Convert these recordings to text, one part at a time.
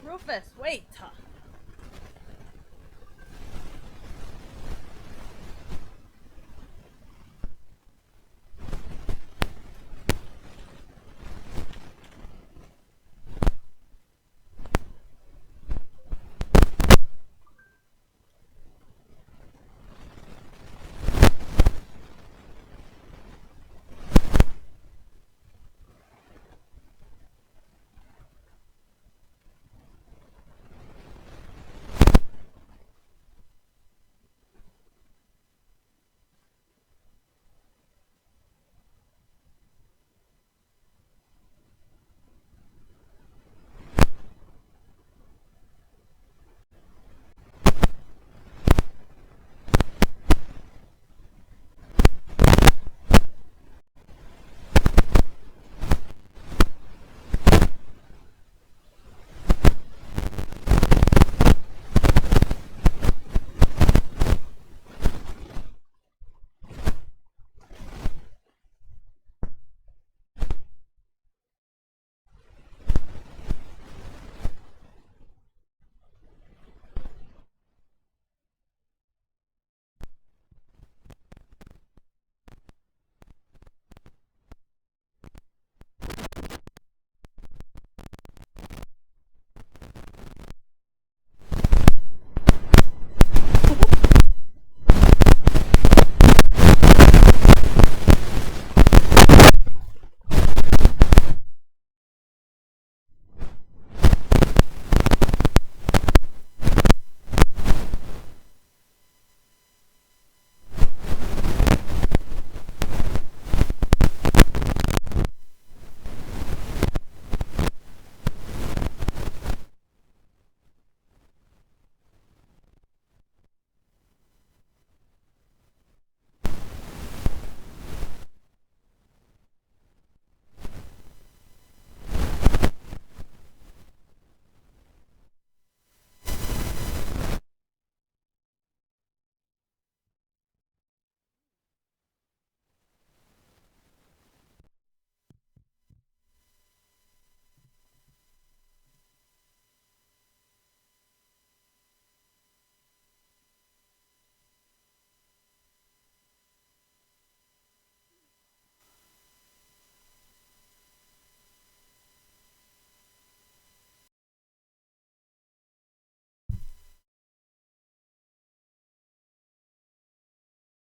Rufus, wait.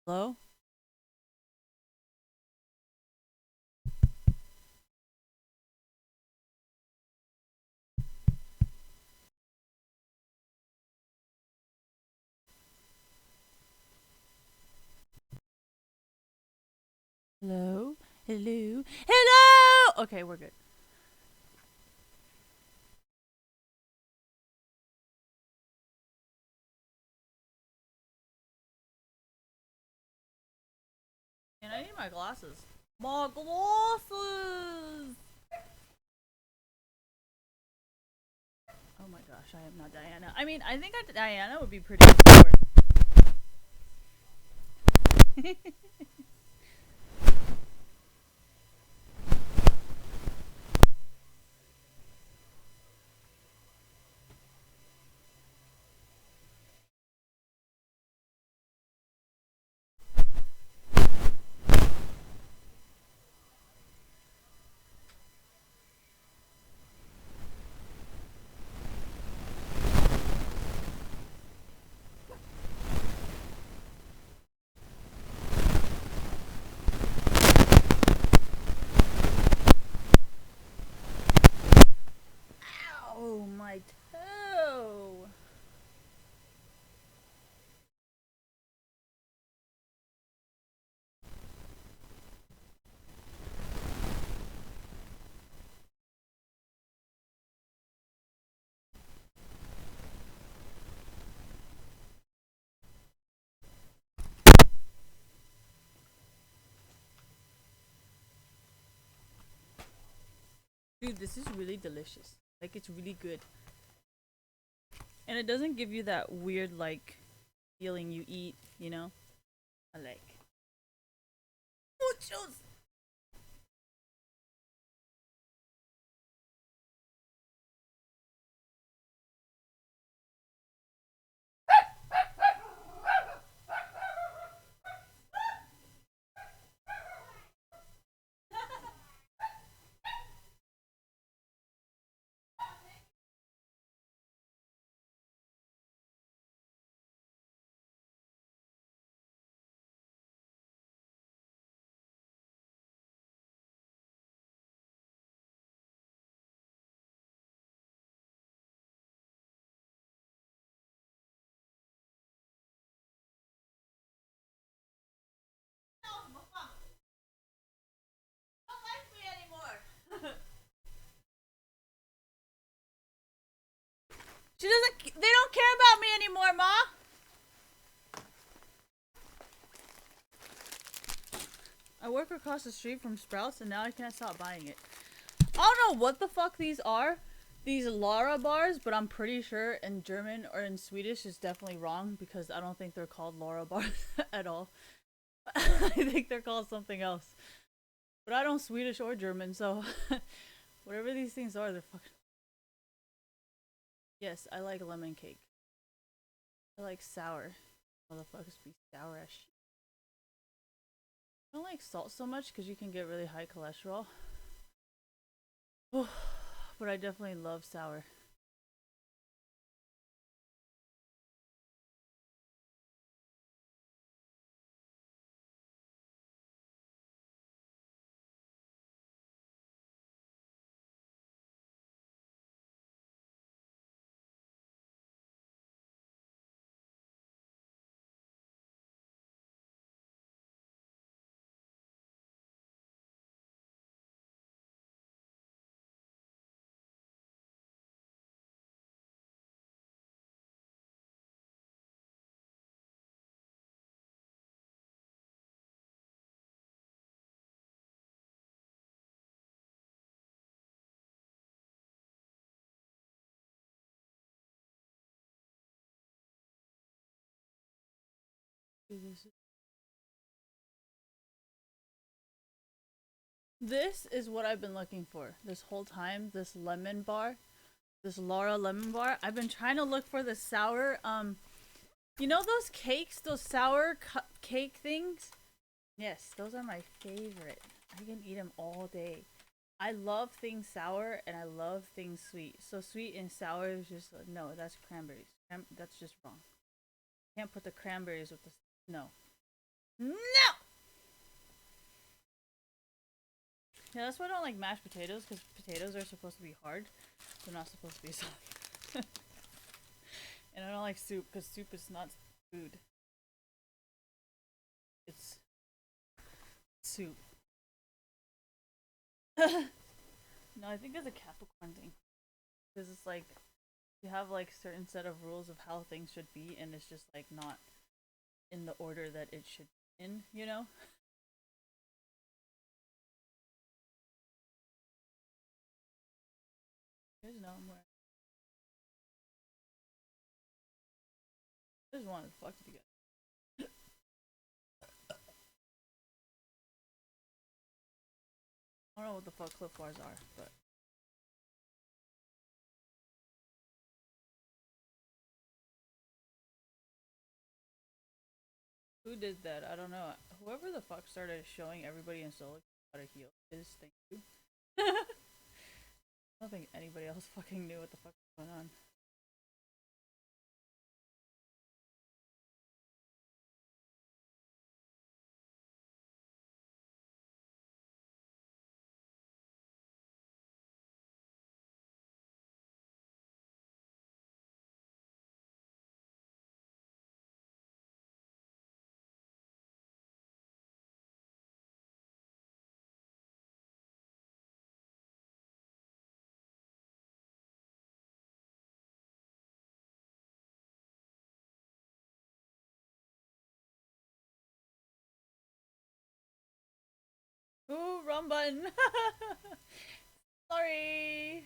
Hello? Hello? Hello? Hello! Okay, we're good. And I need my glasses. My glasses! Oh my gosh, I am not Diana. I mean, I think Diana would be pretty short. Ow, my toe! Dude, this is really delicious. Like, it's really good. And it doesn't give you that weird, like, feeling you eat, you know? I like. Muchos! She doesn't. They don't care about me anymore, Ma. I work across the street from Sprouts, and now I can't stop buying it. I don't know what the fuck these are. These Lara bars, but I'm pretty sure in German or in Swedish is definitely wrong because I don't think they're called Lara bars at all. I think they're called something else. But I don't Swedish or German, so whatever these things are, they're fucking. Yes, I like lemon cake. I like sour. Motherfuckers be sour as shit. I don't like salt so much because you can get really high cholesterol. But I definitely love sour. This is what I've been looking for this whole time. This lemon bar, this Lara lemon bar. I've been trying to look for the sour. You know those cakes, those sour cake things? Yes, those are my favorite. I can eat them all day. I love things sour and I love things sweet. So sweet and sour is just no. That's cranberries. That's just wrong. Can't put the cranberries with the no. No. Yeah, that's why I don't like mashed potatoes, because potatoes are supposed to be hard. They're not supposed to be soft. And I don't like soup, because soup is not food. It's soup. No, I think it's a Capricorn thing. Because it's like, you have like certain set of rules of how things should be, and it's just like not in the order that it should be in, you know? There's no more. I just wanted to fuck with you guys. I don't know what the fuck Clif Bars are, but who did that? I don't know. Whoever the fuck started showing everybody in Solo how to heal is thank you. I don't think anybody else fucking knew what the fuck was going on. Ooh, wrong button. Sorry.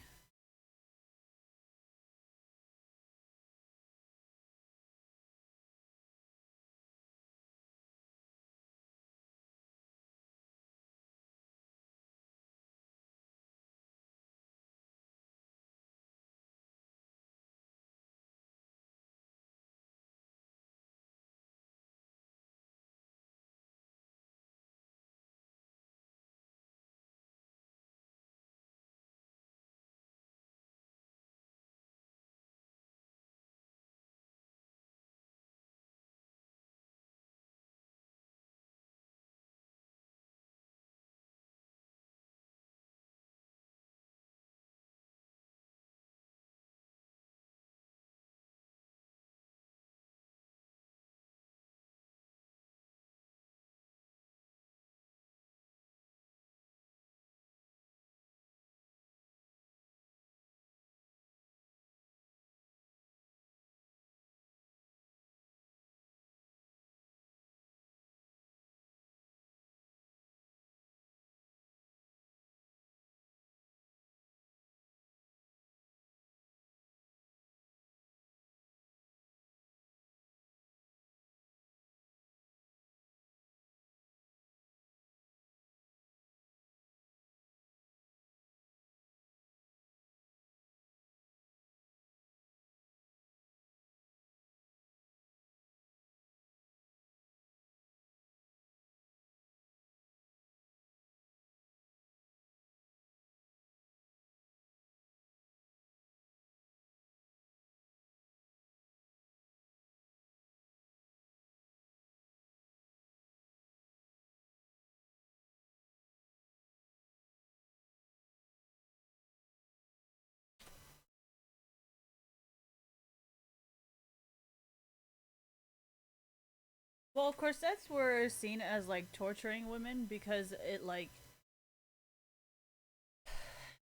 Well, corsets were seen as like torturing women because it like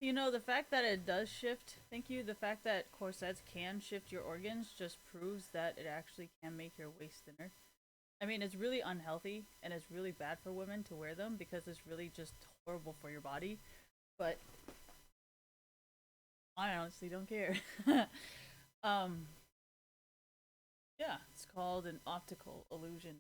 the fact that it does shift, thank you, the fact that corsets can shift your organs just proves that it actually can make your waist thinner. I mean, it's really unhealthy and it's really bad for women to wear them because it's really just horrible for your body. But I honestly don't care. um, yeah, it's called an optical illusion.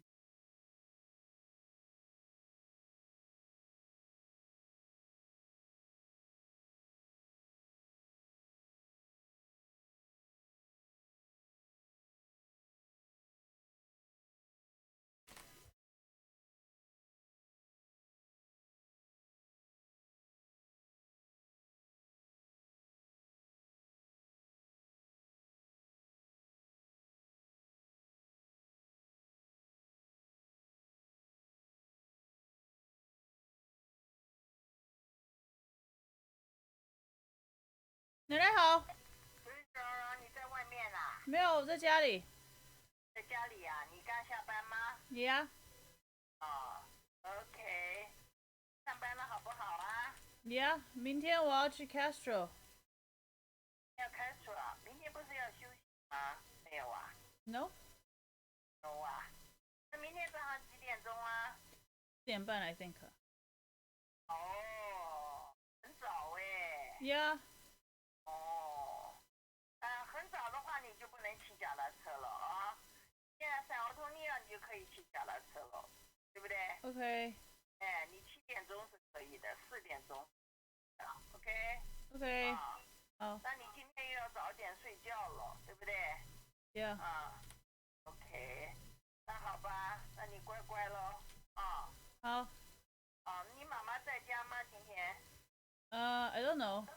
奶奶好。你在外面啊？没有，我在家里。在家里啊？你刚下班吗？你呀？哦，OK。上班了好不好啊？你呀？明天我要去 Castro。要开除了，明天不是要休息吗？没有啊？No。有啊。那明天早上几点钟啊4点半 I think。哦，很早哎。Yeah。哦，很早的话你就不能骑脚踏车了啊。现在上奥托尼亚你就可以骑脚踏车了，对不对？ OK。哎，你7点钟是可以的，4点钟。OK。OK。啊。好。那你今天又要早点睡觉了，对不对？ Yeah。啊，OK。那好吧，那你乖乖咯。啊。好。啊，你妈妈在家吗？今天？I don't know。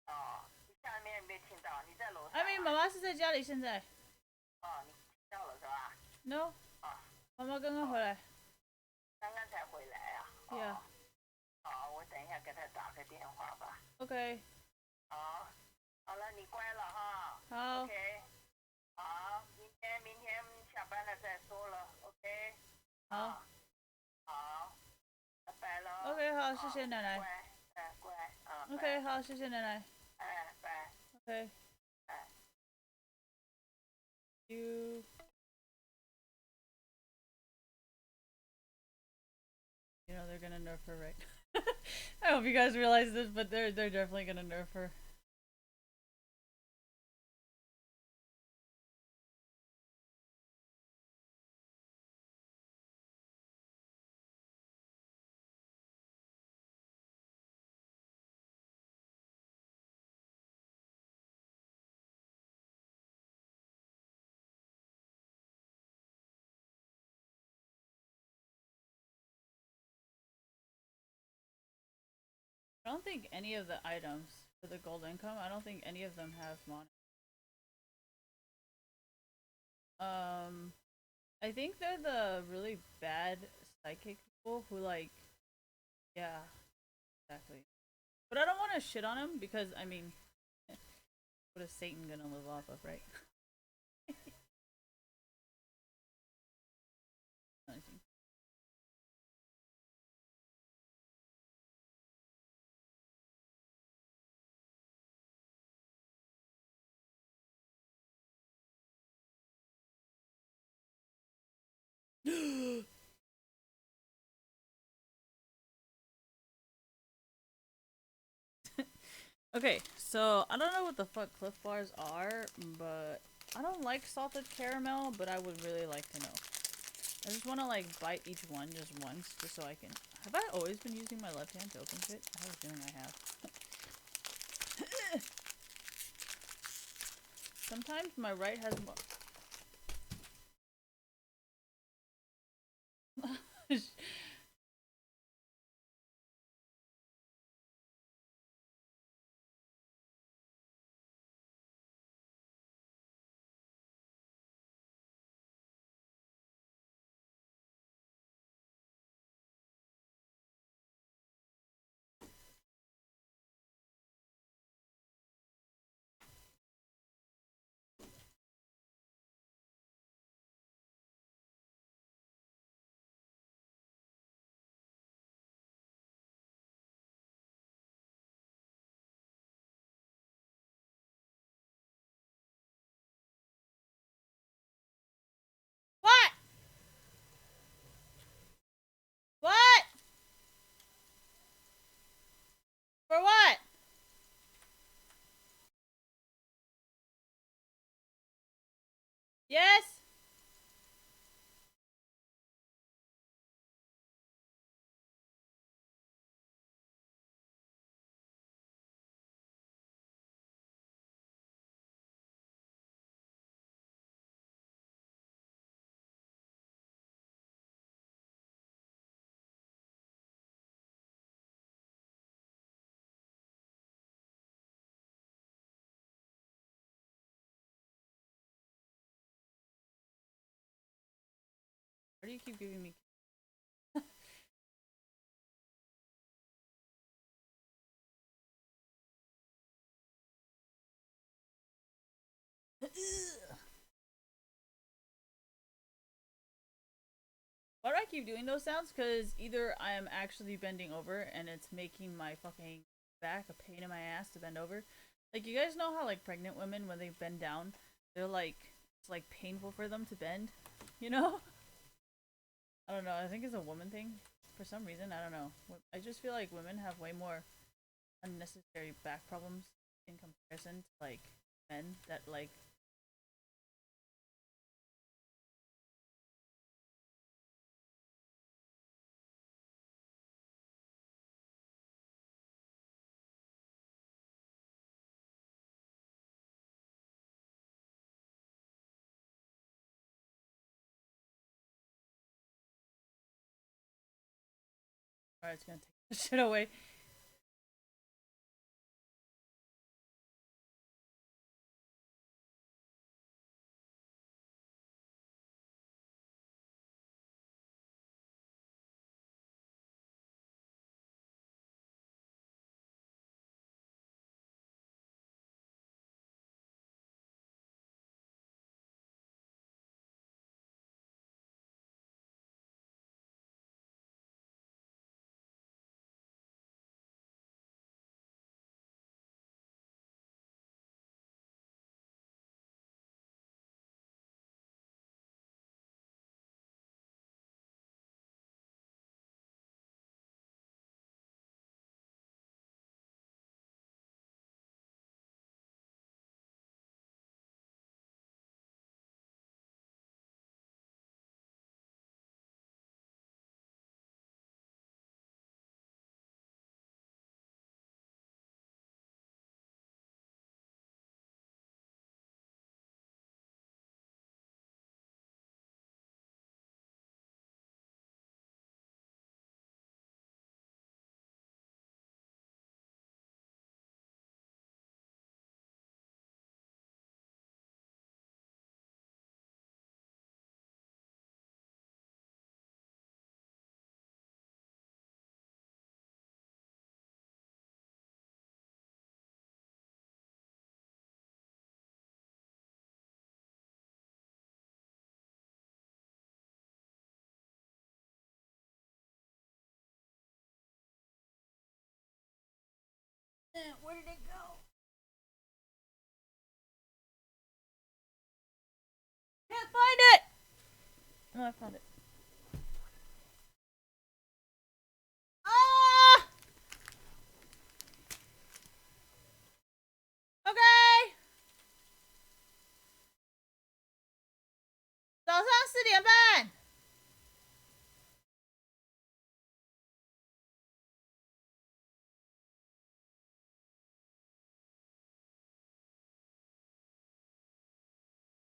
哦，你下面没听到？你在楼上、I mean，妈妈是在家里现在。哦，你听到了是吧？ No。啊。妈妈刚刚回来。刚刚才回来啊。Yeah。好，我等一下给他打个电话吧。OK。好，好了，你乖了哈。好。OK。好，明天下班了再说了。OK。好。好，拜拜喽。OK，好，谢谢奶奶。乖，乖，啊。OK，好，谢谢奶奶。哎，拜。OK。哎。You。You know they're gonna nerf her, right? I hope you guys realize this, but they're definitely gonna nerf her. I don't think any of the items for the gold income, I don't think any of them have money. I think they're the really bad psychic people who like, yeah, exactly. But I don't want to shit on them because I mean, what is Satan gonna live off of, right? Okay, so I don't know what the fuck Cliff Bars are, but I don't like salted caramel, but I would really like to know. I just want to like bite each one just once, just so I can. Have I always been using my left hand to open shit? I have a feeling I have. Sometimes my right has more. Why do you keep giving me? Why do I keep doing those sounds? Because either I am actually bending over and it's making my fucking back a pain in my ass to bend over. Like, you guys know how, like, pregnant women, when they bend down, they're like, it's like painful for them to bend? You know? I don't know. I think it's a woman thing. For some reason, I don't know. I just feel like women have way more unnecessary back problems in comparison to, like, men that, like, alright, it's gonna take the shit away. Where did it go? Can't find it! Oh, I found it. Ah! Okay! 早上4点半。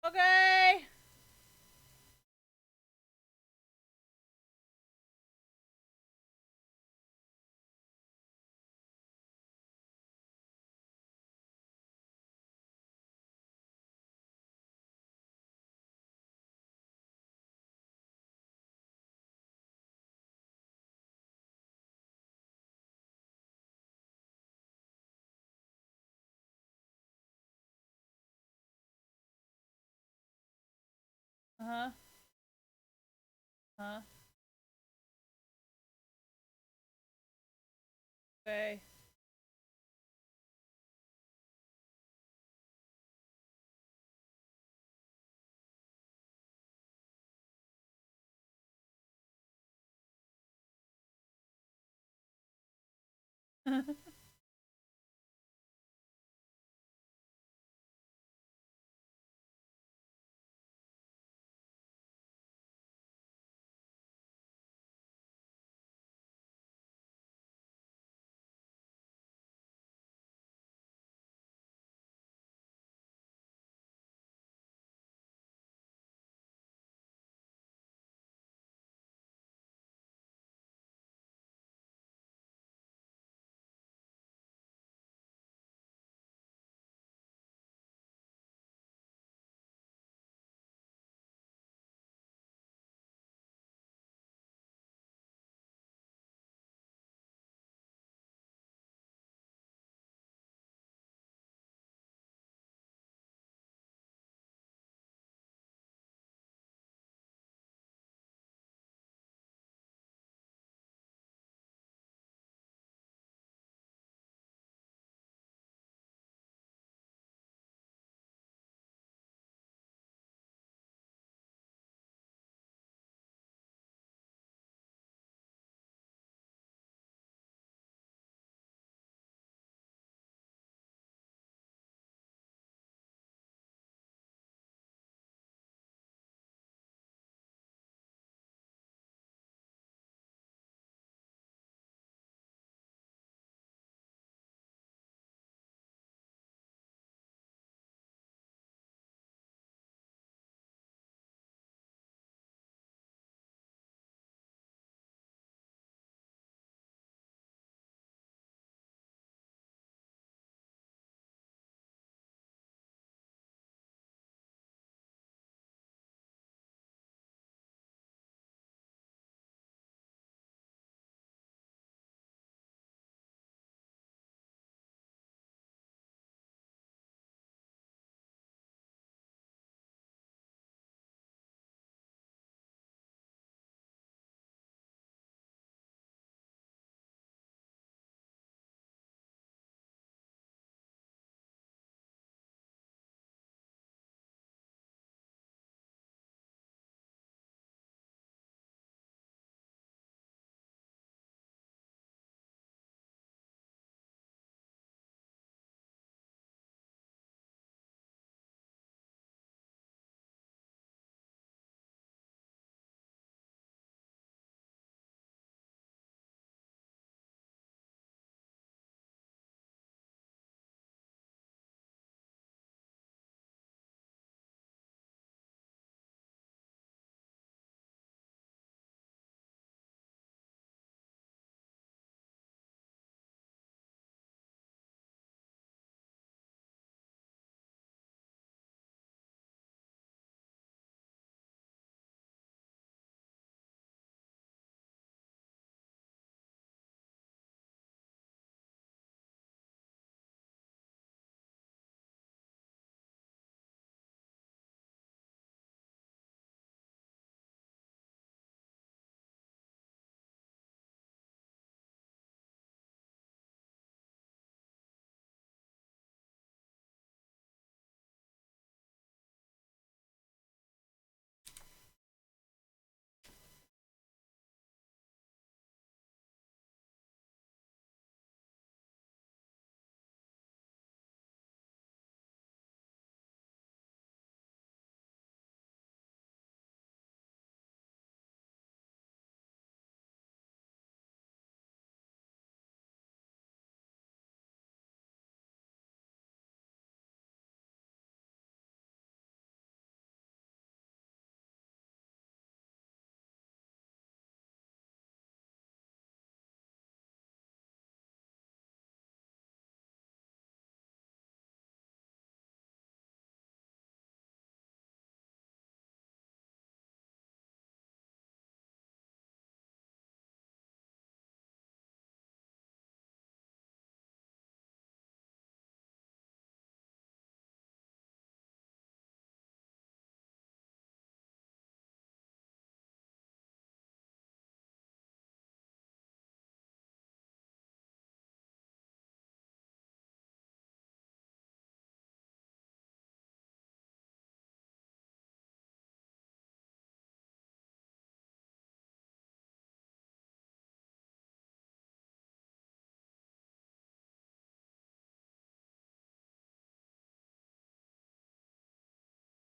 Okay. Uh-huh. Huh? Okay.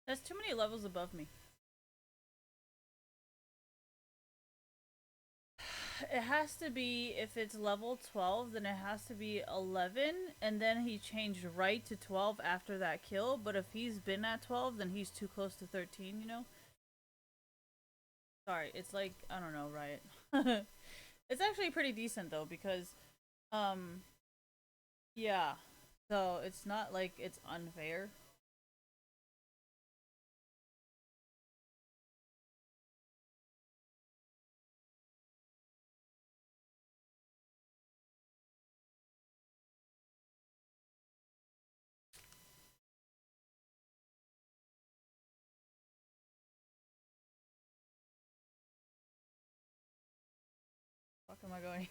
That's too many levels above me. It has to be, if it's level 12, then it has to be 11, and then he changed right to 12 after that kill. But if he's been at 12, then he's too close to 13, you know? Sorry, it's like, I don't know, right? It's actually pretty decent though, because, um, yeah. So it's not like it's unfair. Fuck am I going?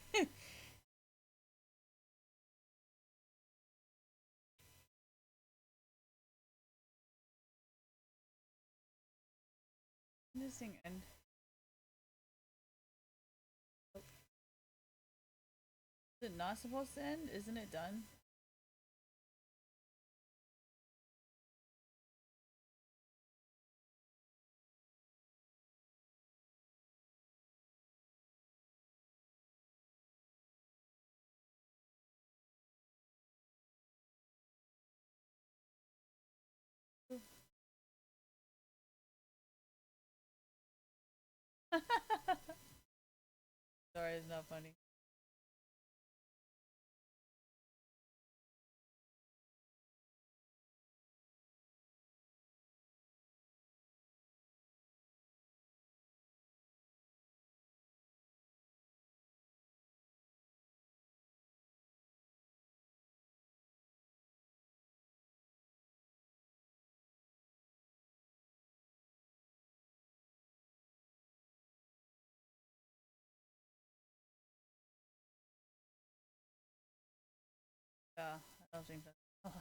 This thing end. Is it not supposed to end? Isn't it done? Sorry, it's not funny. Yeah, I don't think that's. Oh,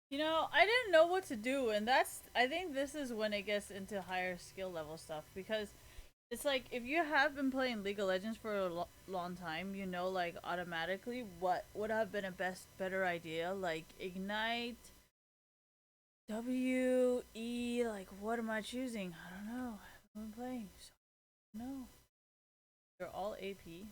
you know, I didn't know what to do, and that's. I think this is when it gets into higher skill level stuff, because it's like if you have been playing League of Legends for a long time, you know, like automatically what would have been a better idea, like Ignite, W, E, like what am I choosing? I don't know. I haven't been playing, so no. They're all AP.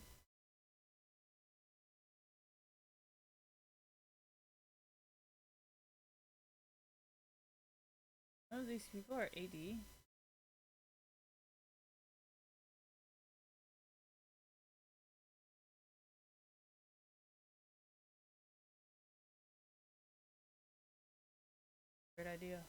None of these people are AD. Great idea.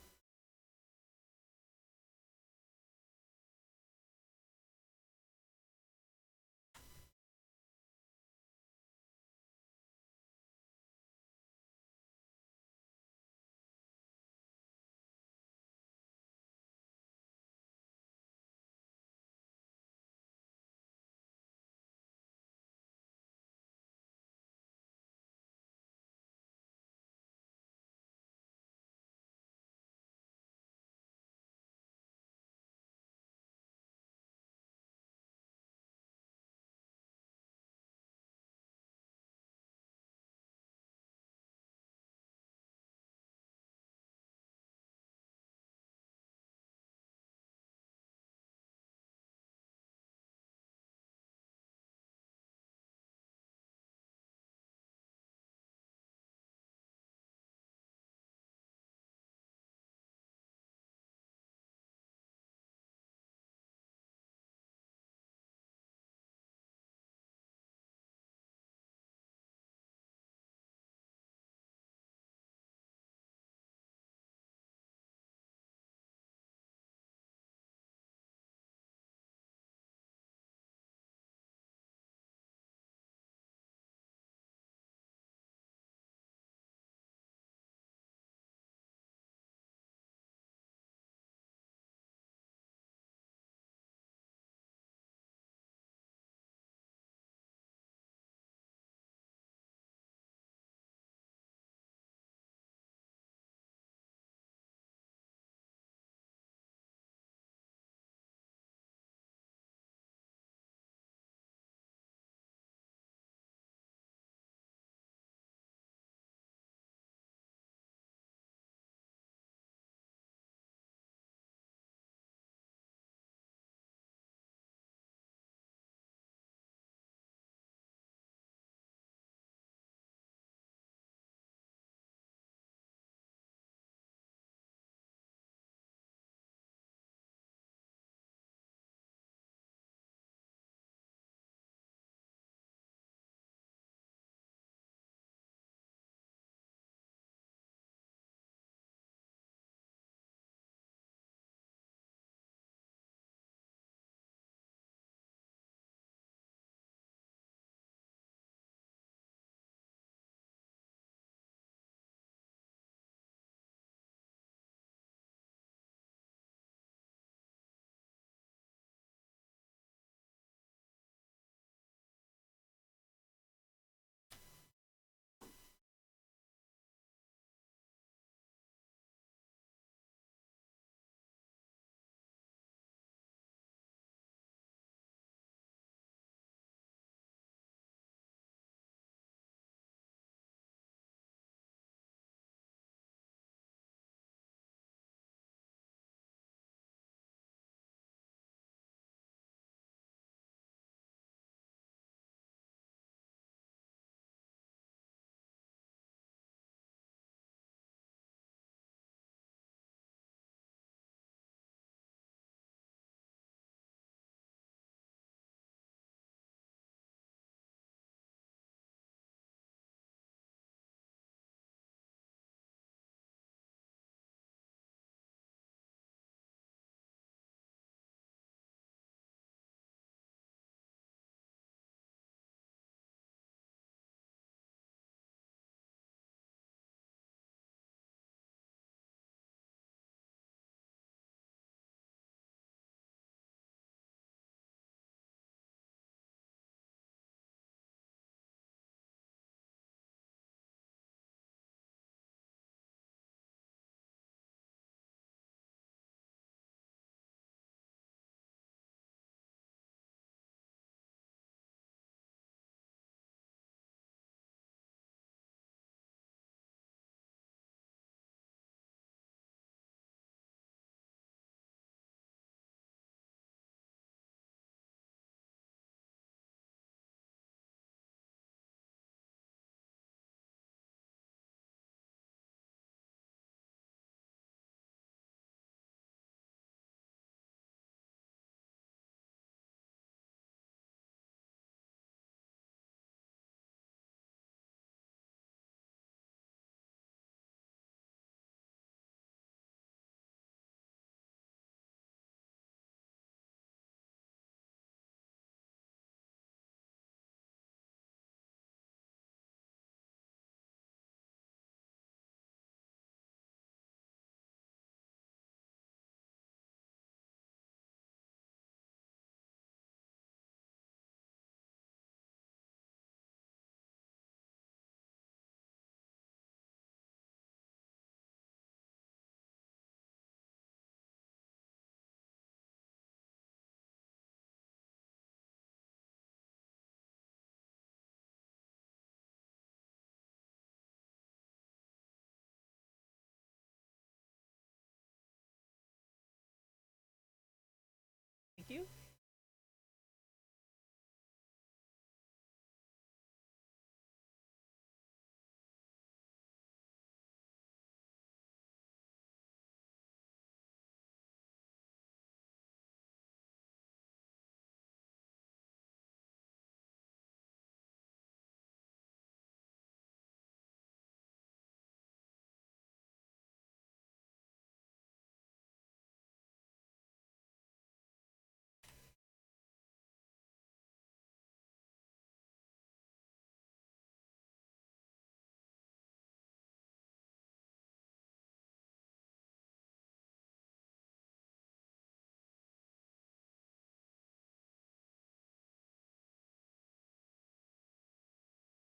Thank you.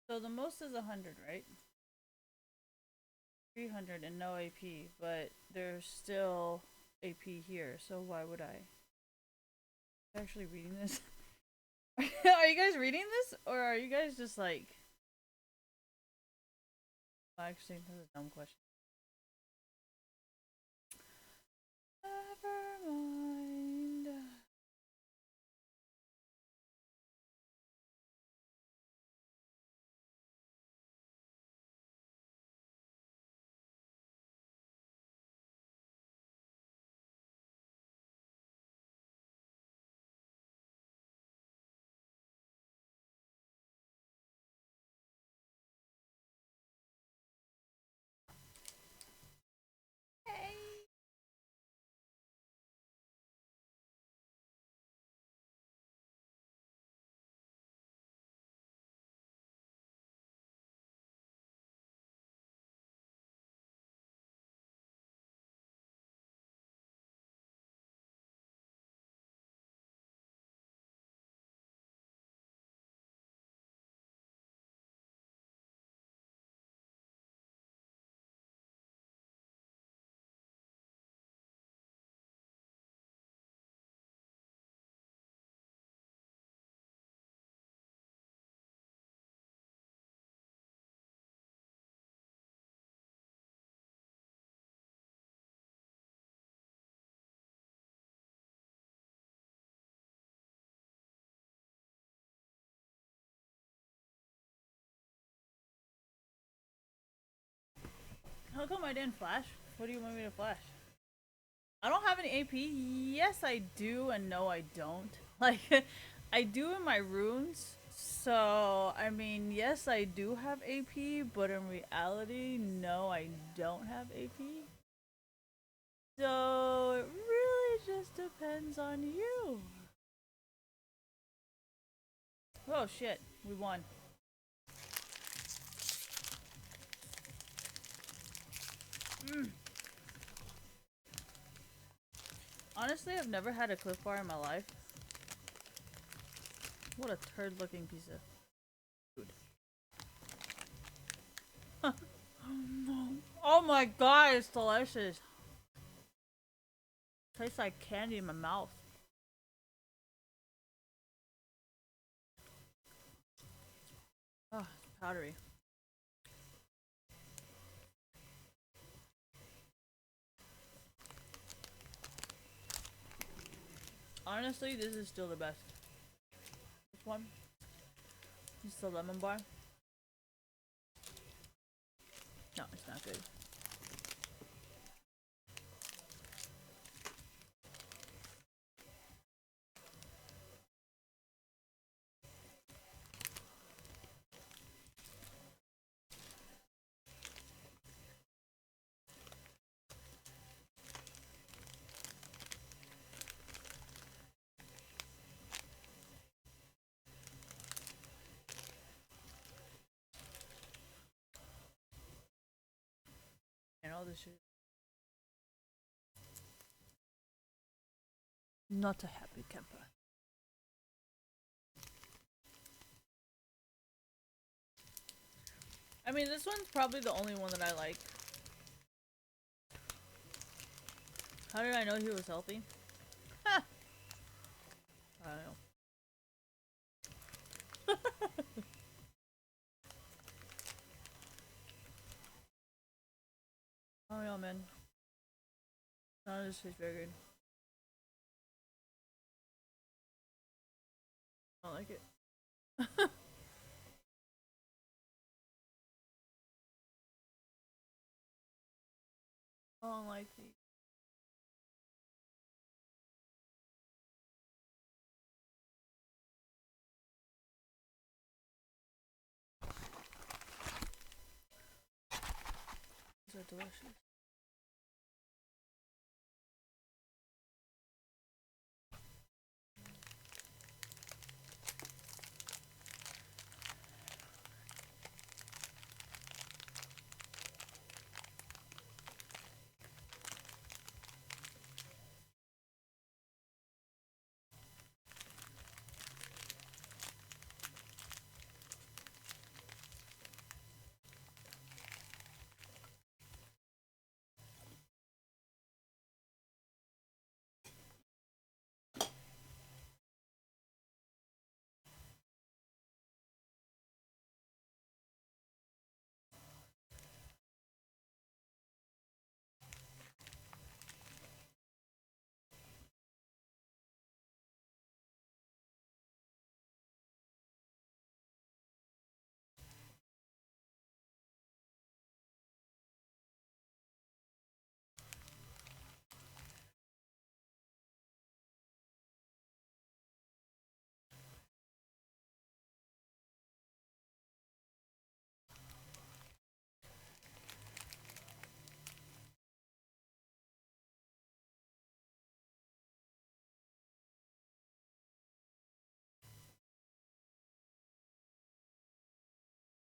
So the most is 100, right? 300 and no AP, but there's still AP here, so why would I? Actually reading this? Are you guys reading this? Or are you guys just like... Actually, that's a dumb question. Never mind. Hey. How come I didn't flash? What do you want me to flash? I don't have any AP. Yes, I do, and no, I don't. Like, I do in my runes. So, I mean, yes, I do have AP, but in reality, no, I don't have AP. So, it really just depends on you. Oh shit, we won. Honestly, I've never had a Cliff Bar in my life. What a turd looking piece of food. Oh my god, it's delicious. Tastes like candy in my mouth. Oh, it's powdery. Honestly, this is still the best. This one. It's the lemon bar. No, it's not good. And all this shit. Not a happy camper. I mean, this one's probably the only one that I like. How did I know he was healthy? Ha! I don't know. Oh yeah, man. None of this tastes very good. I don't like it. I don't like these. These are delicious.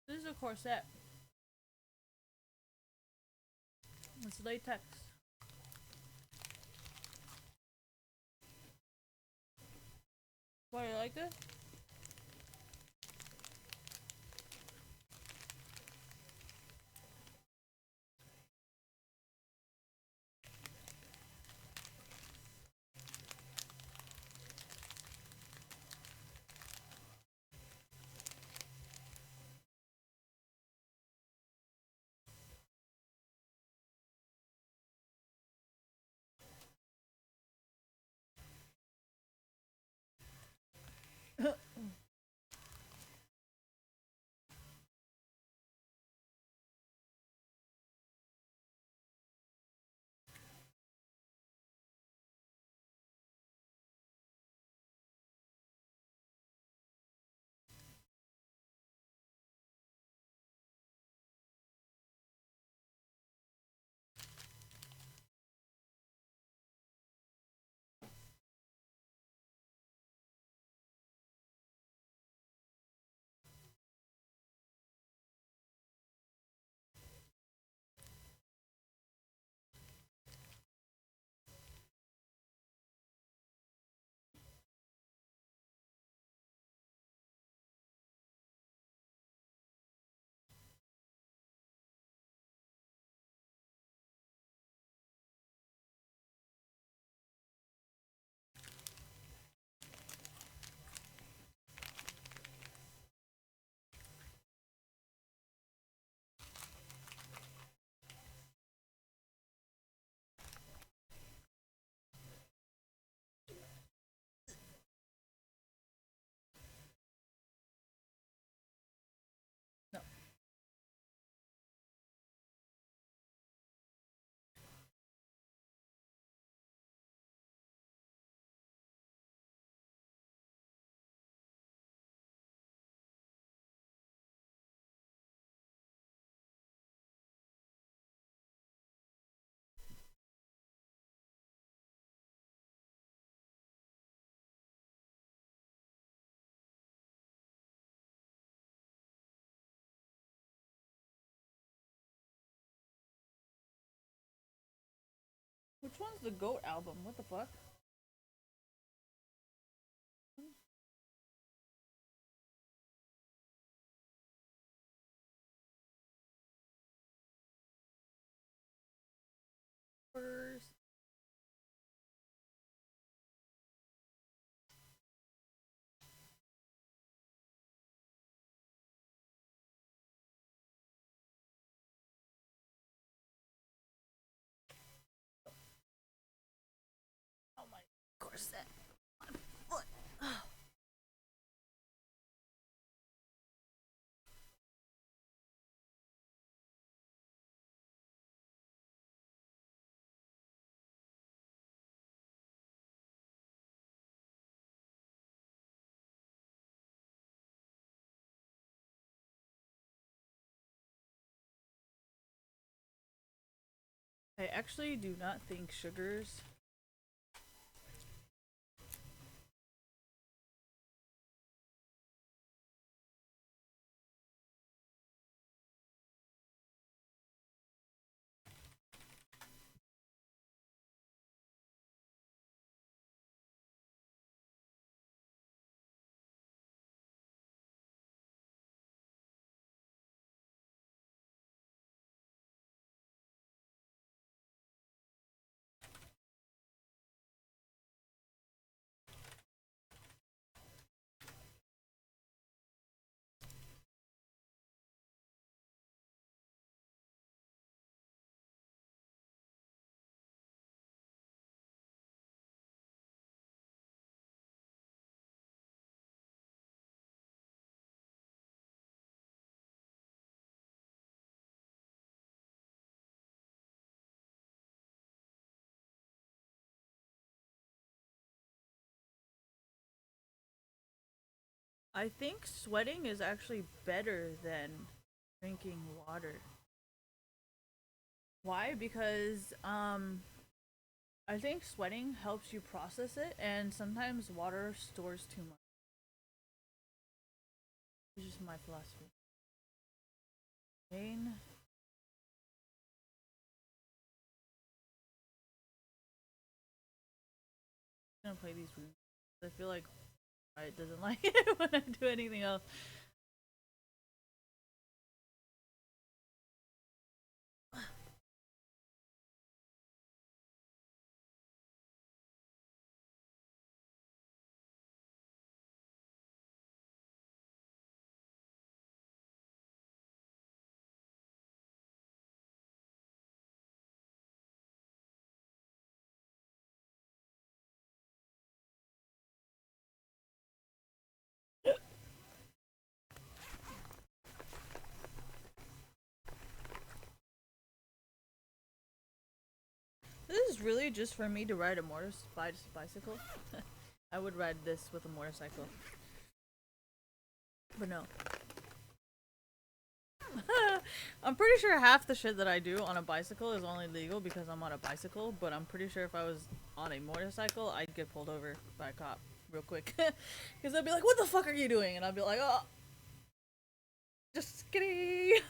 This is a corset. It's latex. Why, you like it? No. Which one's the GOAT album? What the fuck? First. Oh my corset. My foot. I actually do not think sugars. I think sweating is actually better than drinking water. Why? Because I think sweating helps you process it, and sometimes water stores too much. It's just my philosophy. Pain. I'm gonna play these rooms. I feel like it doesn't like it when I do anything else. This is really just for me to ride a bicycle. I would ride this with a motorcycle. But no. I'm pretty sure half the shit that I do on a bicycle is only legal because I'm on a bicycle, but I'm pretty sure if I was on a motorcycle, I'd get pulled over by a cop real quick. Because they'd be like, what the fuck are you doing? And I'd be like, oh, just kidding.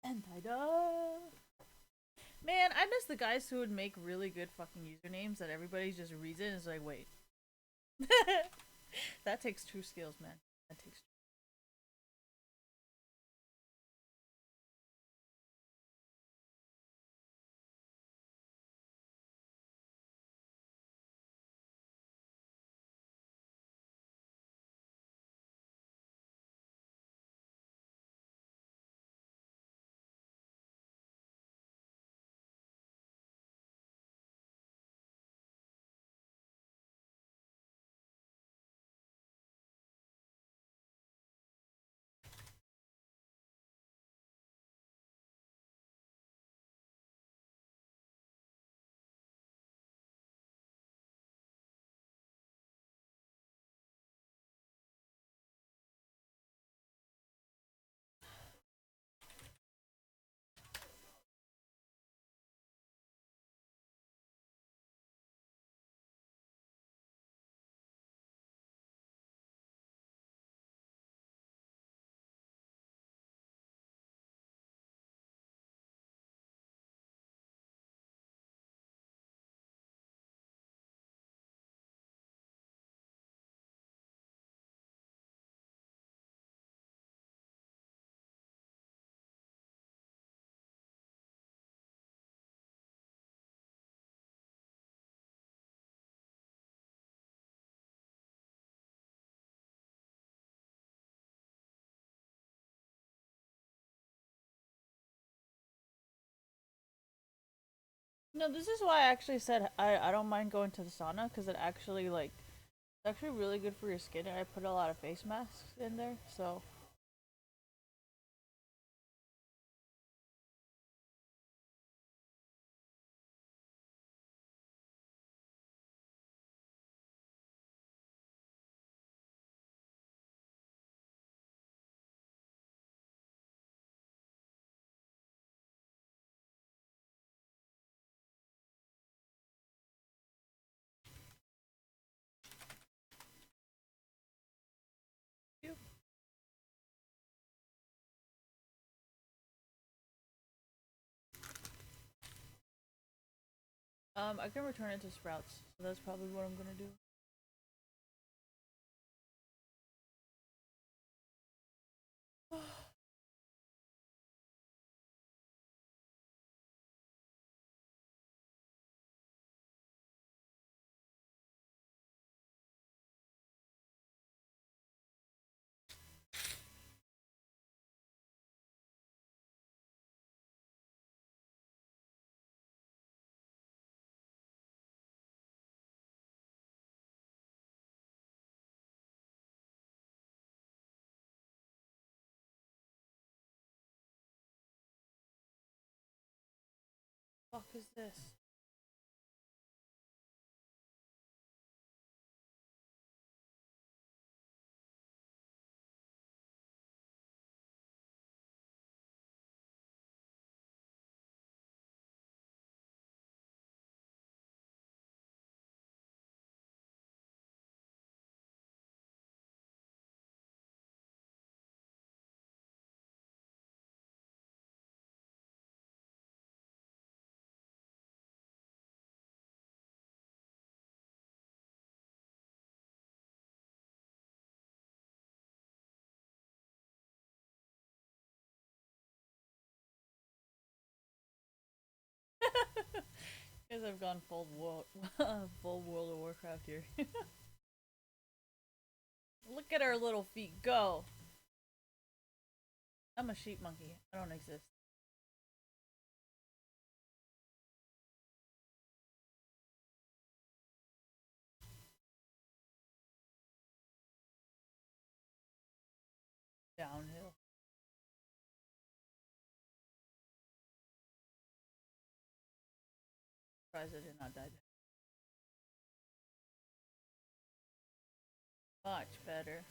Anti-duh. Man, I miss the guys who would make really good fucking usernames that everybody just reads it and is like, wait. That takes true skills, man. That takes. No, this is why I actually said I don't mind going to the sauna because it actually like it's actually really good for your skin and I put a lot of face masks in there, so I can return it to Sprouts, so that's probably what I'm gonna do. Fuck is this? Because I've gone full world, full World of Warcraft here. Look at our little feet go. I'm a sheep monkey. I don't exist. Downhill. Surprised I did not die there. Much better.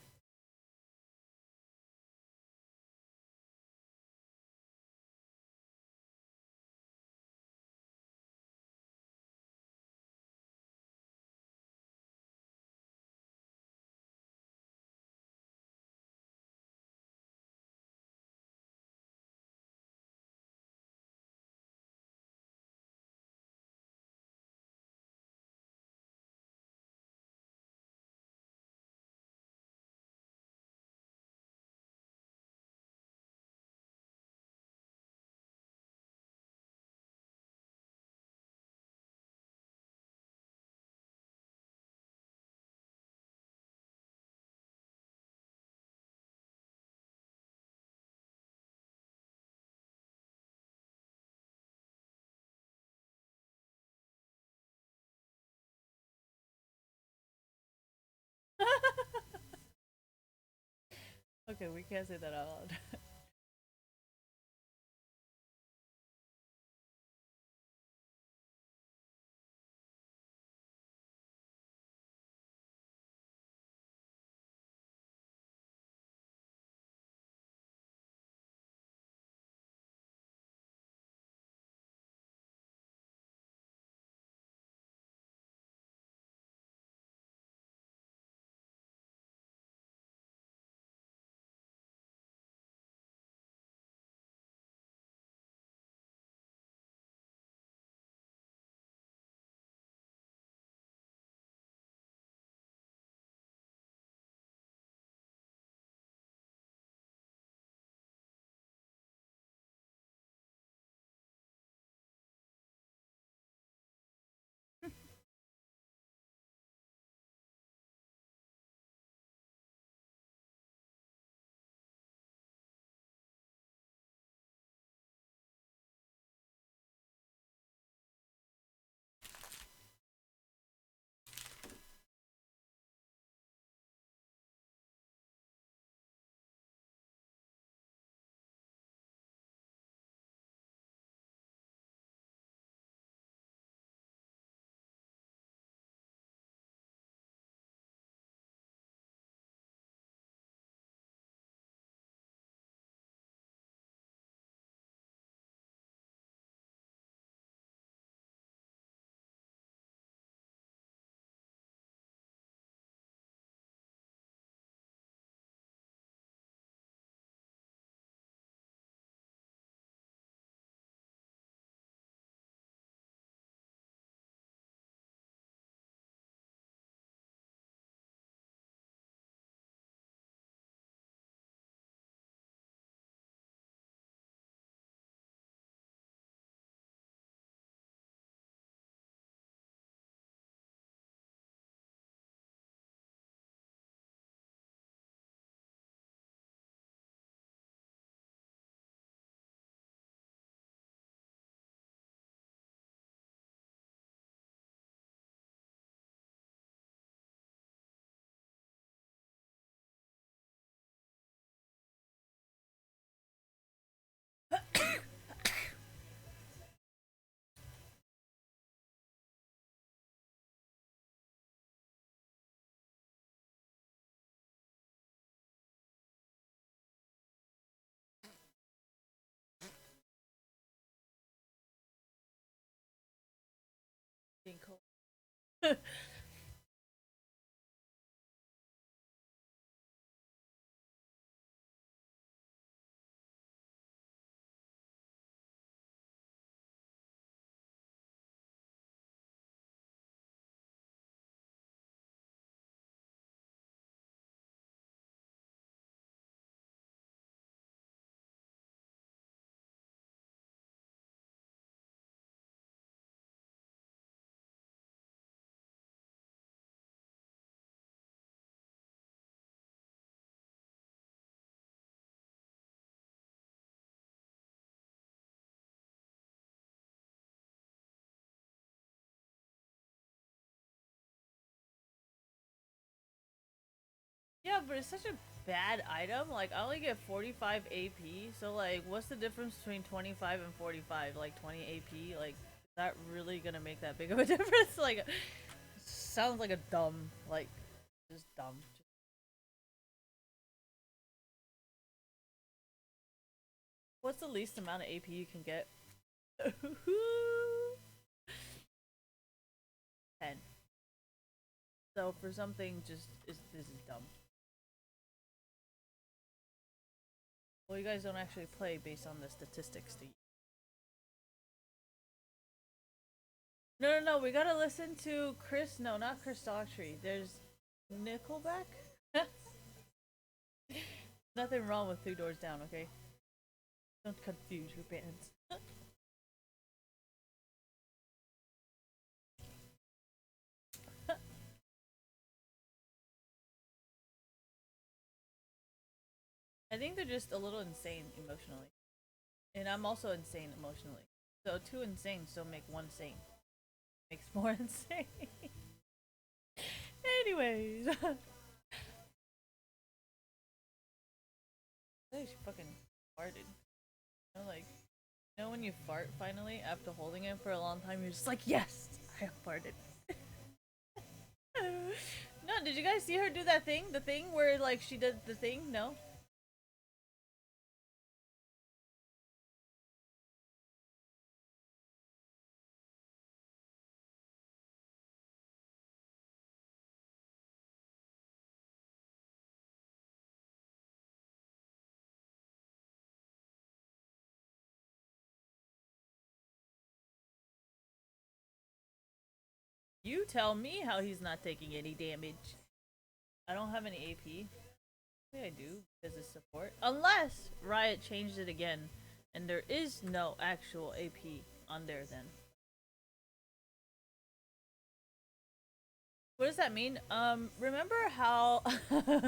Okay, we can't say that out loud. Yeah, but it's such a bad item. Like, I only get 45 AP, so, like, what's the difference between 25 and 45? Like, 20 AP? Like, is that really gonna make that big of a difference? Like, sounds like a dumb, like, just dumb. What's the least amount of AP you can get? 10. So, for something, this is dumb. Well, you guys don't actually play based on the statistics, do you? No, no, no. We gotta listen to Chris. No, not Chris Daughtry. There's Nickelback. Nothing wrong with Three Doors Down, okay? Don't confuse your bands. I think they're just a little insane emotionally. And I'm also insane emotionally. So two insane still make one sane. Makes more insane. Anyways. She fucking farted. You know, like, you know when you fart finally after holding it for a long time, you're just like, yes, I have farted. No, did you guys see her do that thing? The thing where like she did the thing? No. You tell me how he's not taking any damage. I don't have any AP. Maybe I do because it's support. Unless Riot changed it again and there is no actual AP on there then. What does that mean? Remember how remember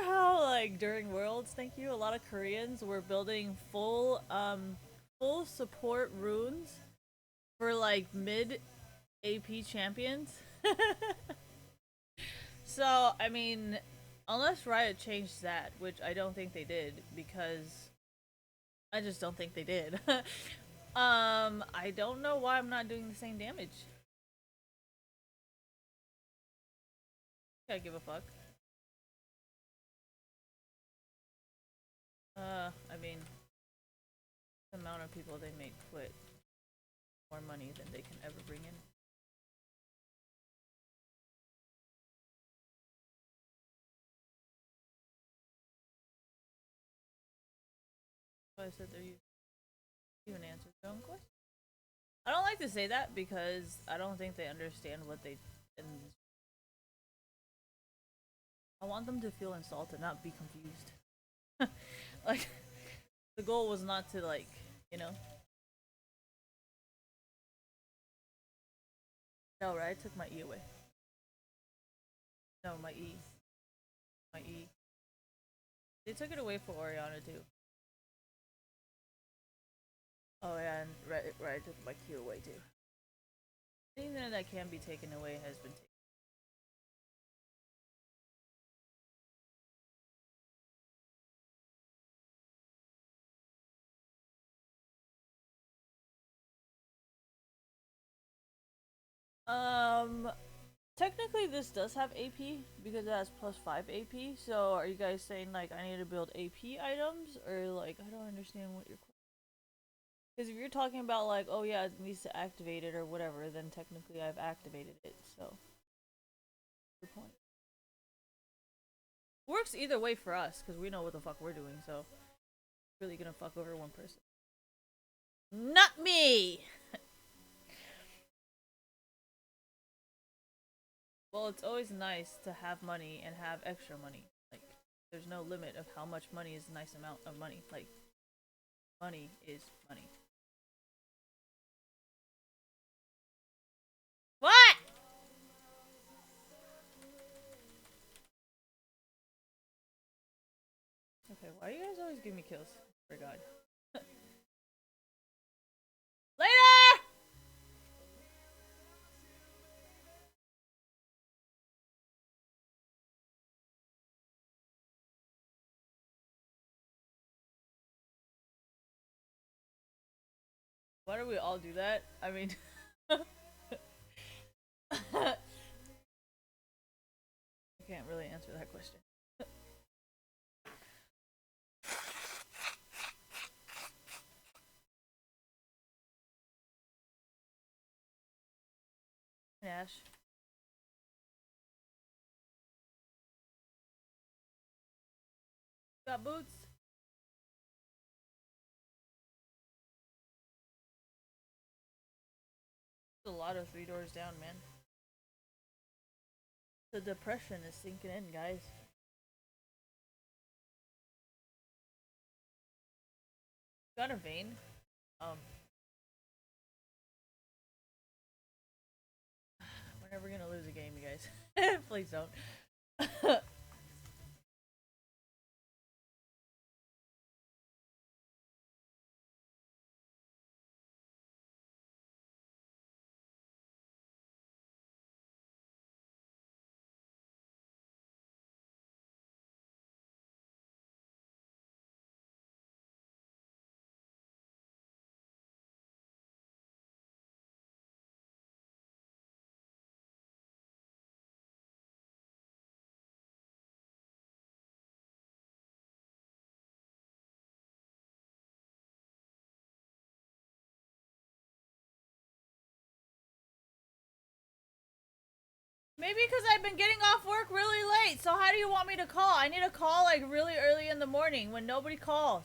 how like during Worlds, thank you, a lot of Koreans were building full support runes for like mid AP champions? So, I mean, unless Riot changed that, which I don't think they did, because I just don't think they did. I don't know why I'm not doing the same damage. I give a fuck. I mean, the amount of people they make quit more money than they can ever bring in. So I said they're even answered their own question. I don't like to say that because I don't think they understand what they. And I want them to feel insulted, not be confused. Like, the goal was not to like, you know. No, right? I took my E away. No, my E. My E. They took it away for Oriana too. Oh yeah, and right, I took my Q away too. Anything that can be taken away has been taken. Technically this does have AP because it has +5 AP. So are you guys saying like I need to build AP items or like I don't understand what you're. Because if you're talking about like, oh yeah, it needs to activate it or whatever, then technically I've activated it. So, good point. Works either way for us because we know what the fuck we're doing. So, really gonna fuck over one person. Not me. Well, it's always nice to have money and have extra money. Like, there's no limit of how much money is a nice amount of money. Like, money is money. What? Okay, why do you guys always give me kills? For God. Later! Why do we all do that? I mean... I can't really answer that question. Ash. Got boots? There's a lot of 3 doors down, man. The depression is sinking in, guys. Got a vein. We're never gonna lose a game, you guys. Please don't. Maybe because I've been getting off work really late, so how do you want me to call? I need to call like really early in the morning when nobody calls.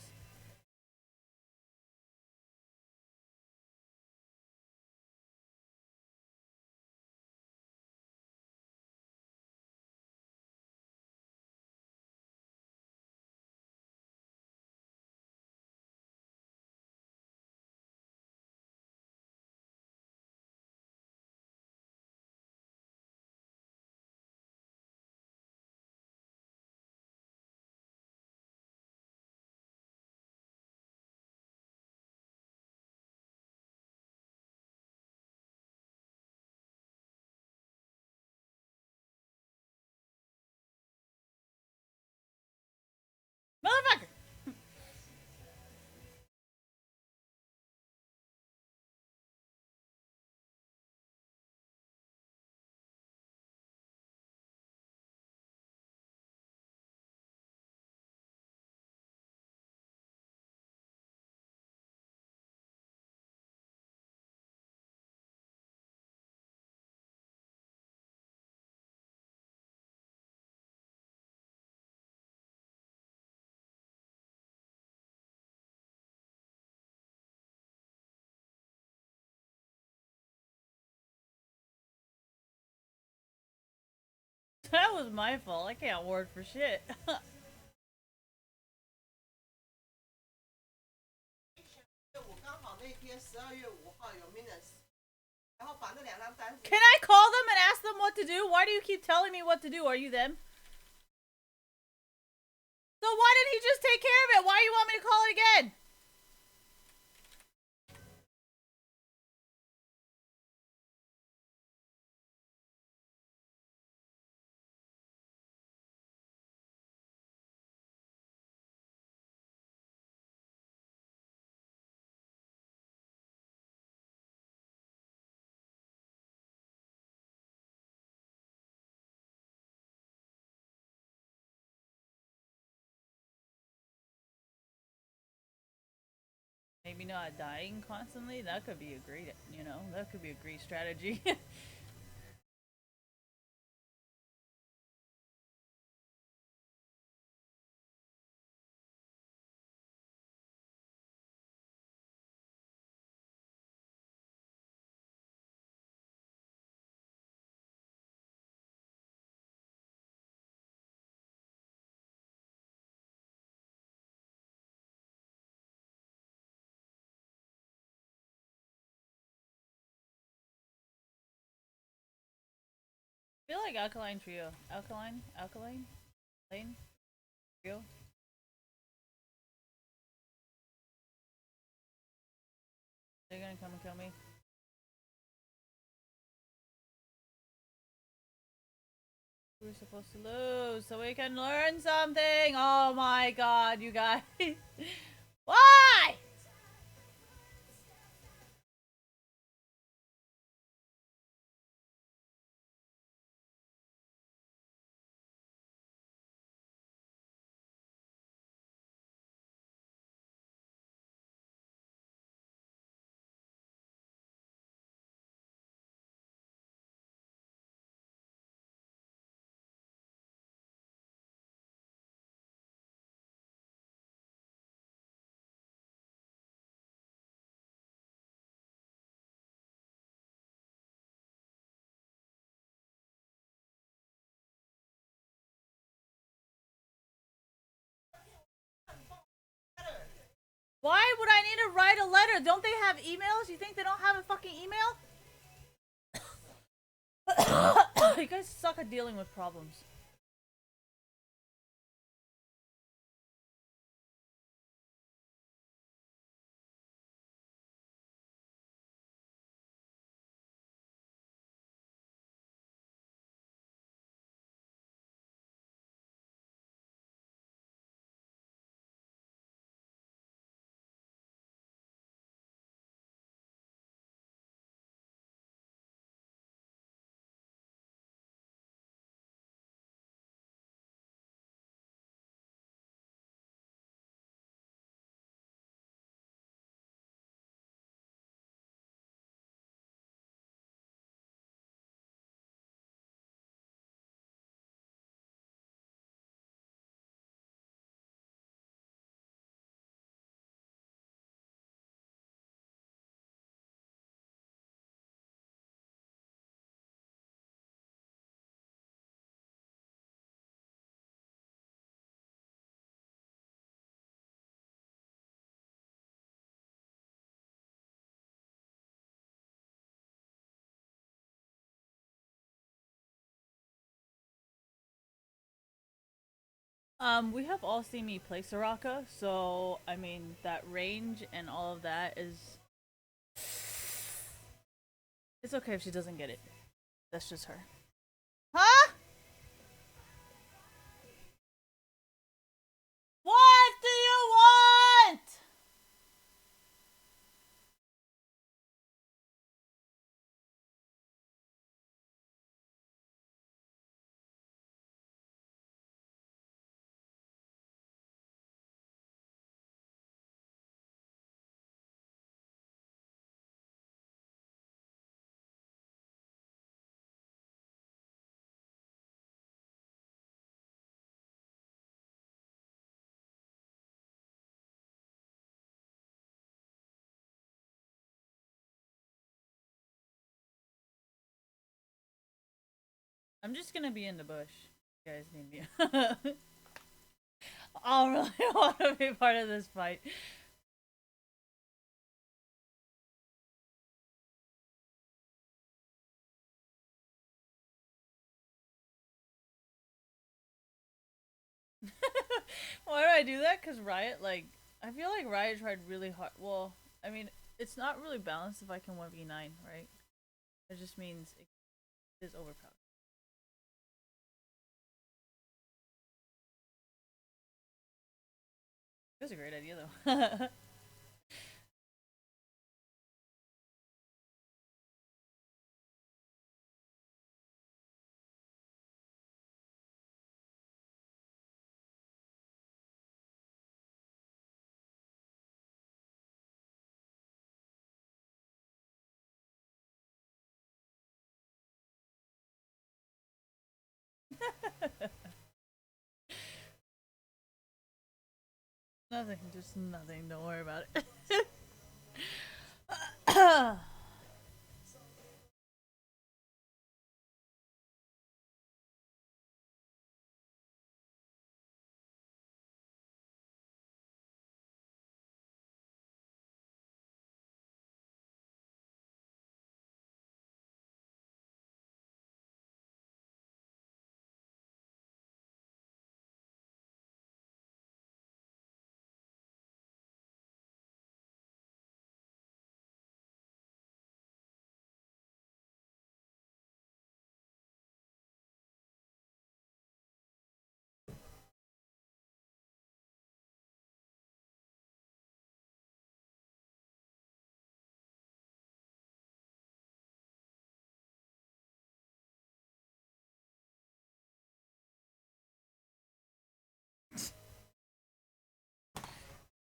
Motherfucker! That was my fault. I can't work for shit. 我刚好那天12月5号有 Can I call them and ask them what to do? Why do you keep telling me what to do? Are you them? So why didn't he just take care of it? Why do you want me to call it again? Maybe not dying constantly. That could be a great, that could be a great strategy. I feel like alkaline trio. Alkaline? Lane? Trio? They're gonna come and kill me. We're supposed to lose so we can learn something. Oh my god, you guys. Why? Why would I need to write a letter? Don't they have emails? You think they don't have a fucking email? You guys suck at dealing with problems. We have all seen me play Soraka, so I mean that range and all of that is. It's okay if she doesn't get it. That's just her. Huh? What do you want? I'm just gonna be in the bush. You guys need me. I don't really want to be part of this fight. Why do I do that? Because Riot, I feel like Riot tried really hard. Well, I mean, it's not really balanced if I can 1v9, right? It just means it is overpowered. It was a great idea, though. Nothing, just nothing. Don't worry about it.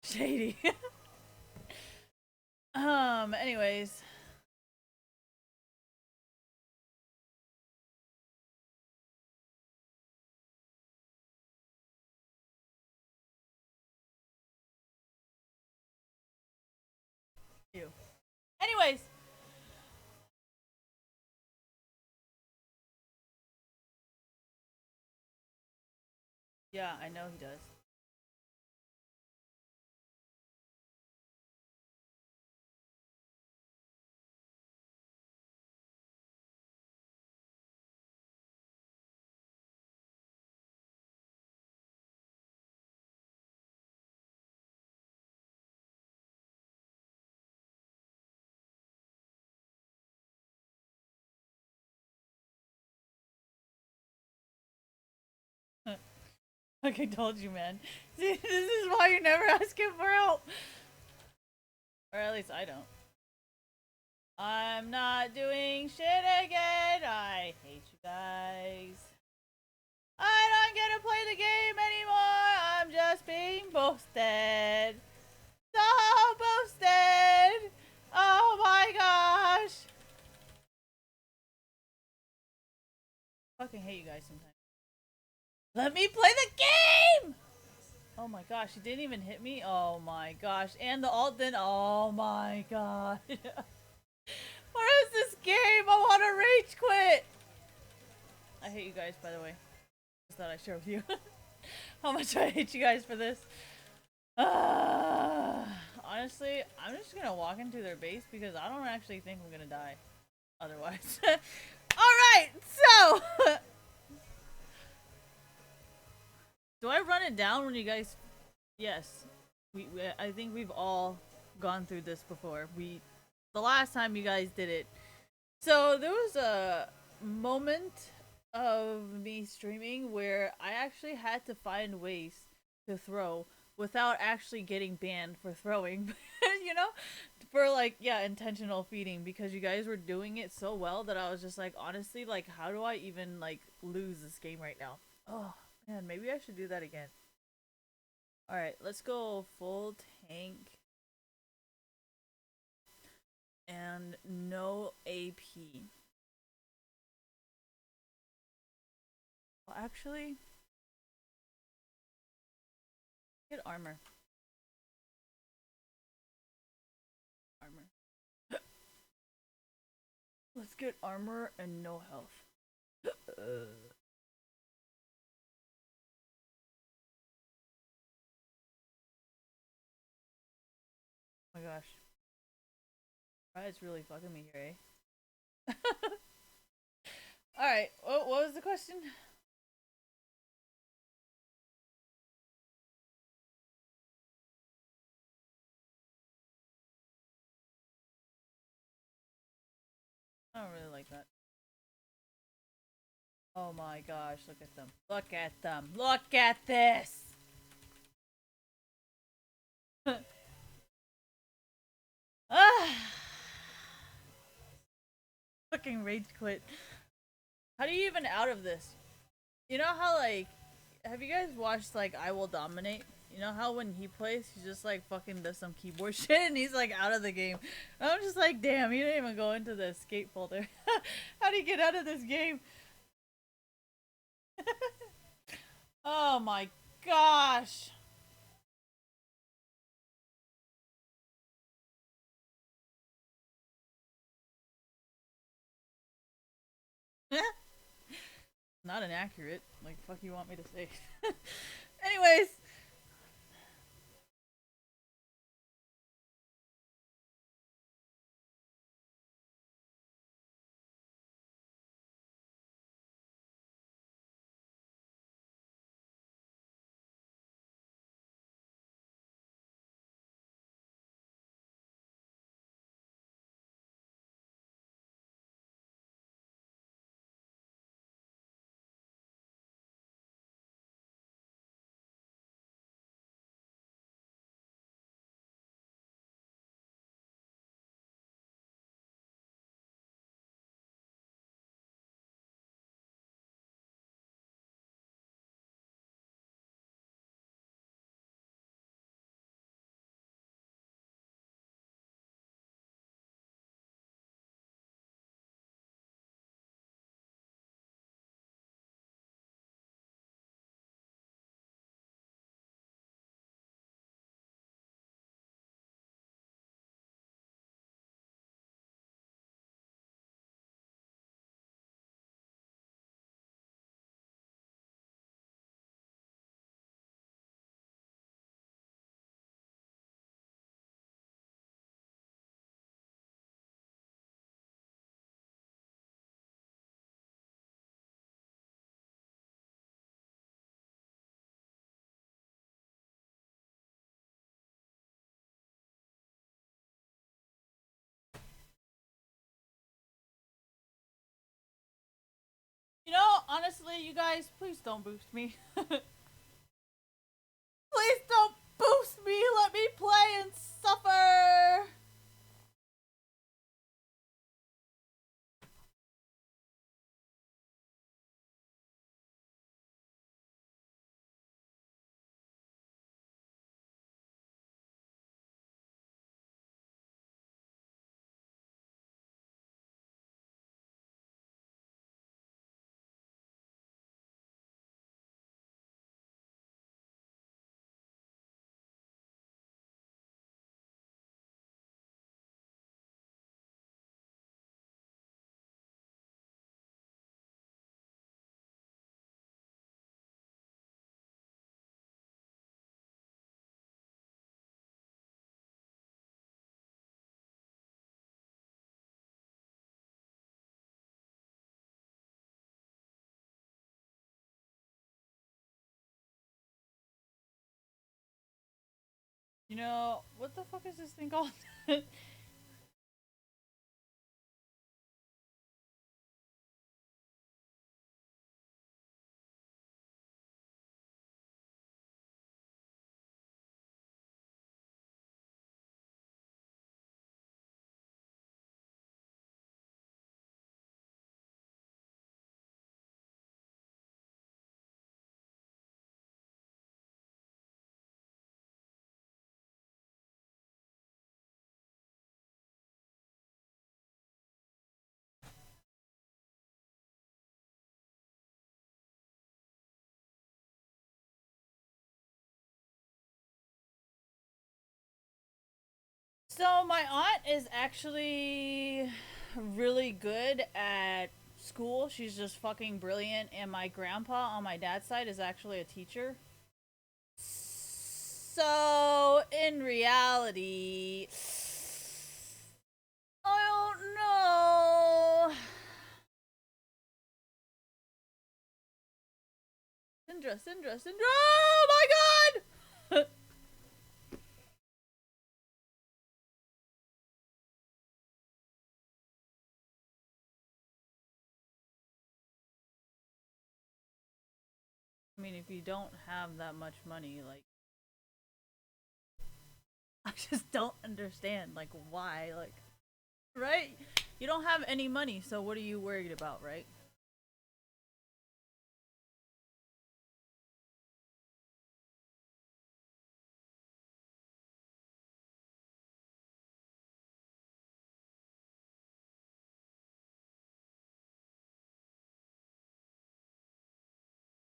Shady. Anyways. You. Anyways. Yeah, I know he does. Like I told you, man. See, this is why you never ask him for help. Or at least I don't. I'm not doing shit again. I hate you guys. I don't get to play the game anymore. I'm just being boasted. So boasted. Oh my gosh. Fucking hate you guys sometimes. Let me play the game! Oh my gosh, he didn't even hit me? Oh my gosh. And the alt then. Oh my god. What is this game? I want to rage quit. I hate you guys, by the way. Just thought I'd share with you how much I hate you guys for this. Honestly, I'm just gonna walk into their base because I don't actually think I'm gonna die otherwise. Alright, so do I run it down when you guys? Yes. I think we've all gone through this before. The last time you guys did it. So there was a moment of me streaming where I actually had to find ways to throw without actually getting banned for throwing. You know? For like, yeah, intentional feeding, because you guys were doing it so well that I was just like, honestly, like, how do I even like lose this game right now? Oh man, maybe I should do that again. Alright, let's go full tank. And no AP. Well, actually, get armor. Armor. Let's get armor and no health. Oh my gosh. It's really fucking me here, eh? Alright, what was the question? I don't really like that. Oh my gosh, look at them. Look at them. Look at this! Ah! Fucking rage quit. How do you even out of this? You know how, like, have you guys watched, like, I Will Dominate? You know how when he plays, he just, like, fucking does some keyboard shit and he's, like, out of the game. And I'm just like, damn, he didn't even go into the escape folder. How do you get out of this game? Oh my gosh. Not inaccurate. Like, fuck you want me to say? Anyways. You know, honestly, you guys, please don't boost me. Please don't boost me. Let me play and suffer. You know, what the fuck is this thing called? So my aunt is actually really good at school. She's just fucking brilliant, and my grandpa on my dad's side is actually a teacher. So in reality, I don't know. Syndra! Oh my god! I mean, if you don't have that much money, like, I just don't understand, like, why, like, right? You don't have any money, so what are you worried about, right?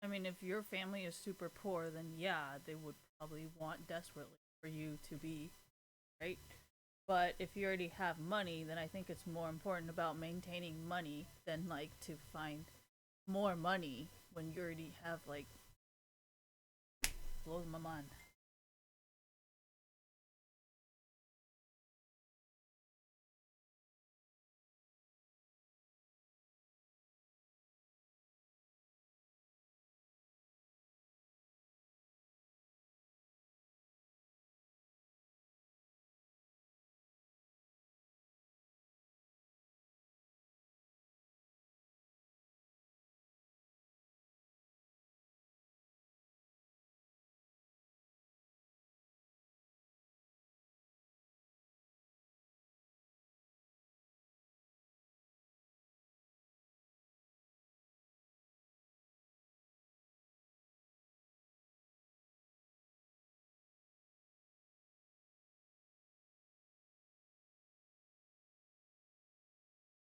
I mean, if your family is super poor, then yeah, they would probably want desperately for you to be, right? But if you already have money, then I think it's more important about maintaining money than like to find more money when you already have like blows my mind.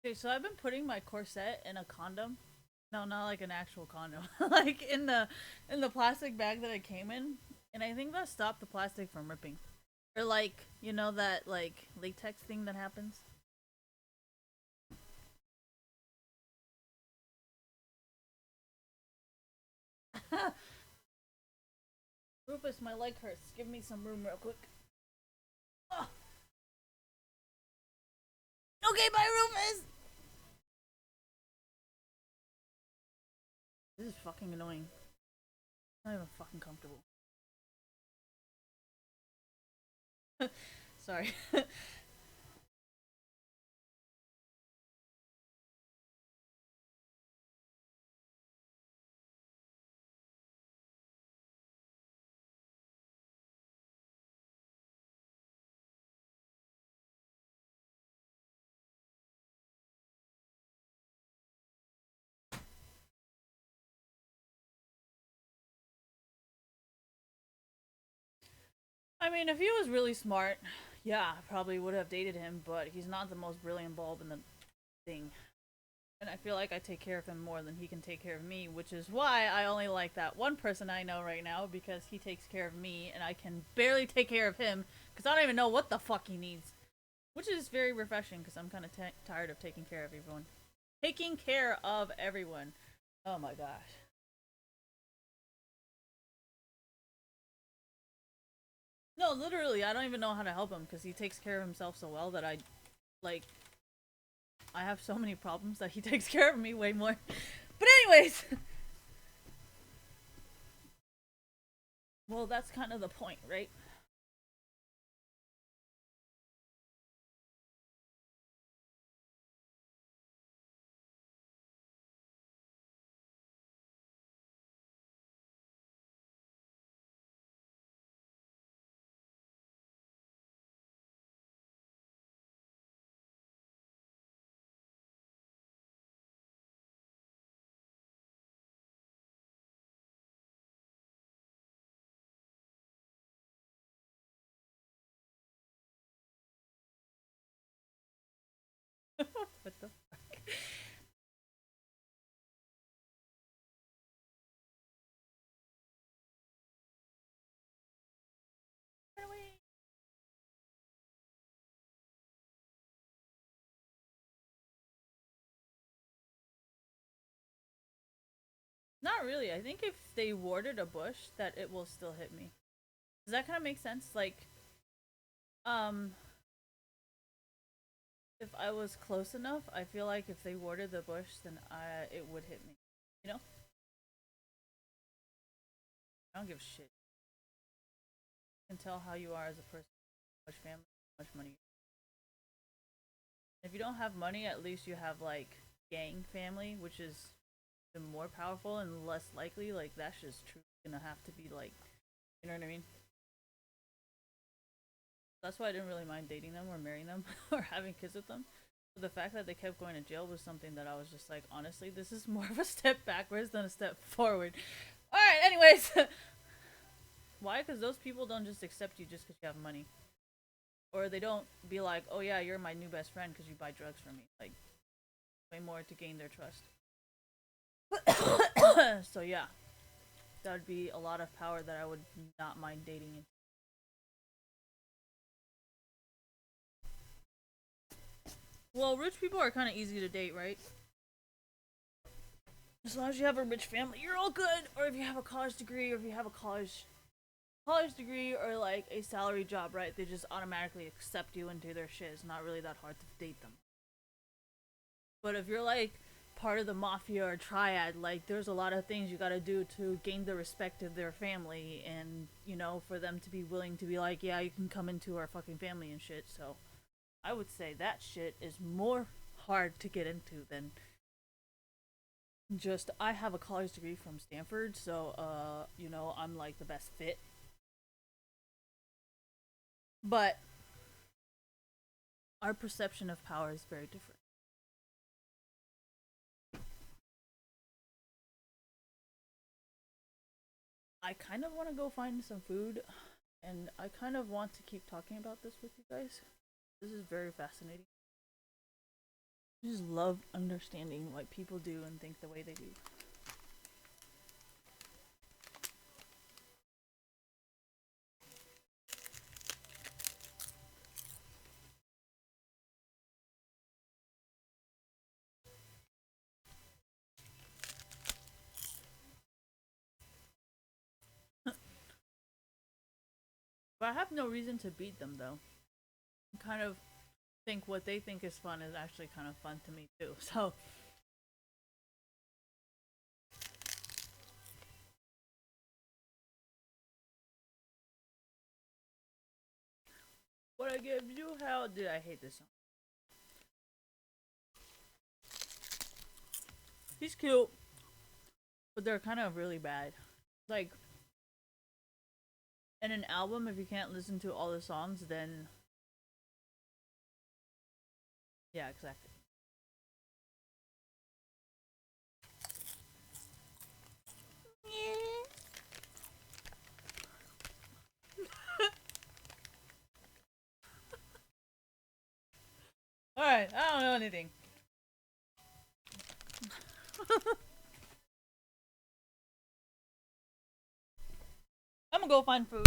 Okay, so I've been putting my corset in a condom. No, not like an actual condom. Like in the plastic bag that it came in, and I think that stopped the plastic from ripping. Or like, you know that like latex thing that happens? Rufus, my leg hurts. Give me some room real quick. Oh. Okay, bye Rufus! This is fucking annoying. Not even fucking comfortable. Sorry. I mean, if he was really smart, yeah, I probably would have dated him, but he's not the most brilliant bulb in the thing. And I feel like I take care of him more than he can take care of me, which is why I only like that one person I know right now, because he takes care of me and I can barely take care of him because I don't even know what the fuck he needs. Which is very refreshing because I'm kind of tired of taking care of everyone. Taking care of everyone. Oh my gosh. No, literally, I don't even know how to help him because he takes care of himself so well that like, I have so many problems that he takes care of me way more. But anyways, well, that's kind of the point, right? What the fuck? Not really. I think if they watered a bush, that it will still hit me. Does that kind of make sense? Like, um, if I was close enough, I feel like if they watered the bush, then it would hit me. You know? I don't give a shit. You can tell how you are as a person, how much family, how much money. If you don't have money, at least you have like gang family, which is more powerful and less likely. Like that's just true. Gonna have to be like, you know what I mean? That's why I didn't really mind dating them or marrying them or having kids with them. But the fact that they kept going to jail was something that I was just like, honestly, this is more of a step backwards than a step forward. All right, anyways. Why? Because those people don't just accept you just because you have money. Or they don't be like, oh yeah, you're my new best friend because you buy drugs from me. Like, way more to gain their trust. So yeah, that would be a lot of power that I would not mind dating. Well, rich people are kind of easy to date, right? as long as you have a rich family, you're all good. Or if you have a college degree, or if you have a college degree, or like a salary job, right? They just automatically accept you into their shit. It's not really that hard to date them. But if you're like part of the mafia or triad, like there's a lot of things you gotta do to gain the respect of their family, and you know, for them to be willing to be like, yeah, you can come into our fucking family and shit. So I would say that shit is more hard to get into than just I have a college degree from Stanford, so you know, I'm like the best fit. But our perception of power is very different. I kind of want to go find some food, and I kind of want to keep talking about this with you guys. This is very fascinating. I just love understanding why people do and think the way they do. But I have no reason to beat them though. I kind of think what they think is fun is actually kind of fun to me too. So what I give you, how did I hate this song? He's cute, but they're kind of really bad. Like in an album, if you can't listen to all the songs, then yeah, exactly. All right, I don't know anything. I'm gonna go find food.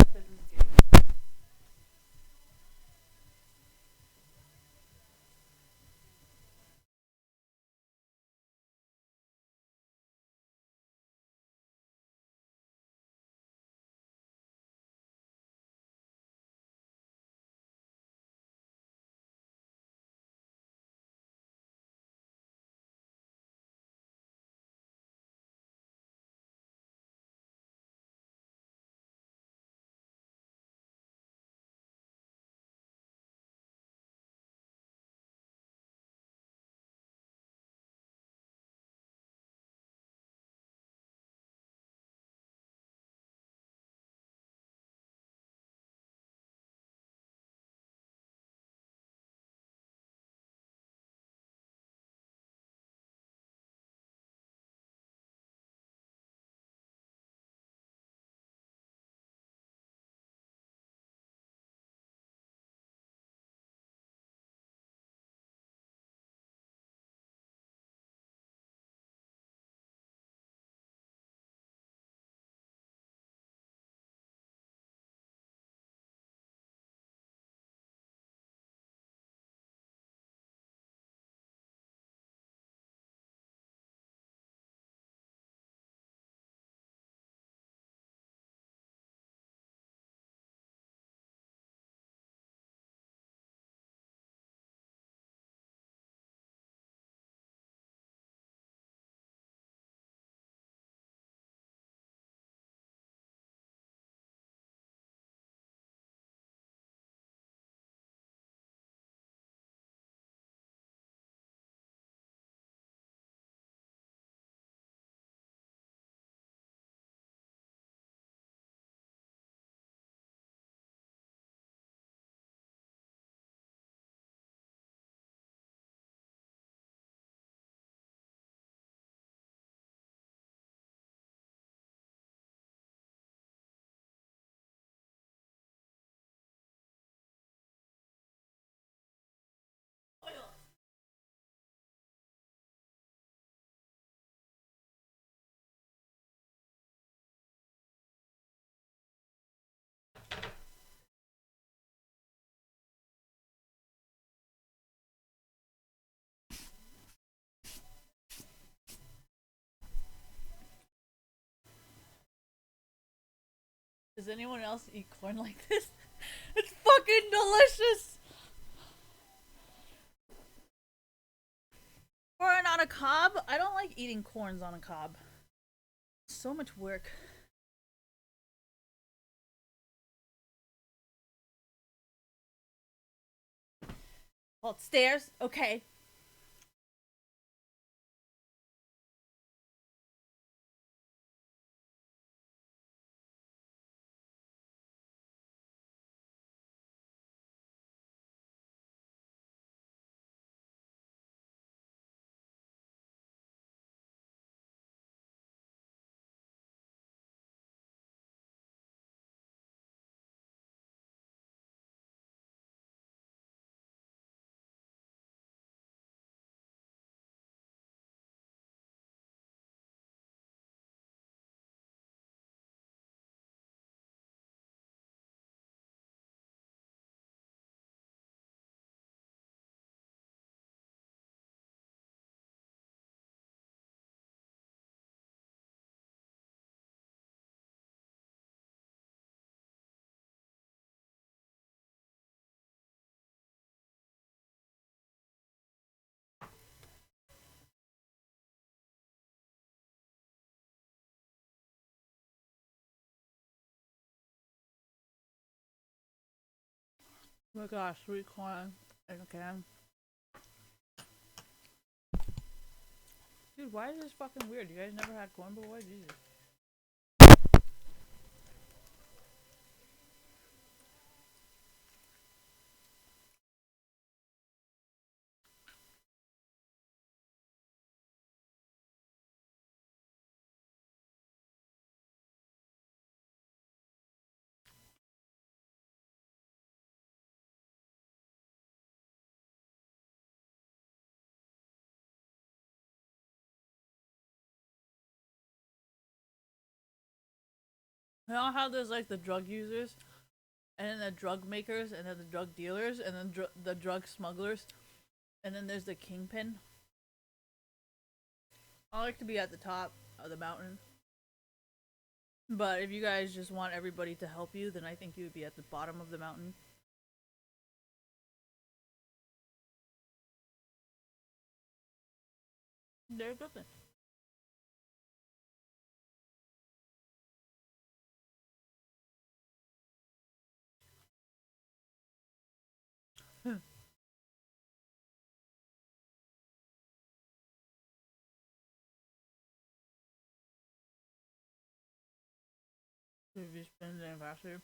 anyone else eat corn like this? It's fucking delicious! Corn on a cob? I don't like eating corns on a cob. So much work. Halt stairs? Okay. Oh my gosh, sweet corn in a can. Dude, why is this fucking weird? You guys never had corn before? Jesus. You know how there's like the drug users, and then the drug makers, and then the drug dealers, and then the drug smugglers, and then there's the kingpin? I like to be at the top of the mountain. But if you guys just want everybody to help you, then I think you would be at the bottom of the mountain. There's nothing. If you spin it faster.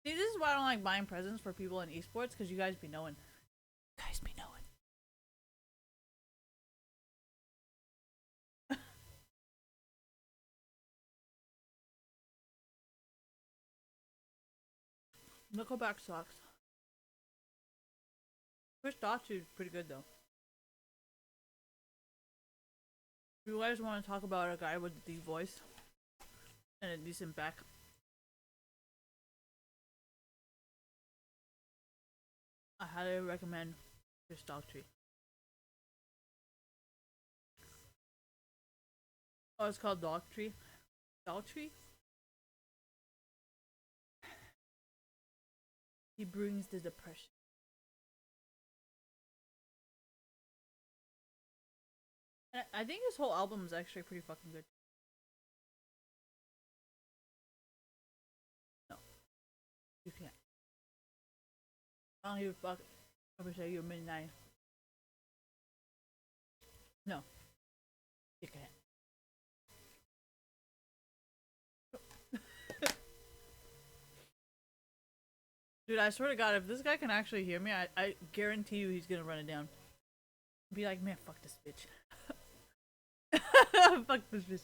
See, this is why I don't like buying presents for people in esports, because you guys be knowing. You guys be knowing. Nickelback sucks. Chris Daughtry is pretty good though. If you guys want to talk about a guy with a deep voice and a decent back, I highly recommend Chris Daughtry. Oh, it's called Daughtry. Daughtry? He brings the depression. And I think his whole album is actually pretty fucking good. No, you can't. I don't give a fuck. I would say you're midnight. No, you can't. Dude, I swear to God, if this guy can actually hear me, I guarantee you he's gonna run it down. Be like, man, fuck this bitch. Fuck this bitch.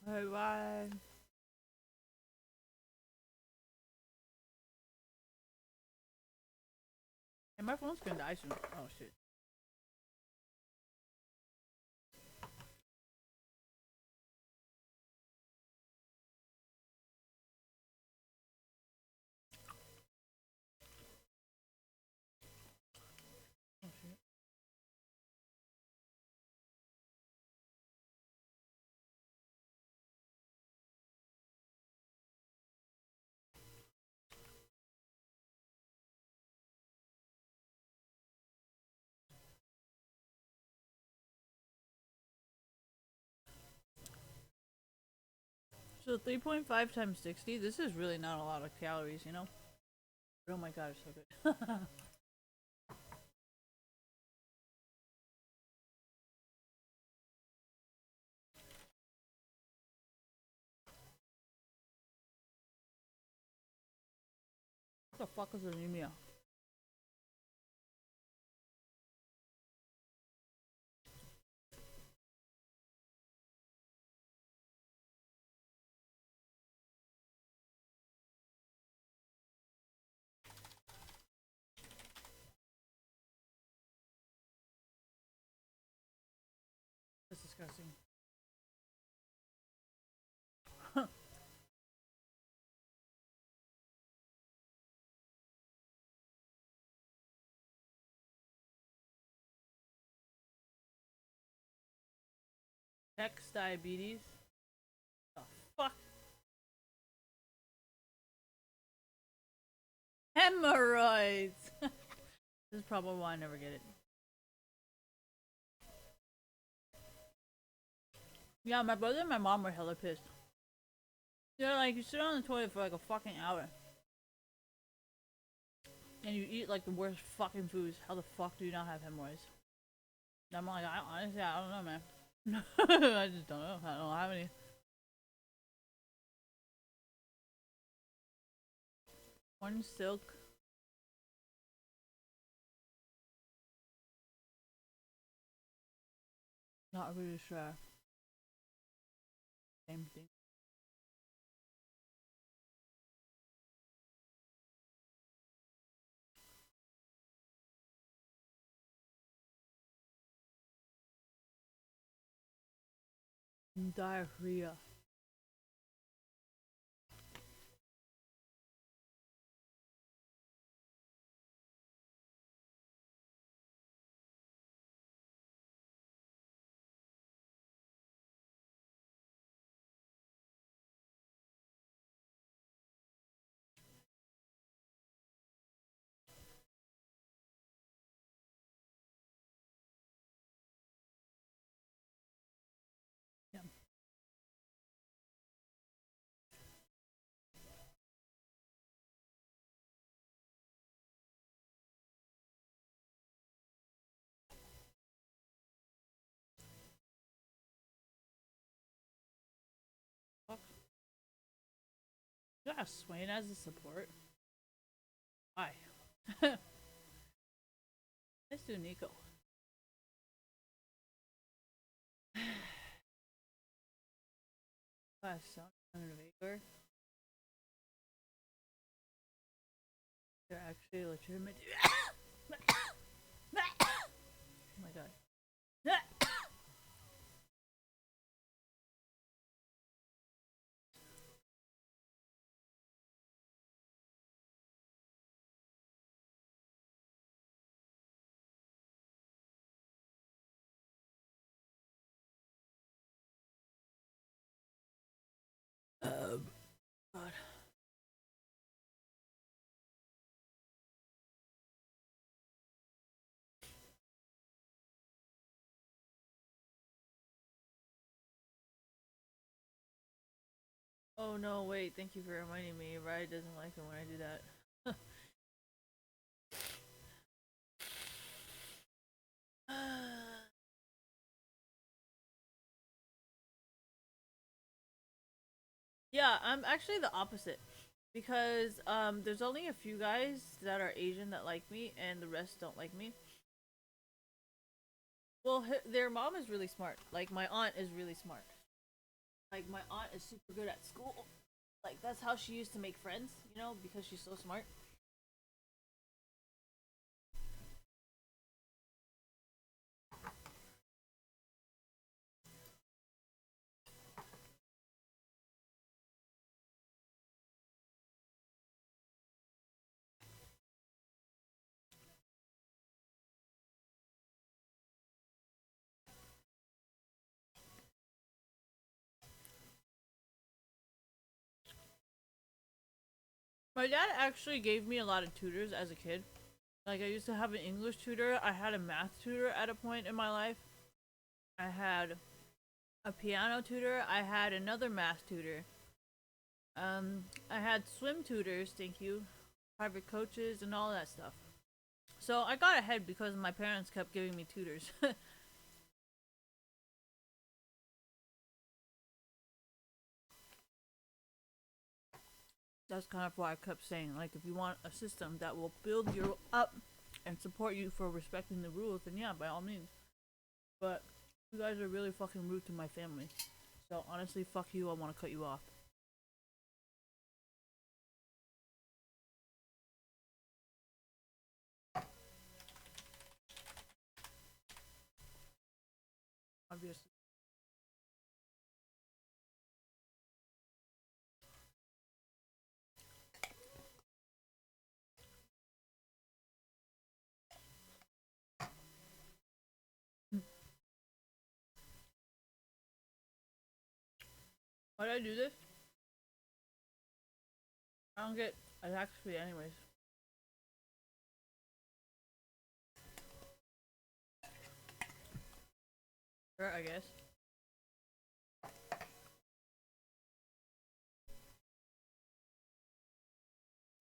Alright, bye. And my phone's gonna die soon. Oh shit. Oh shit. So 3.5 times 60, this is really not a lot of calories, you know? But oh my god, it's so good. What the fuck is anemia? That's disgusting. Hex diabetes? The fuck? Hemorrhoids! This is probably why I never get it. Yeah, my brother and my mom were hella pissed. They're like, you sit on the toilet for like a fucking hour. And you eat like the worst fucking foods. How the fuck do you not have hemorrhoids? And I'm like, honestly, I don't know, man. I just don't know. I don't have any. One silk. Not really sure. Same thing. Diarrhea. Yeah. Fuck. Yeah, Swain as a support. Why? Let's do Nico. Son of Vapor. They're actually legitimate. Oh my god. God. Oh no, wait, thank you for reminding me. Riot doesn't like it when I do that. Yeah, I'm actually the opposite. Because there's only a few guys that are Asian that like me, and the rest don't like me. Well, their mom is really smart. Like, my aunt is really smart. Like my aunt is super good at school. Like that's how she used to make friends, you know, because she's so smart. My dad actually gave me a lot of tutors as a kid. Like I used to have an English tutor, I had a math tutor at a point in my life. I had a piano tutor, I had another math tutor. I had swim tutors, thank you, private coaches and all that stuff. So I got ahead because my parents kept giving me tutors. That's kind of why I kept saying, like, if you want a system that will build you up and support you for respecting the rules, then yeah, by all means. But you guys are really fucking rude to my family. So honestly, fuck you, I want to cut you off. Obviously. Why did I do this? I don't get a tax free anyways. Sure, I guess.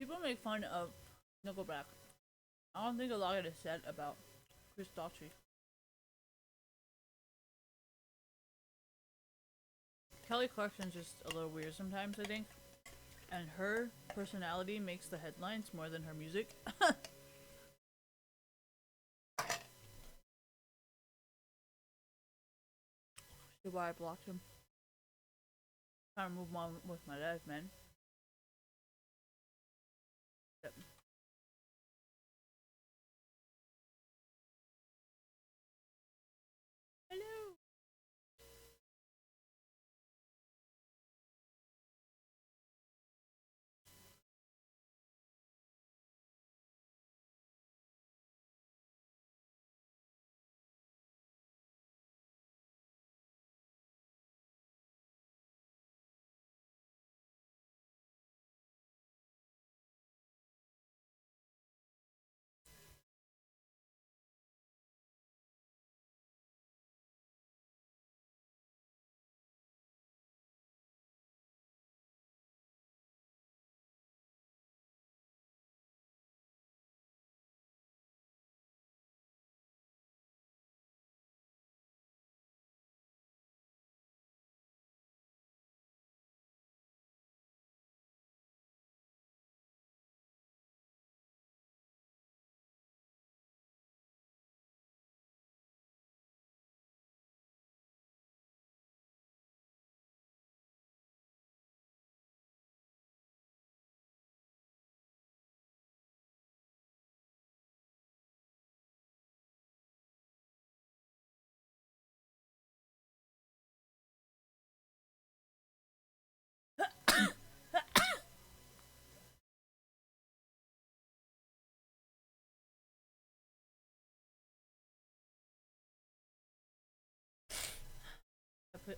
People make fun of Nickelback. I don't think a lot is said about Chris Daughtry. Kelly Clarkson's just a little weird sometimes, I think. And her personality makes the headlines more than her music. See why I blocked him. Trying to move on with my life, man. Yep. Hello.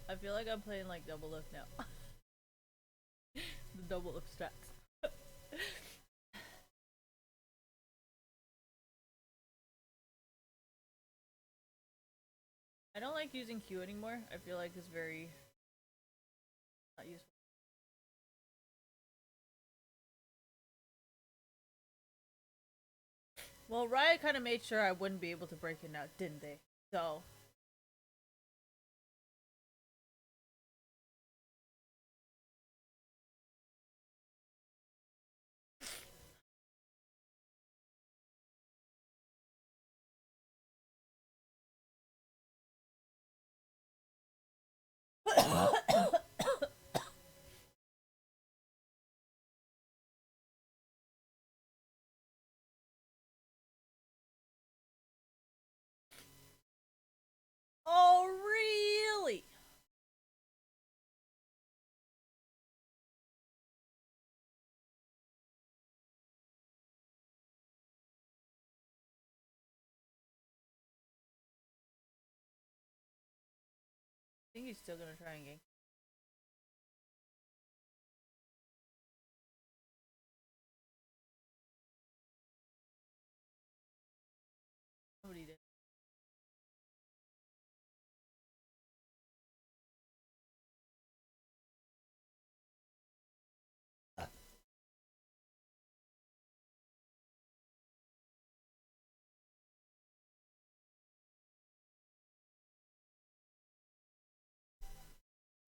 I feel like I'm playing like double lift now. The double lift stats. I don't like using Q anymore. I feel like it's very not useful. Well, Riot kind of made sure I wouldn't be able to break it out, didn't they? So think he's still gonna try and gank. Nobody did.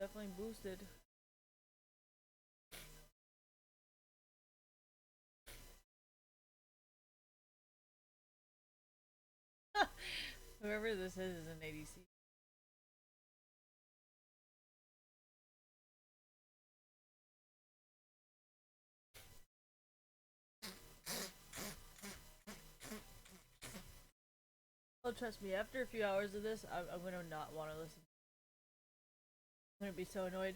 Definitely boosted. Whoever this is an ADC. Oh, trust me, after a few hours of this, I'm gonna not want to listen. I'm gonna be so annoyed.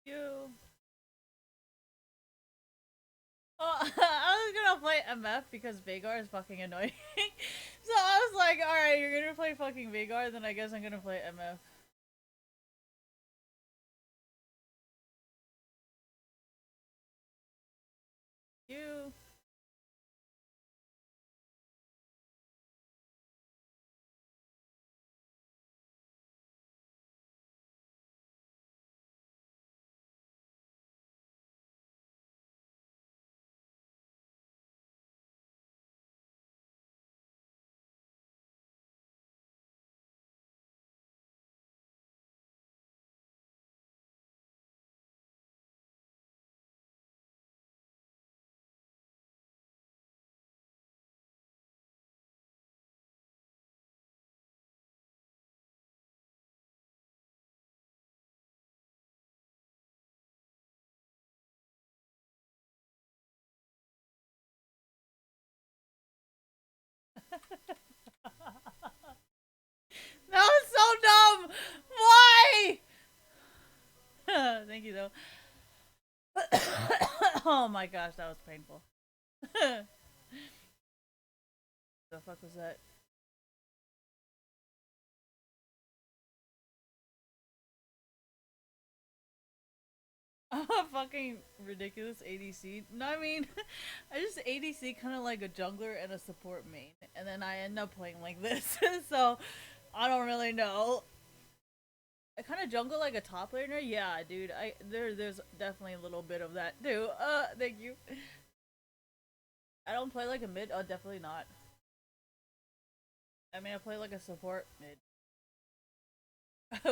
You. Oh, I was gonna play MF because Veigar is fucking annoying. So I was like, alright, you're gonna play fucking Veigar, then I guess I'm gonna play MF. You. That was so dumb! Why? Thank you though. Oh my gosh, that was painful. The fuck was that? Fucking ridiculous ADC. No, I mean, I just ADC kind of like a jungler and a support main, and then I end up playing like this. So I don't really know. I kind of jungle like a top laner. Yeah, dude. There's definitely a little bit of that too. Thank you. I don't play like a mid. Oh, definitely not. I mean, I play like a support mid.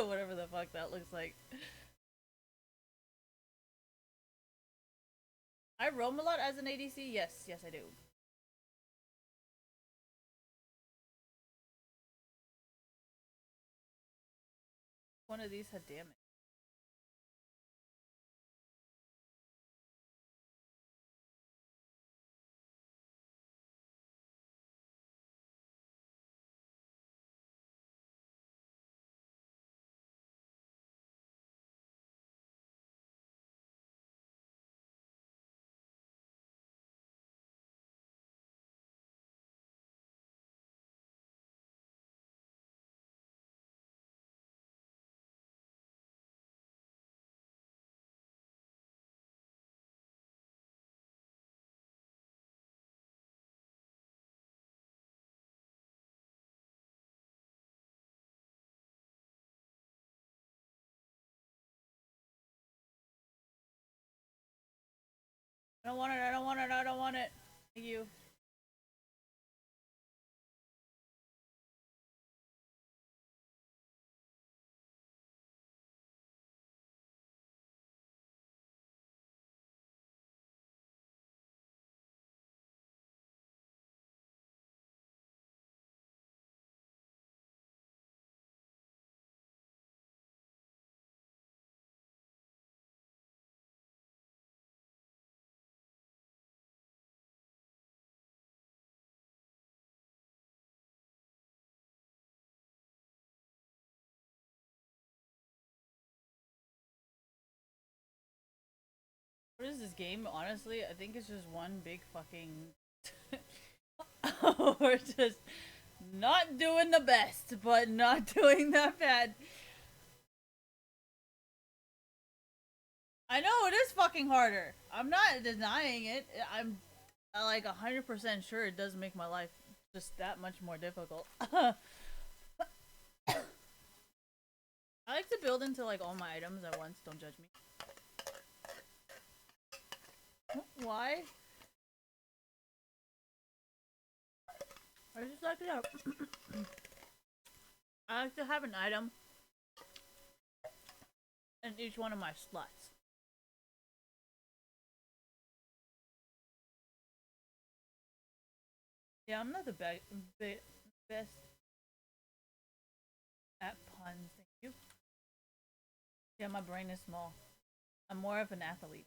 Whatever the fuck that looks like. I roam a lot as an ADC. Yes, yes, I do. One of these had damage. I don't want it, I don't want it, I don't want it. Thank you. What is this game? Honestly, I think it's just one big fucking. We're just not doing the best, but not doing that bad. I know it is fucking harder. I'm not denying it. I'm like 100% sure it does make my life just that much more difficult. I like to build into like all my items at once. Don't judge me. Why? I just like it up. I like to have an item in each one of my slots. Yeah, I'm not the best at puns. Thank you. Yeah, my brain is small. I'm more of an athlete.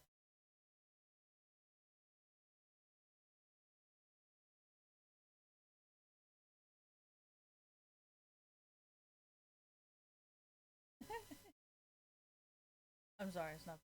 I'm sorry, it's not.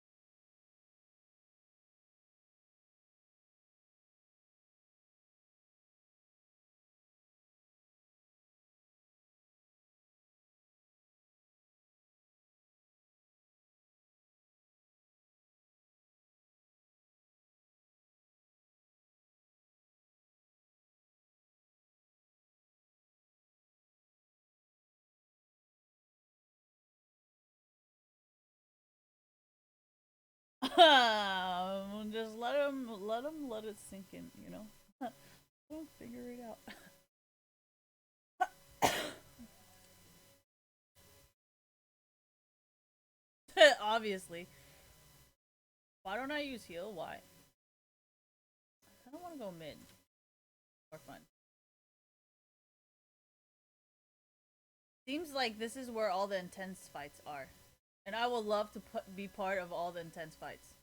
Just let it sink in, you know? We'll figure it out. Obviously. Why don't I use heal? Why? I don't want to go mid. More fun. Seems like this is where all the intense fights are. And I would love to be part of all the intense fights.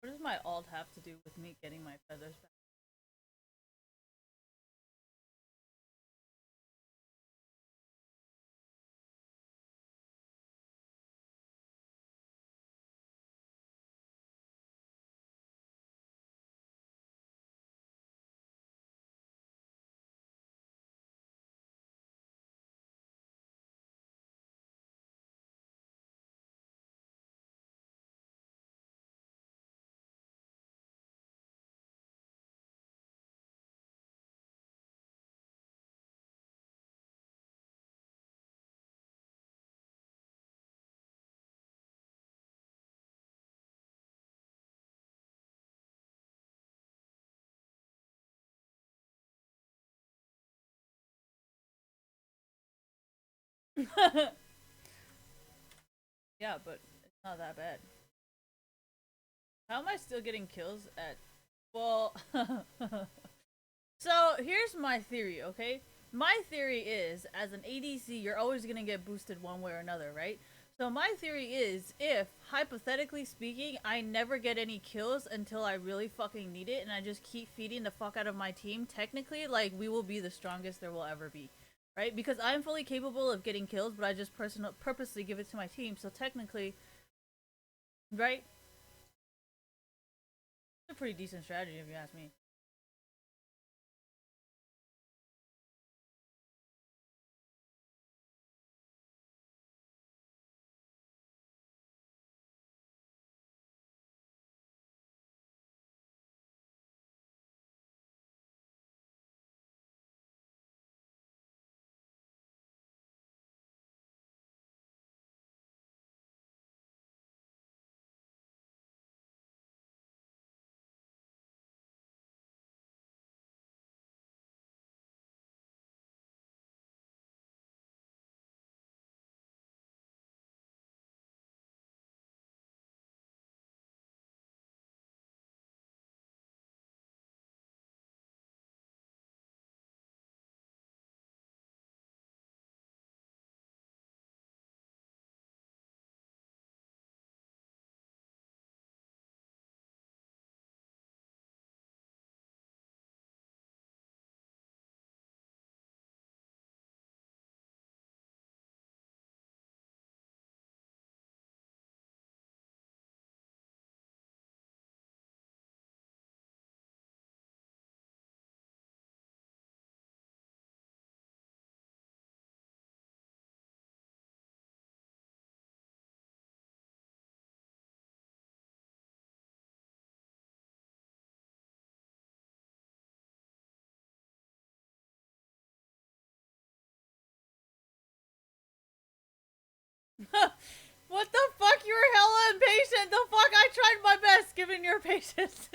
What does my alt have to do with me getting my feathers back? Yeah, but it's not that bad. How am I still getting kills at... Well... So, here's my theory, okay? My theory is, as an ADC, you're always gonna get boosted one way or another, right? So my theory is, if, hypothetically speaking, I never get any kills until I really fucking need it, and I just keep feeding the fuck out of my team, technically, like, we will be the strongest there will ever be. Right? Because I'm fully capable of getting kills, but I just purposely give it to my team, so technically... Right? It's a pretty decent strategy, if you ask me. What the fuck? You were hella impatient! The fuck? I tried my best given your patience.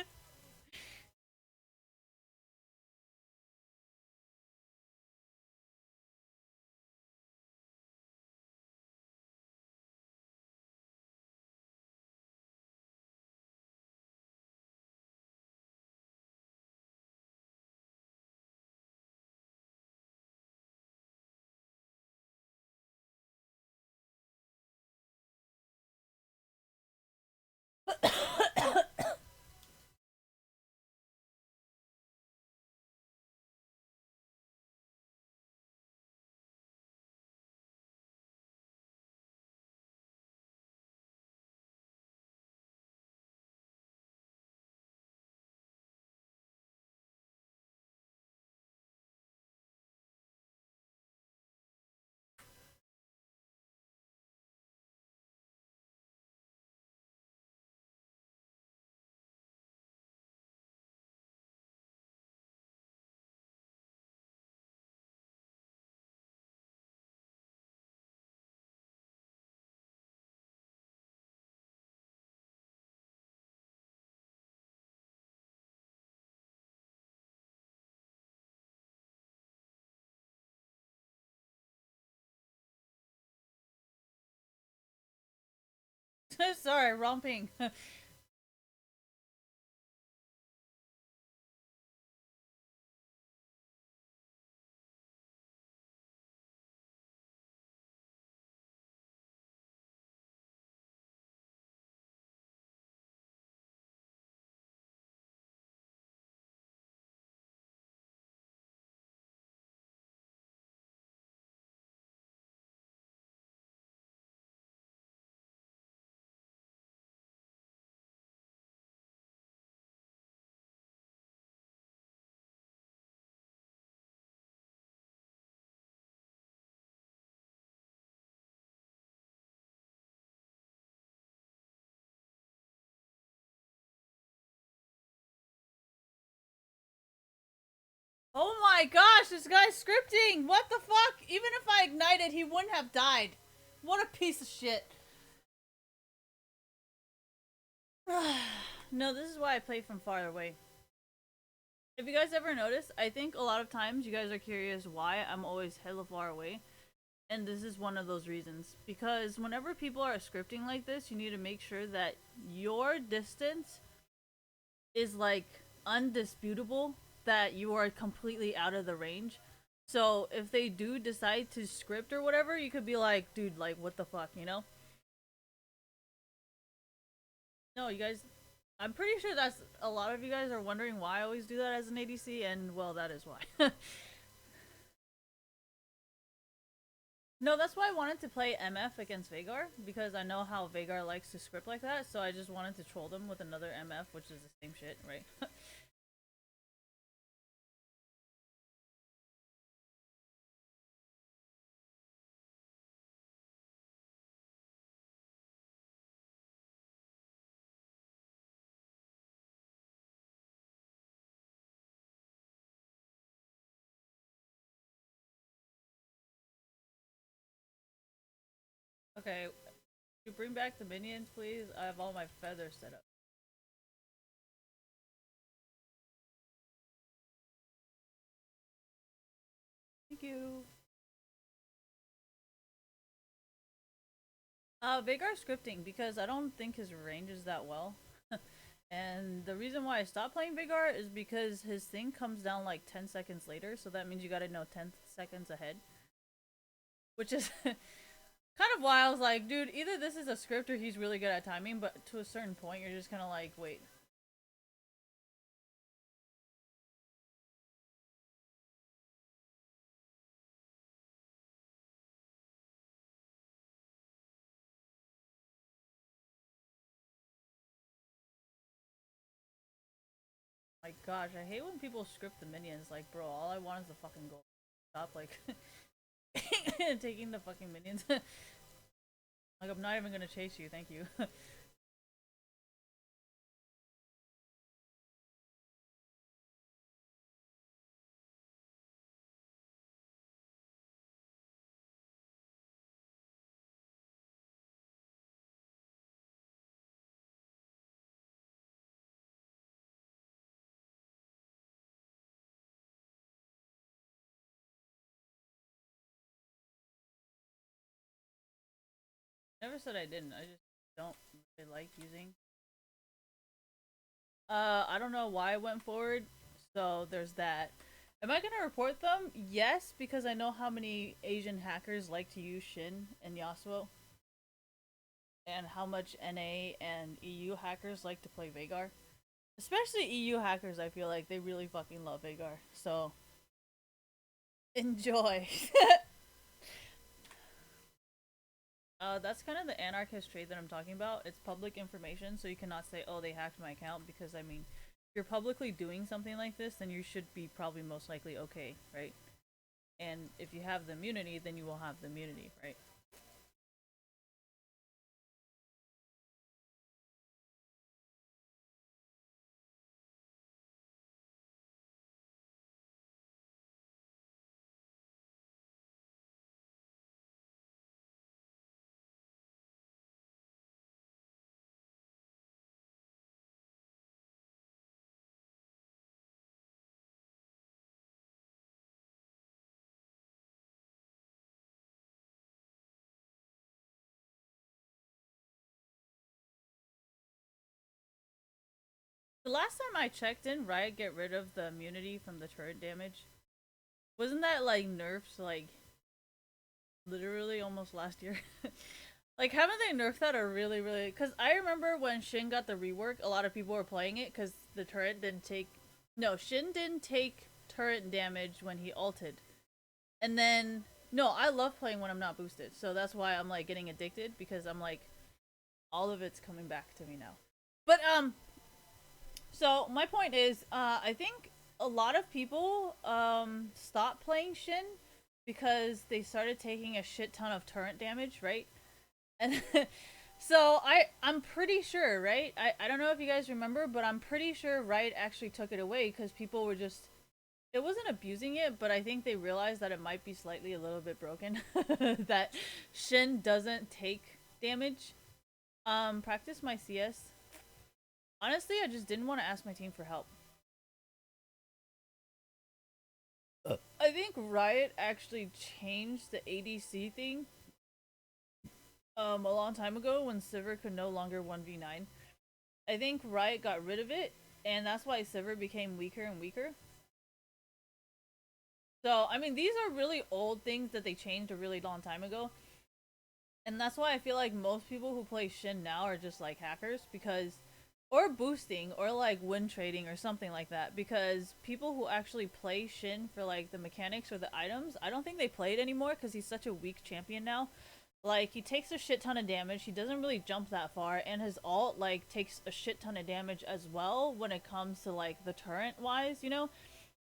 Sorry, romping. Oh my gosh, this guy's scripting! What the fuck? Even if I ignited, he wouldn't have died. What a piece of shit. No, this is why I play from far away. If you guys ever notice, I think a lot of times you guys are curious why I'm always hella far away. And this is one of those reasons. Because whenever people are scripting like this, you need to make sure that your distance is like undisputable, that you are completely out of the range. So if they do decide to script or whatever, you could be like, dude, like, what the fuck, you know? No, you guys, I'm pretty sure that's a lot of you guys are wondering why I always do that as an ADC, and well, that is why. No, that's why I wanted to play MF against Veigar, because I know how Veigar likes to script like that, so I just wanted to troll them with another MF, which is the same shit, right? Okay, you bring back the minions, please? I have all my feathers set up. Thank you. Veigar scripting, because I don't think his range is that well. And the reason why I stopped playing Veigar is because his thing comes down like 10 seconds later, so that means you gotta know 10 seconds ahead. Which is kind of why I was like, dude, either this is a script or he's really good at timing, but to a certain point, you're just kind of like, wait. My gosh, I hate when people script the minions. Like, bro, all I want is the fucking gold. Stop, like, taking the fucking minions. Like, I'm not even gonna chase you, thank you. Never said I didn't, I just don't really like using. I don't know why I went forward, so there's that. Am I gonna report them? Yes, because I know how many Asian hackers like to use Shin and Yasuo. And how much NA and EU hackers like to play Veigar. Especially EU hackers, I feel like they really fucking love Veigar. So, enjoy. That's kind of the anarchist trade that I'm talking about. It's public information, so you cannot say, oh, they hacked my account, because, I mean, if you're publicly doing something like this, then you should be probably most likely okay, right? And if you have the immunity, then you will have the immunity, right? The last time I checked in, Riot get rid of the immunity from the turret damage. Wasn't that, like, nerfed, like, literally almost last year? Like, haven't they nerfed that or really, really? Because I remember when Shin got the rework, a lot of people were playing it because the turret didn't take. No, Shin didn't take turret damage when he ulted. And then. No, I love playing when I'm not boosted. So that's why I'm, like, getting addicted, because I'm like, all of it's coming back to me now. But, so my point is, I think a lot of people, stopped playing Shin because they started taking a shit ton of turret damage, right? And so I'm pretty sure, right? I don't know if you guys remember, but I'm pretty sure Riot actually took it away because people were just, it wasn't abusing it, but I think they realized that it might be slightly a little bit broken. That Shin doesn't take damage. Practice my CS. Honestly, I just didn't want to ask my team for help. I think Riot actually changed the ADC thing a long time ago when Sivir could no longer 1v9. I think Riot got rid of it, and that's why Sivir became weaker and weaker. So, I mean, these are really old things that they changed a really long time ago. And that's why I feel like most people who play Shin now are just like hackers because or boosting or like win trading or something like that because people who actually play Shin for like the mechanics or the items, I don't think they play it anymore because he's such a weak champion now. Like he takes a shit ton of damage, he doesn't really jump that far, and his ult like takes a shit ton of damage as well when it comes to like the turret wise, you know?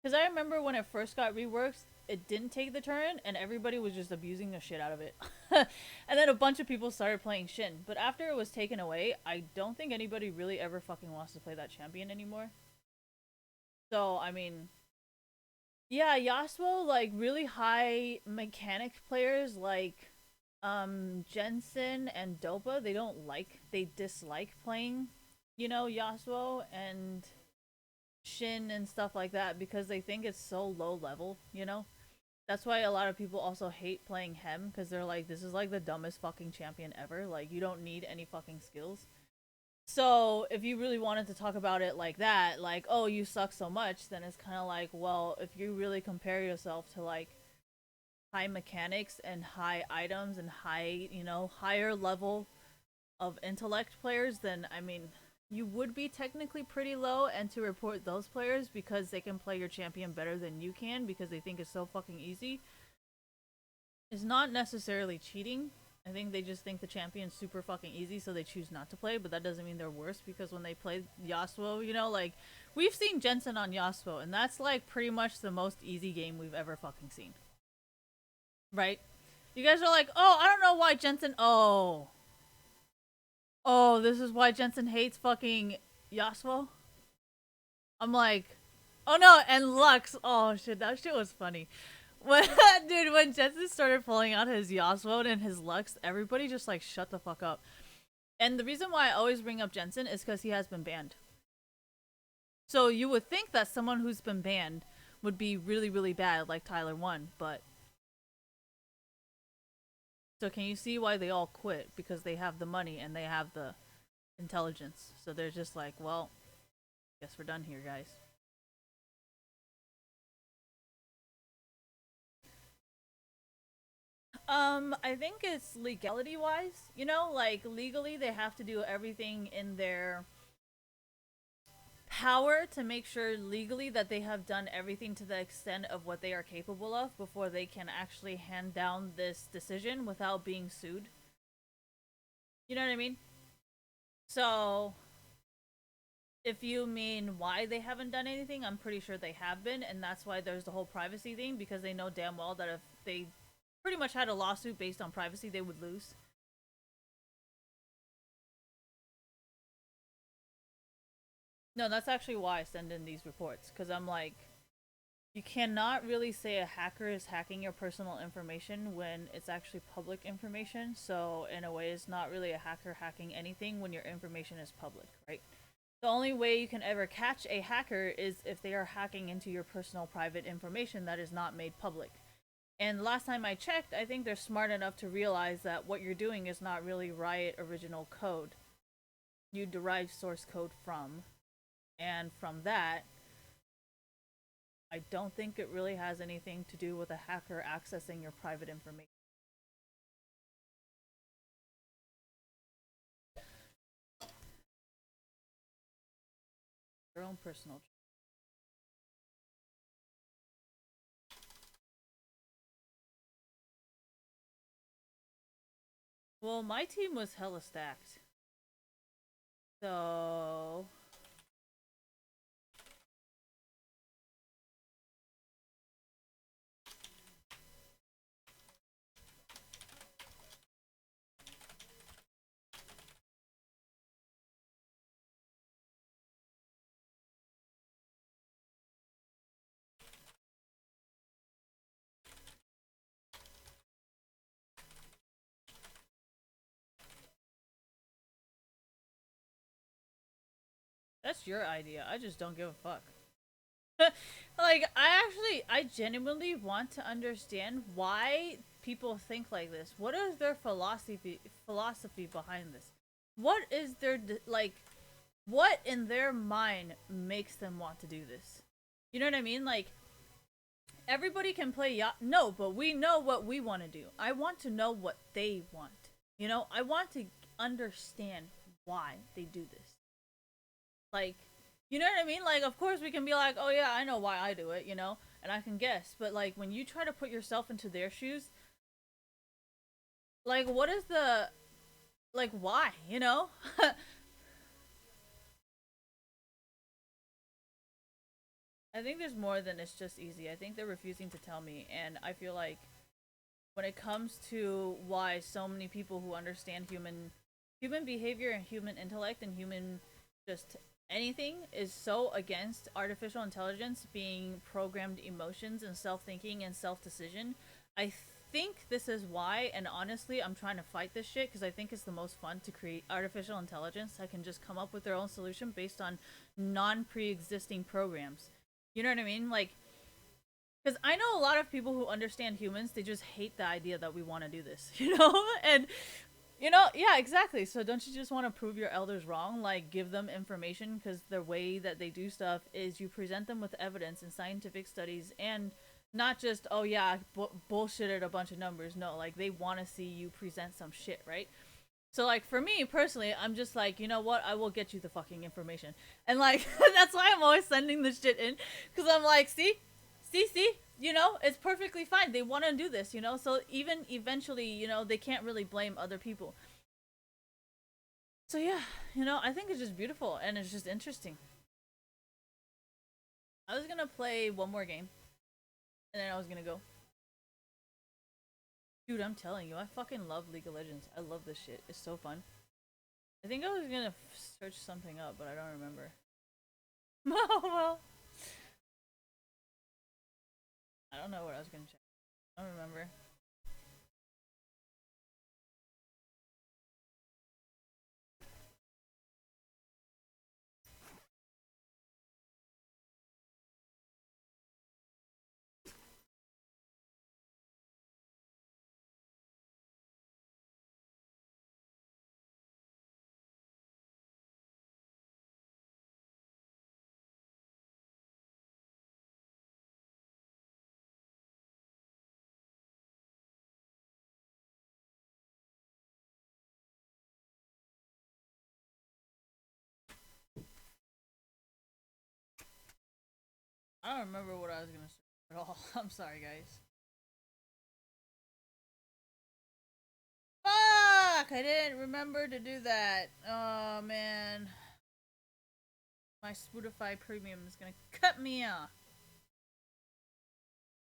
Because I remember when it first got reworked, it didn't take the turn, and everybody was just abusing the shit out of it. And then a bunch of people started playing Shin. But after it was taken away, I don't think anybody really ever fucking wants to play that champion anymore. So, I mean, yeah, Yasuo, like, really high mechanic players like Jensen and Dopa, they dislike playing, you know, Yasuo and Shin and stuff like that because they think it's so low level, you know? That's why a lot of people also hate playing Hem because they're like, this is like the dumbest fucking champion ever. Like, you don't need any fucking skills. So, if you really wanted to talk about it like that, like, oh, you suck so much, then it's kind of like, well, if you really compare yourself to like high mechanics and high items and high, you know, higher level of intellect players, then I mean, you would be technically pretty low, and to report those players because they can play your champion better than you can because they think it's so fucking easy is not necessarily cheating. I think they just think the champion's super fucking easy, so they choose not to play, but that doesn't mean they're worse because when they play Yasuo, you know, like, we've seen Jensen on Yasuo, and that's like pretty much the most easy game we've ever fucking seen. Right? You guys are like, oh, I don't know why Jensen. Oh, this is why Jensen hates fucking Yasuo? I'm like, oh no, and Lux. Oh shit, that shit was funny. When, dude, when Jensen started pulling out his Yasuo and his Lux, everybody just like shut the fuck up. And the reason why I always bring up Jensen is because he has been banned. So you would think that someone who's been banned would be really, really bad, like Tyler1, but. So can you see why they all quit? Because they have the money and they have the intelligence. So they're just like, well, guess we're done here, guys. I think it's legality wise, you know, like legally they have to do everything in their power to make sure legally that they have done everything to the extent of what they are capable of before they can actually hand down this decision without being sued. You know what I mean? So, if you mean why they haven't done anything, I'm pretty sure they have been, and that's why there's the whole privacy thing, because they know damn well that if they pretty much had a lawsuit based on privacy, they would lose. No, that's actually why I send in these reports, because I'm like, you cannot really say a hacker is hacking your personal information when it's actually public information, so in a way it's not really a hacker hacking anything when your information is public, right? The only way you can ever catch a hacker is if they are hacking into your personal private information that is not made public. And last time I checked, I think they're smart enough to realize that what you're doing is not really Riot original code. You derive source code from. And from that, I don't think it really has anything to do with a hacker accessing your private information. Your own personal. Well, my team was hella stacked. So that's your idea. I just don't give a fuck. Like, I genuinely want to understand why people think like this. What is their philosophy behind this? What is their like? What in their mind makes them want to do this? You know what I mean? Like, everybody can play no, but we know what we want to do. I want to know what they want. You know, I want to understand why they do this. Like, you know what I mean? Like, of course we can be like, oh yeah, I know why I do it, you know, and I can guess. But like, when you try to put yourself into their shoes, like, what is the, like, why, you know? I think there's more than it's just easy. I think they're refusing to tell me, and I feel like when it comes to why so many people who understand human behavior and human intellect and human just anything is so against artificial intelligence being programmed emotions and self-thinking and self-decision. I think this is why, and honestly I'm trying to fight this shit because I think it's the most fun to create artificial intelligence that can just come up with their own solution based on non-pre-existing programs. You know what I mean? Like, because I know a lot of people who understand humans, they just hate the idea that we want to do this, you know? And, you know, yeah, exactly. So don't you just want to prove your elders wrong? Like, give them information, because the way that they do stuff is you present them with evidence and scientific studies, and not just, oh yeah, bullshitted a bunch of numbers. No, like, they want to see you present some shit, right? So, like, for me personally, I'm just like, you know what? I will get you the fucking information. And, like, that's why I'm always sending this shit in. Because I'm like, see? You know, it's perfectly fine. They want to do this, you know? So, even eventually, you know, they can't really blame other people. So, yeah, you know, I think it's just beautiful and it's just interesting. I was gonna play one more game. And then I was gonna go. Dude, I'm telling you, I fucking love League of Legends. I love this shit. It's so fun. I think I was gonna search something up, but I don't remember. Oh, well. I don't know what I was gonna check. I don't remember. I don't remember what I was gonna say at all. I'm sorry, guys. Fuck! I didn't remember to do that. Oh man, my Spotify Premium is gonna cut me off.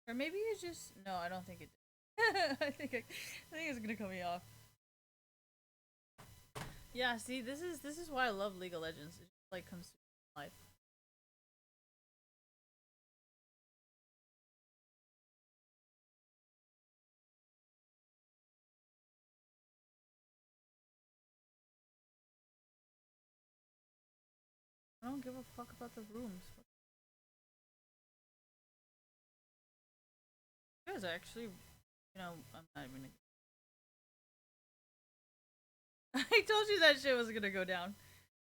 Or maybe it's just no. I don't think it did. I think it's gonna cut me off. Yeah. See, this is why I love League of Legends. It just like consumes life. I don't give a fuck about the rooms. You guys are actually, you know, I'm not even. I told you that shit was gonna go down.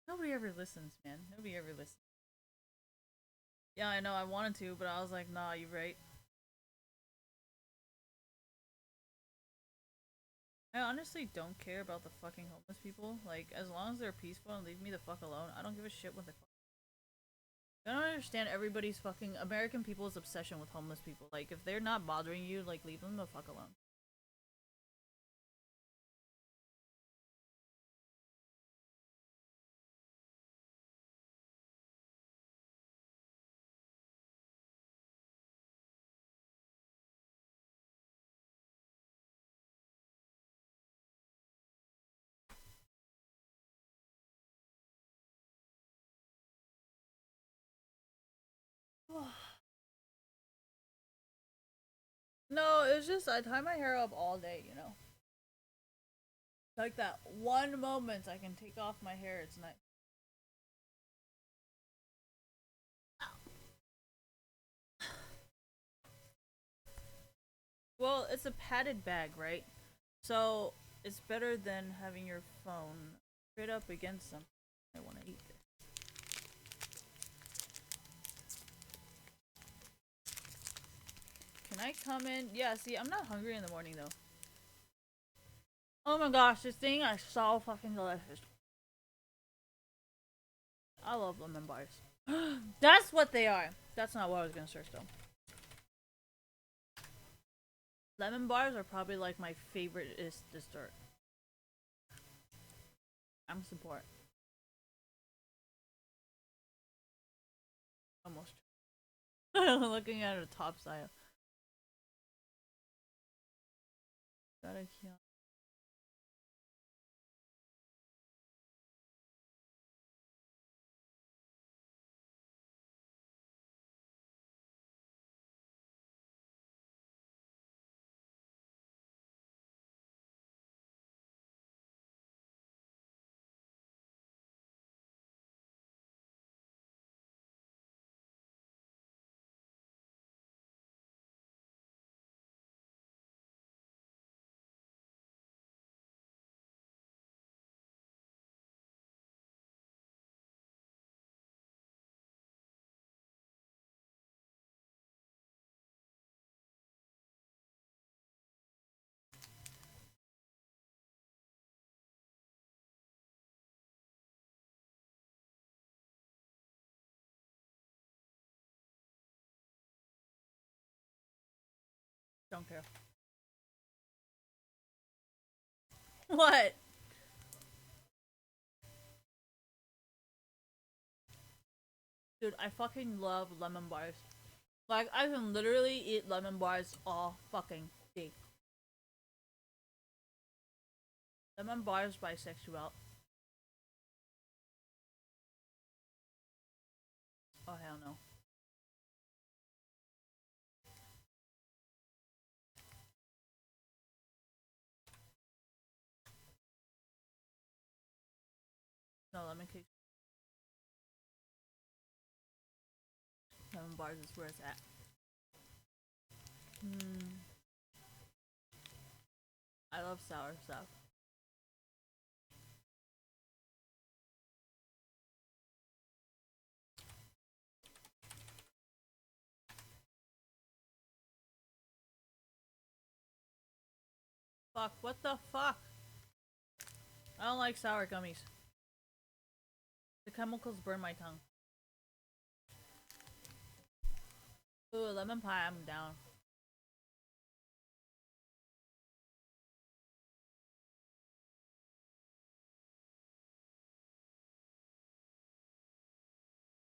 Nobody ever listens, man. Nobody ever listens. Yeah, I know. I wanted to, but I was like, nah, you're right. I honestly don't care about the fucking homeless people. Like, as long as they're peaceful and leave me the fuck alone, I don't give a shit what they fuck. I don't understand everybody's fucking American people's obsession with homeless people. Like, if they're not bothering you, like, leave them the fuck alone. No, it was just I tie my hair up all day, you know. Like that one moment I can take off my hair, it's nice. Well, it's a padded bag, right? So it's better than having your phone straight up against something. I want to eat this. Can I come in? Yeah, see, I'm not hungry in the morning though. Oh my gosh, this thing is so fucking delicious. I love lemon bars. That's what they are. That's not what I was gonna search though. Lemon bars are probably like my favorite is dessert. I'm support. Almost. Looking at a top side. Got a key. Don't care. What? Dude, I fucking love lemon bars. Like, I can literally eat lemon bars all fucking day. Lemon bars bisexual. Oh, hell no. No, lemon cake. Lemon bars is where it's at. I love sour stuff. Fuck, what the fuck? I don't like sour gummies. The chemicals burn my tongue. Ooh, lemon pie, I'm down.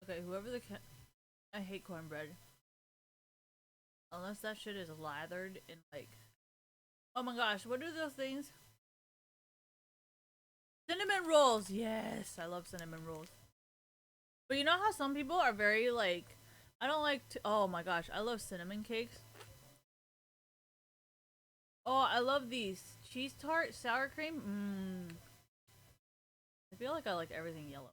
Okay, whoever the I hate cornbread. Unless that shit is lathered in like... Oh my gosh, what are those things? Cinnamon rolls! Yes, I love cinnamon rolls. But you know how some people are very like... I don't like to... Oh my gosh, I love cinnamon cakes. Oh, I love these. Cheese tart, sour cream. I feel like I like everything yellow.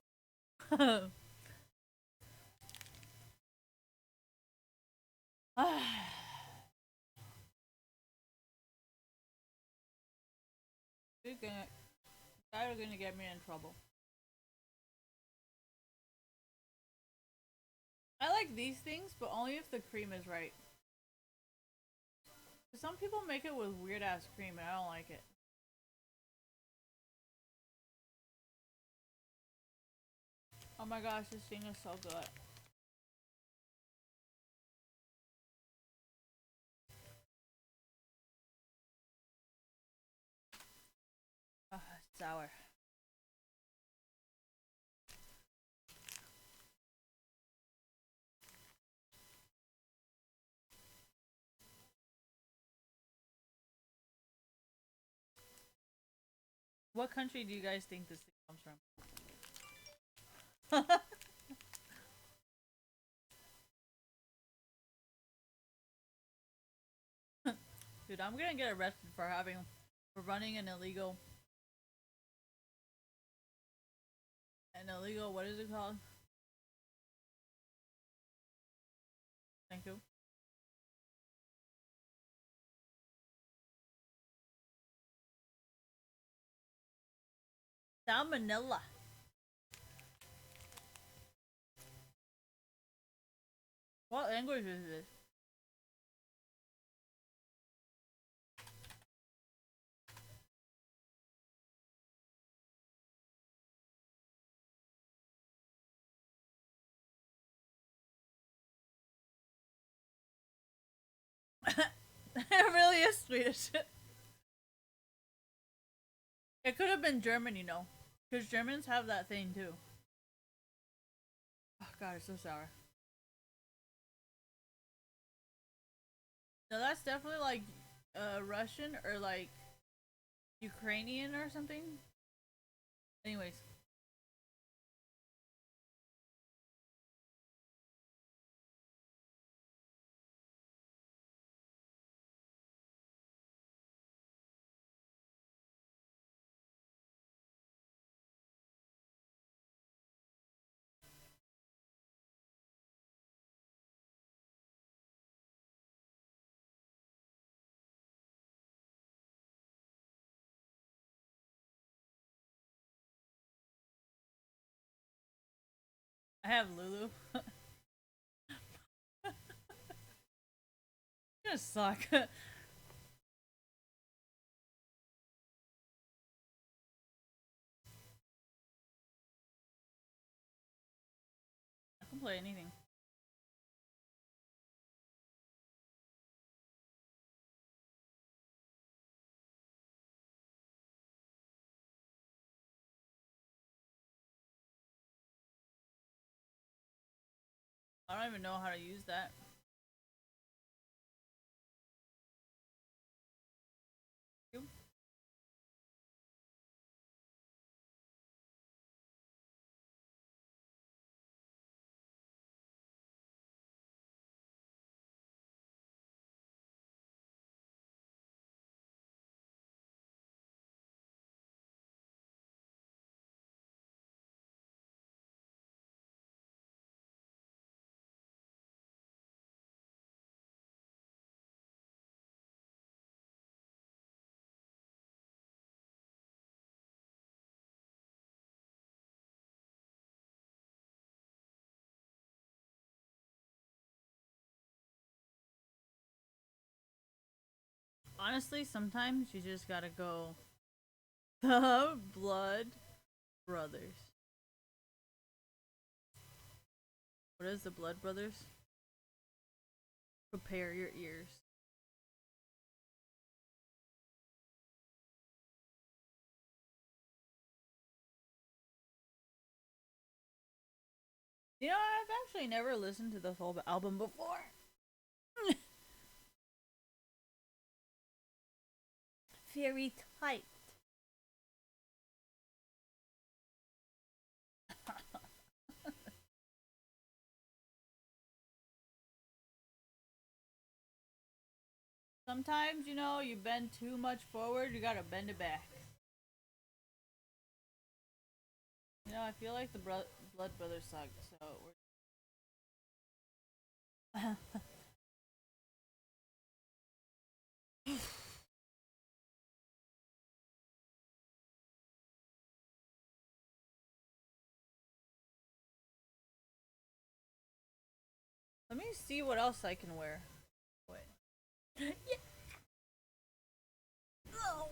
You're gonna get me in trouble. I like these things, but only if the cream is right. Some people make it with weird ass cream, and I don't like it. Oh my gosh, this thing is so good. Sour. What country do you guys think this thing comes from? Dude, I'm gonna get arrested for running an illegal, what is it called? Thank you. Salmonella. What language is this? Swedish. It could have been German, you know, because Germans have that thing too. Oh god, it's so sour. No, that's definitely like Russian or like Ukrainian or something. Anyways. I have Lulu. You're gonna suck. I can play anything. I don't even know how to use that. Honestly, sometimes you just gotta go. The Blood Brothers. What is the Blood Brothers? Prepare your ears. You know, I've actually never listened to this whole album before. Very tight. Sometimes, you know, you bend too much forward, you gotta bend it back. You know, I feel like the Blood Brothers suck, so we're. Let me see what else I can wear. Wait. Yeah. No.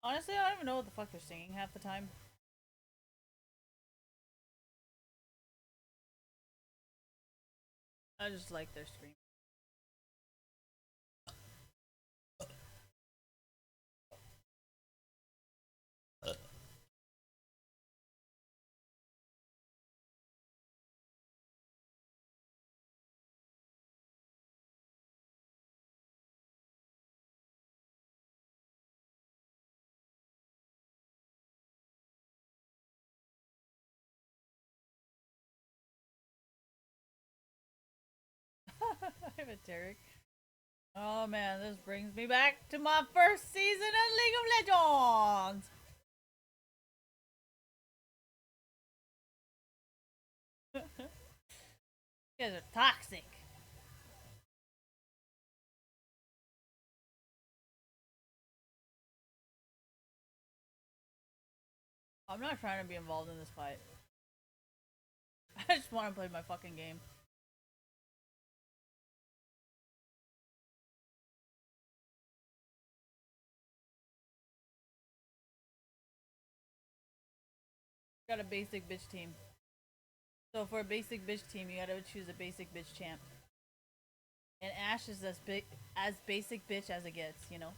Honestly, I don't even know what the fuck they're singing half the time. I just like their scream. I'm a Derek. Oh man, this brings me back to my first season of League of Legends! You guys are toxic. I'm not trying to be involved in this fight. I just want to play my fucking game. Got a basic bitch team. So for a basic bitch team, you gotta choose a basic bitch champ. And Ashe is as basic bitch as it gets, you know?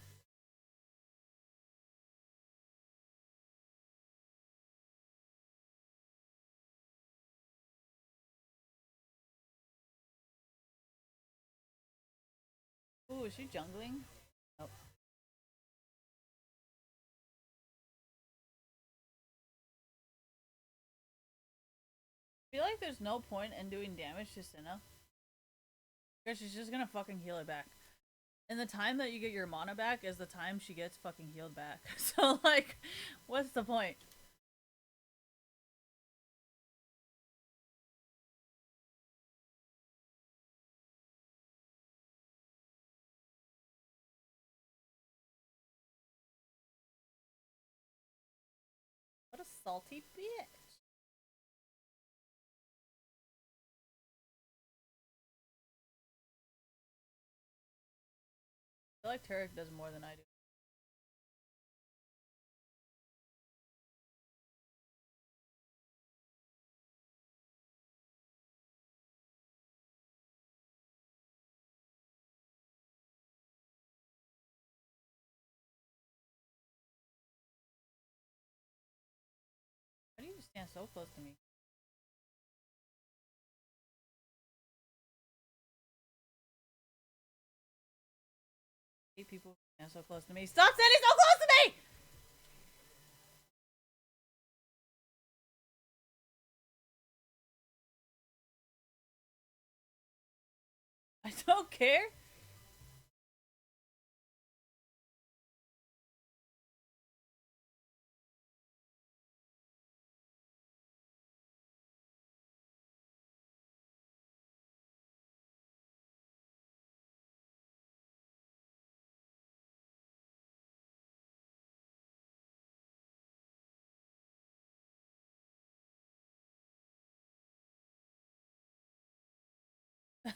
Ooh, is she jungling? Nope. I feel like there's no point in doing damage to Senna. Because she's just gonna fucking heal it back. And the time that you get your mana back is the time she gets fucking healed back. So, like, what's the point? What a salty bitch. I feel like Tarek does more than I do. Why do you stand so close to me? I hate people stand so close to me. Stop standing so close to me! I don't care.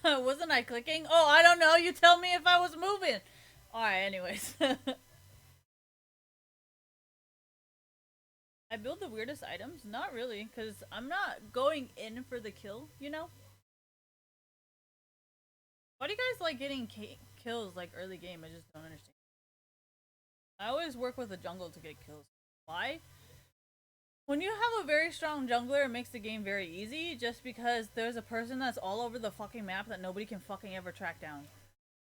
Wasn't I clicking? Oh, I don't know. You tell me if I was moving. Alright, anyways. I build the weirdest items? Not really, because I'm not going in for the kill, you know? Why do you guys like getting kills like early game? I just don't understand. I always work with a jungle to get kills. Why? When you have a very strong jungler, it makes the game very easy just because there's a person that's all over the fucking map that nobody can fucking ever track down.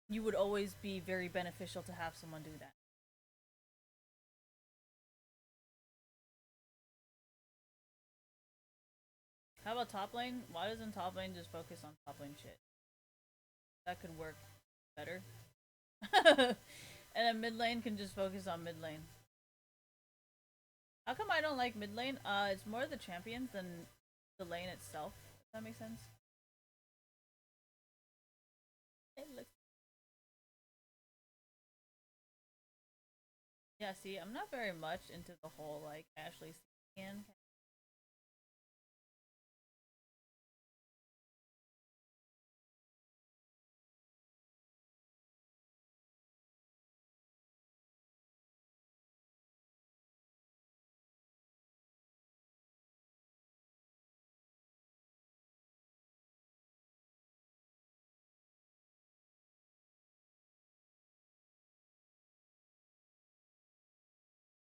You would always be very beneficial to have someone do that. How about top lane? Why doesn't top lane just focus on top lane shit? That could work better. And then mid lane can just focus on mid lane. How come I don't like mid lane? It's more the champions than the lane itself. Does that make sense? It looks. Yeah, see, I'm not very much into the whole like Ashley scan.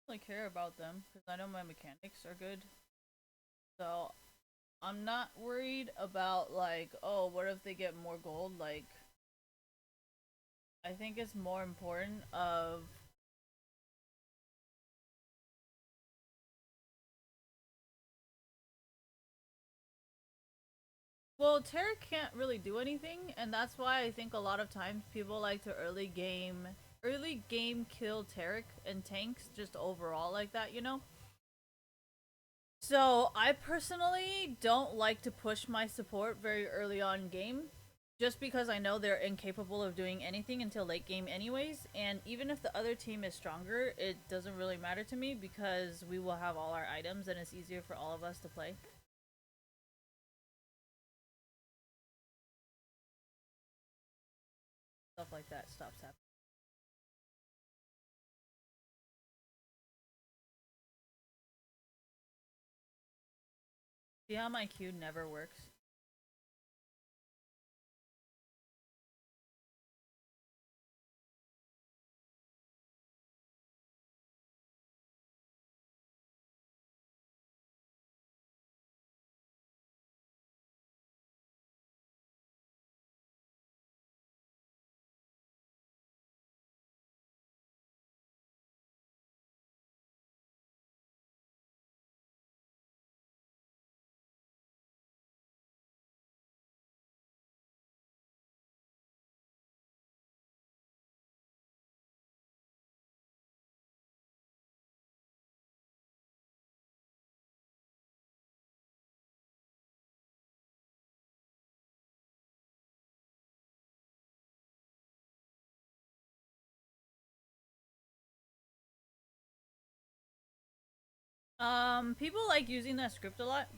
I don't really care about them because I know my mechanics are good. So I'm not worried about like, oh, what if they get more gold? Like, I think it's more important of well, Tarek can't really do anything, and that's why I think a lot of times people like to early game kill Tarek and tanks just overall like that, you know? So I personally don't like to push my support very early on game, just because I know they're incapable of doing anything until late game anyways, and even if the other team is stronger, it doesn't really matter to me because we will have all our items and it's easier for all of us to play. Stuff like that stops happening. See how my queue never works? People like using that script a lot.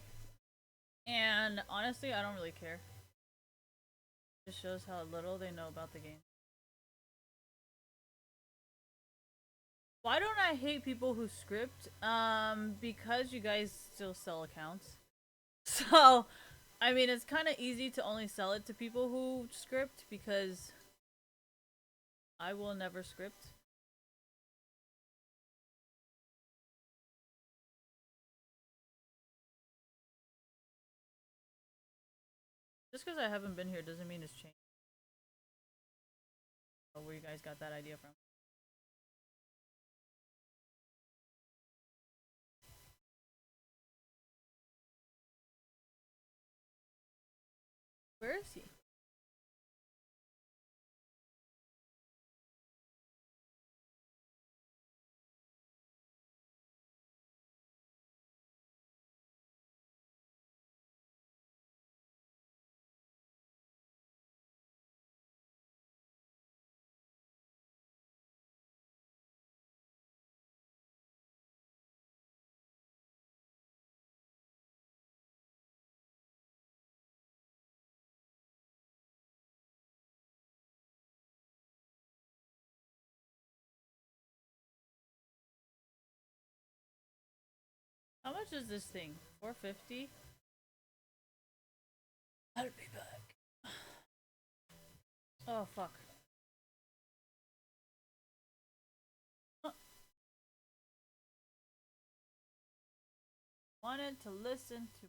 And honestly, I don't really care. It just shows how little they know about the game. Why don't I hate people who script? Because you guys still sell accounts. So, I mean, it's kind of easy to only sell it to people who script because I will never script. Just because I haven't been here doesn't mean it's changed. Oh, where you guys got that idea from? Where is he? How much is this thing? 450? I'll be back. Oh, fuck. Wanted to listen to.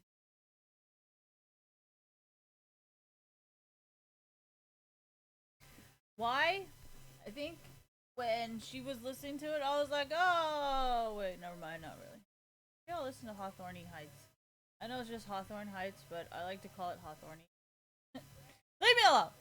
Why? I think when she was listening to it, I was like, oh, wait, never mind, not really. Maybe I'll listen to Hawthorne Heights. I know it's just Hawthorne Heights, but I like to call it Hawthorne. Leave me alone!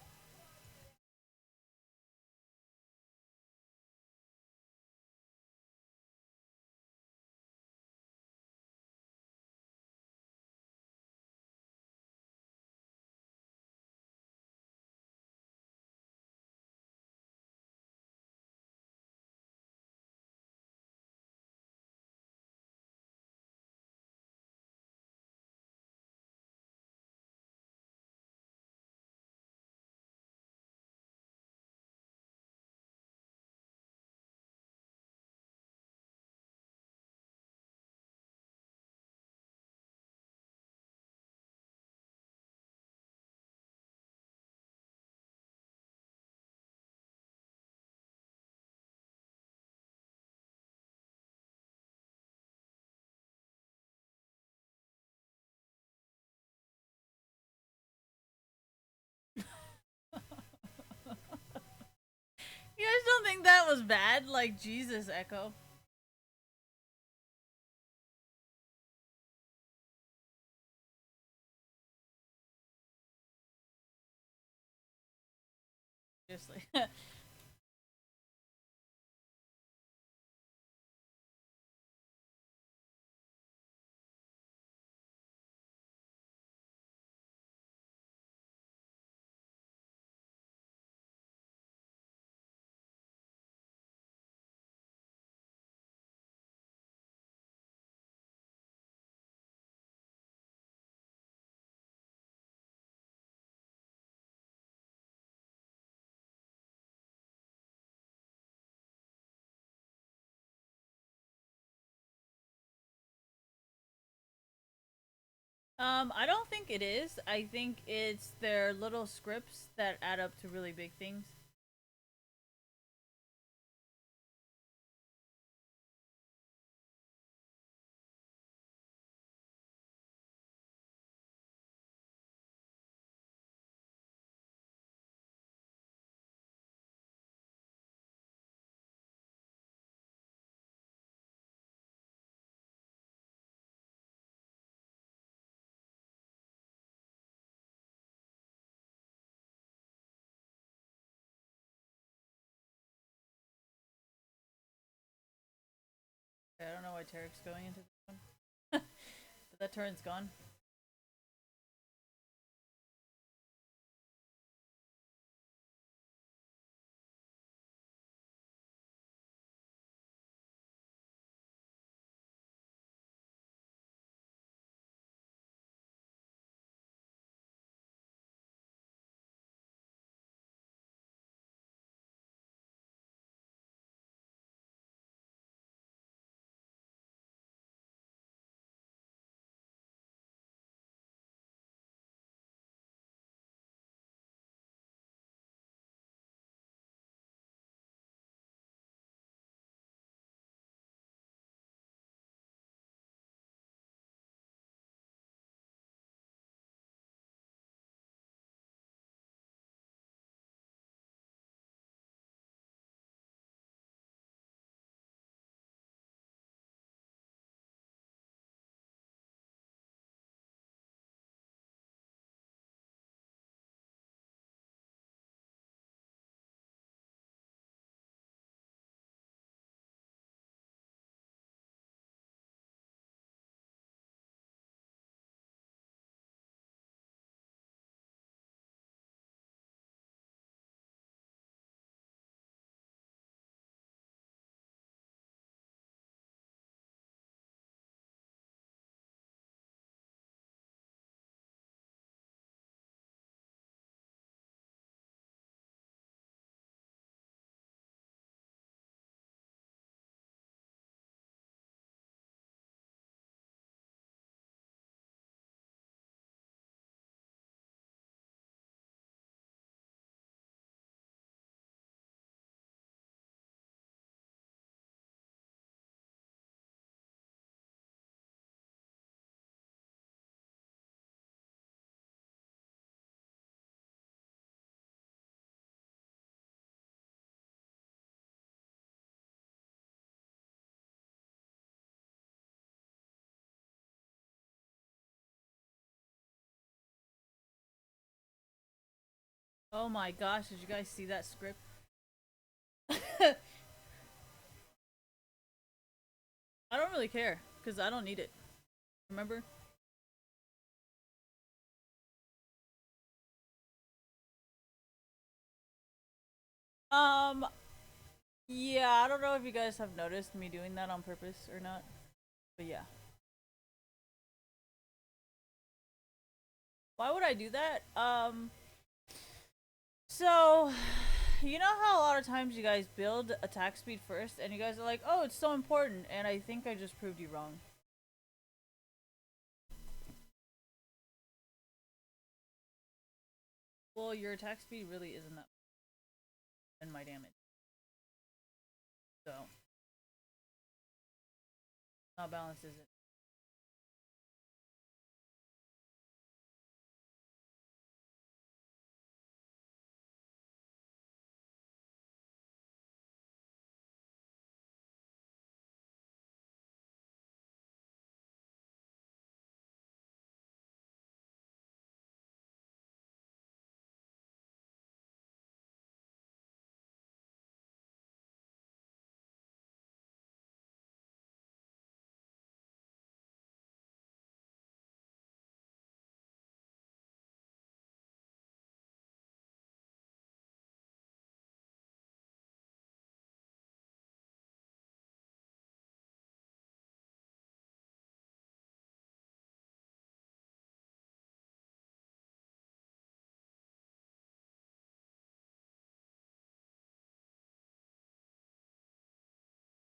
You guys don't think that was bad? Like, Jesus, Echo. Seriously. I don't think it is. I think it's their little scripts that add up to really big things. I don't know why Tarek's going into this one. But that turn's gone. Oh my gosh, did you guys see that script? I don't really care because I don't need it. Remember? Um, yeah, I don't know if you guys have noticed me doing that on purpose or not, but yeah. Why would I do that? So you know how a lot of times you guys build attack speed first, and you guys are like, "Oh, it's so important," and I think I just proved you wrong. Well, your attack speed really isn't that in my damage, so not balanced, is it?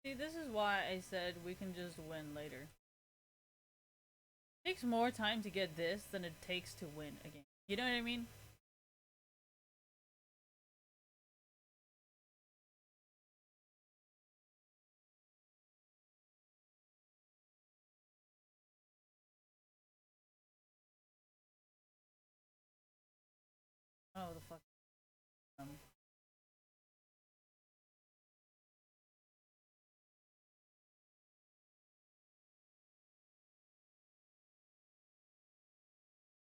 See, this is why I said we can just win later. It takes more time to get this than it takes to win a game. You know what I mean? Oh, the fuck.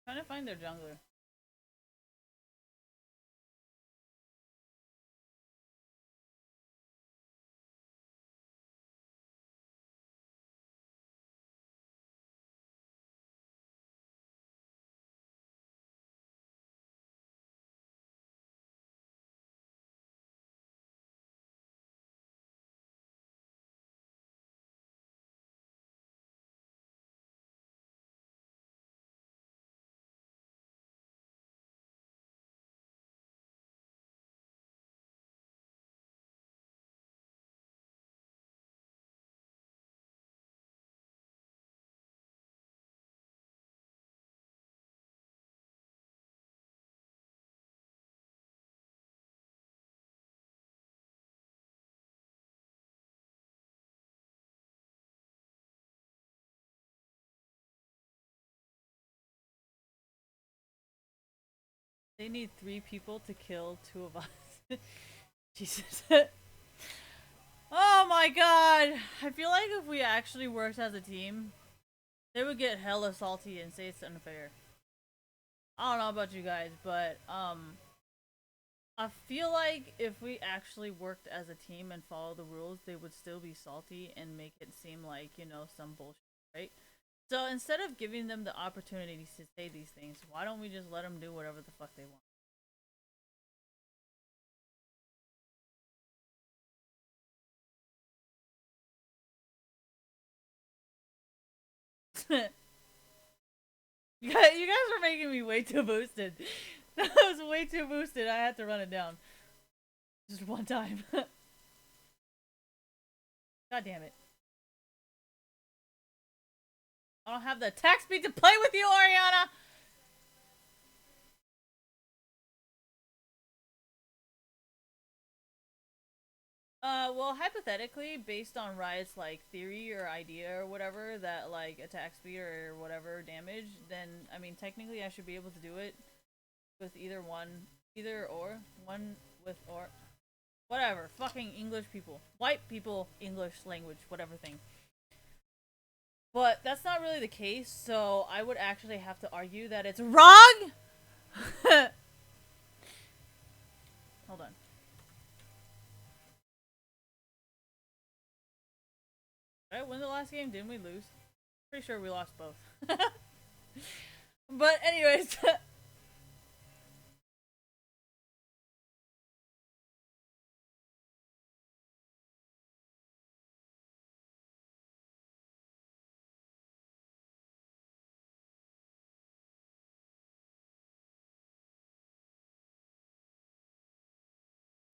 Trying to find their jungler. They need 3 people to kill 2 of us. Jesus. Oh my god! I feel like if we actually worked as a team, they would get hella salty and say it's unfair. I don't know about you guys, but I feel like if we actually worked as a team and followed the rules, they would still be salty and make it seem like, you know, some bullshit, right? So instead of giving them the opportunity to say these things, why don't we just let them do whatever the fuck they want? You guys are making me way too boosted. That was way too boosted. I had to run it down. Just one time. God damn it. I don't have the attack speed to play with you, Oriana! Well, hypothetically, based on Riot's, like, theory or idea or whatever, that, like, attack speed or whatever damage, then, I mean, technically I should be able to do it with either or. One with or. Whatever. Fucking English people. White people, English language, whatever thing. But that's not really the case, so I would actually have to argue that it's WRONG! Hold on. Did I win the last game? Didn't we lose? Pretty sure we lost both. But anyways.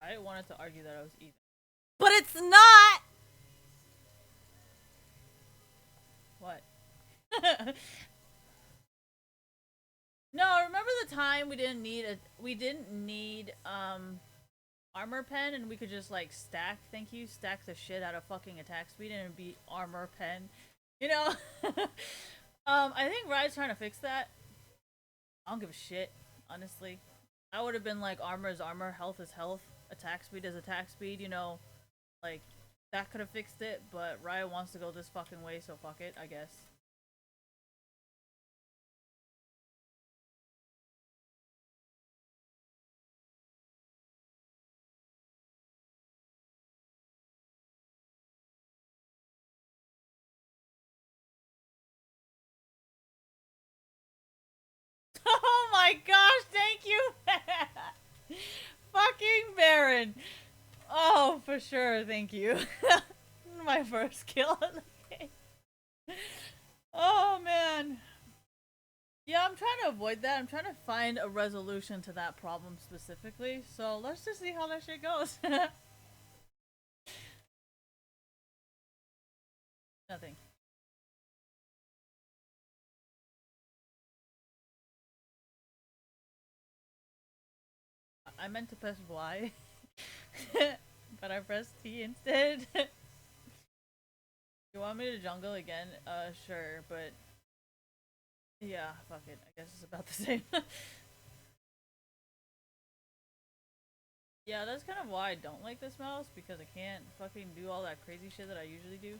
I wanted to argue that I was even. But it's not! What? No, remember the time we didn't need armor pen and we could just like stack the shit out of fucking attack speed and it'd be armor pen. You know? I think Riot's trying to fix that. I don't give a shit, honestly. I would have been like armor is armor, health is health, attack speed is attack speed, you know, like that could have fixed it, but Riot wants to go this fucking way, so fuck it, I guess. Oh my gosh, thank you! Fucking Baron! Oh, for sure, thank you. My first kill in the game. Oh man. Yeah, I'm trying to avoid that. I'm trying to find a resolution to that problem specifically. So let's just see how that shit goes. Nothing. I meant to press Y. But I pressed T instead. You want me to jungle again? Sure, but yeah, fuck it. I guess it's about the same. Yeah, that's kind of why I don't like this mouse, because I can't fucking do all that crazy shit that I usually do.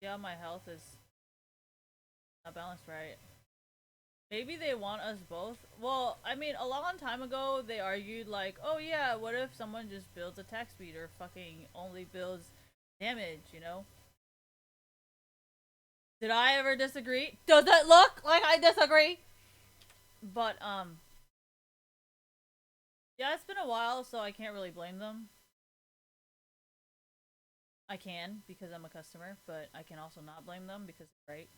Yeah, my health is not balanced right. Maybe they want us both. Well, I mean, a long time ago, they argued like, oh yeah, what if someone just builds attack speed or fucking only builds damage, you know? Did I ever disagree? Does it look like I disagree? But, yeah, it's been a while, so I can't really blame them. I can, because I'm a customer, but I can also not blame them because it's right.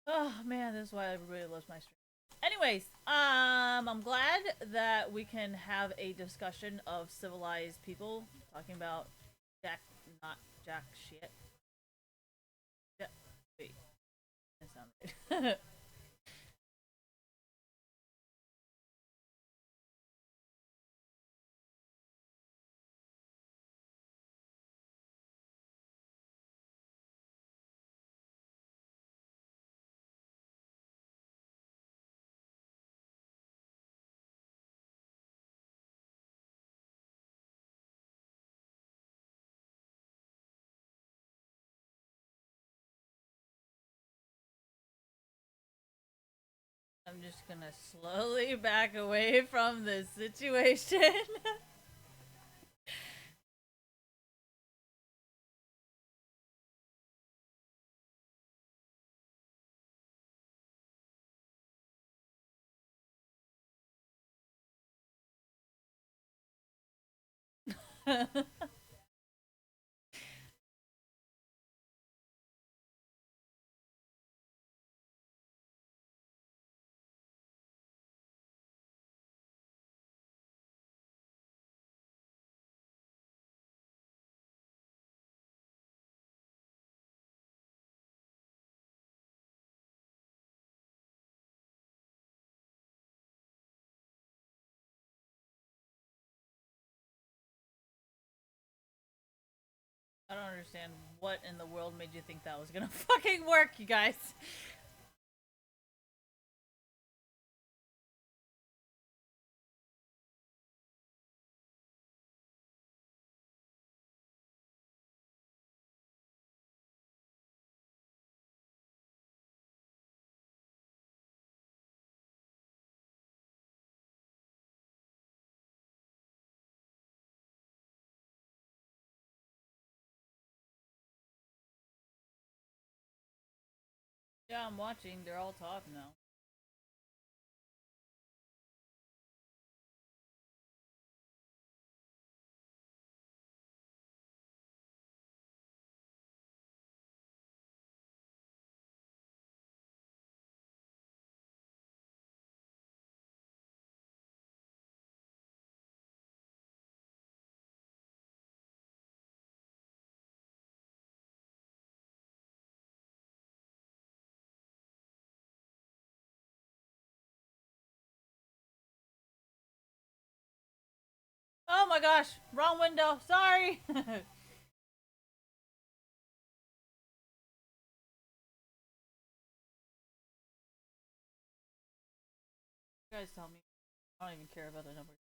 Oh man, this is why everybody loves my stream. Anyways, I'm glad that we can have a discussion of civilized people talking about jack, not jack shit. Yeah, wait, that sounded right. I'm just gonna slowly back away from this situation. I don't understand what in the world made you think that was gonna fucking work, you guys. Yeah, I'm watching. They're all talking now. Oh my gosh, wrong window. Sorry. You guys tell me. I don't even care about the numbers.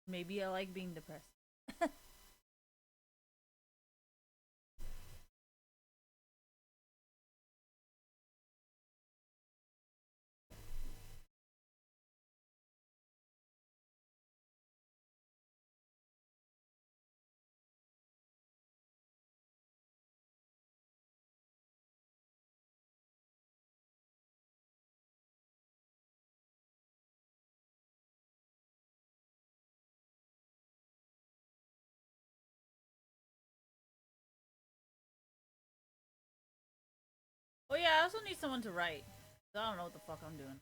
Maybe I like being depressed. Oh yeah, I also need someone to write. I don't know what the fuck I'm doing.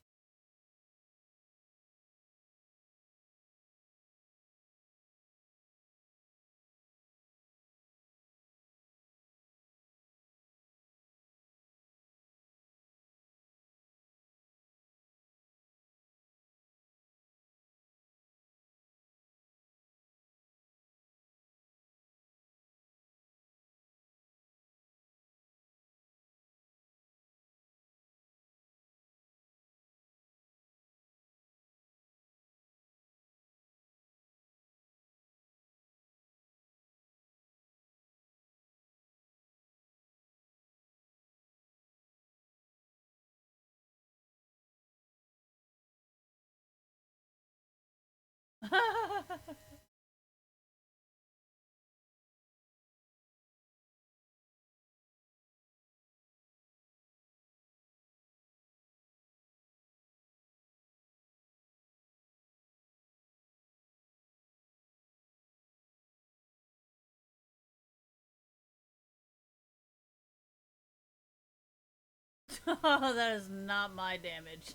Oh, that is not my damage.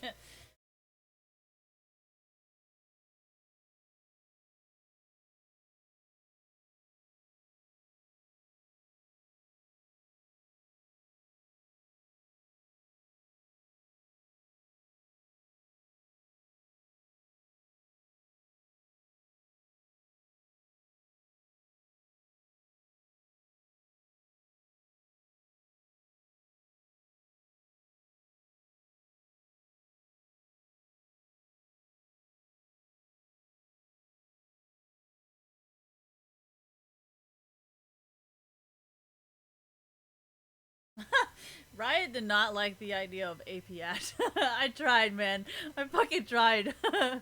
Riot did not like the idea of AP Ash. I tried, man. I fucking tried. I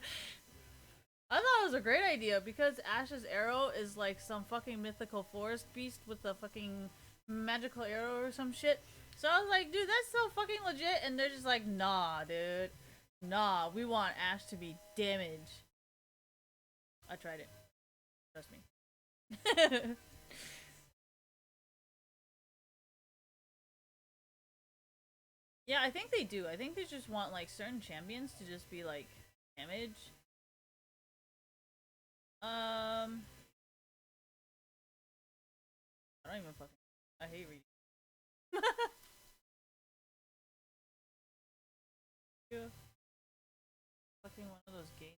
thought it was a great idea because Ash's arrow is like some fucking mythical forest beast with a fucking magical arrow or some shit. So I was like, dude, that's so fucking legit. And they're just like, nah, dude. Nah, we want Ash to be damage. I tried it. Trust me. Yeah, I think they do. I think they just want like certain champions to just be like damage. I don't even fucking. I hate reading. Yeah. Fucking one of those games.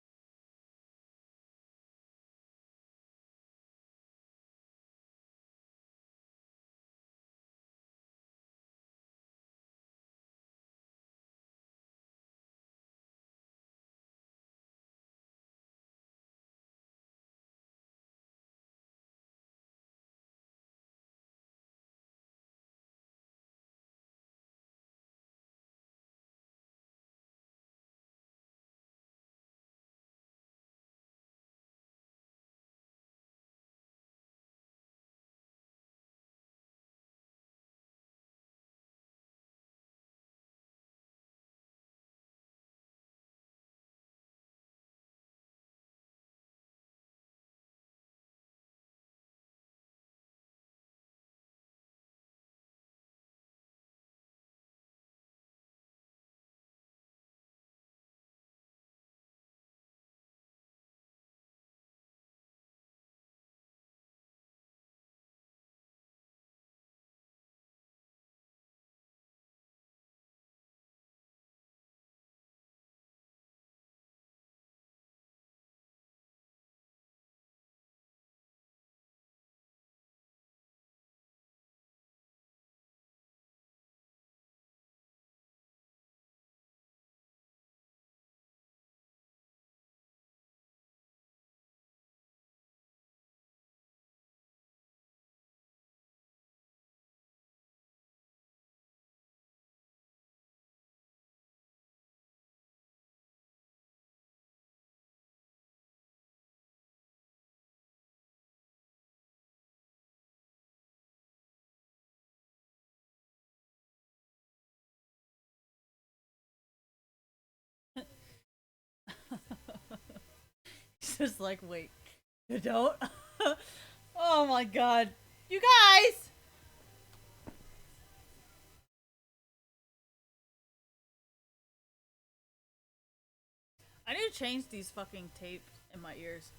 It's just like, wait, you don't? Oh my god. You guys! I need to change these fucking tapes in my ears.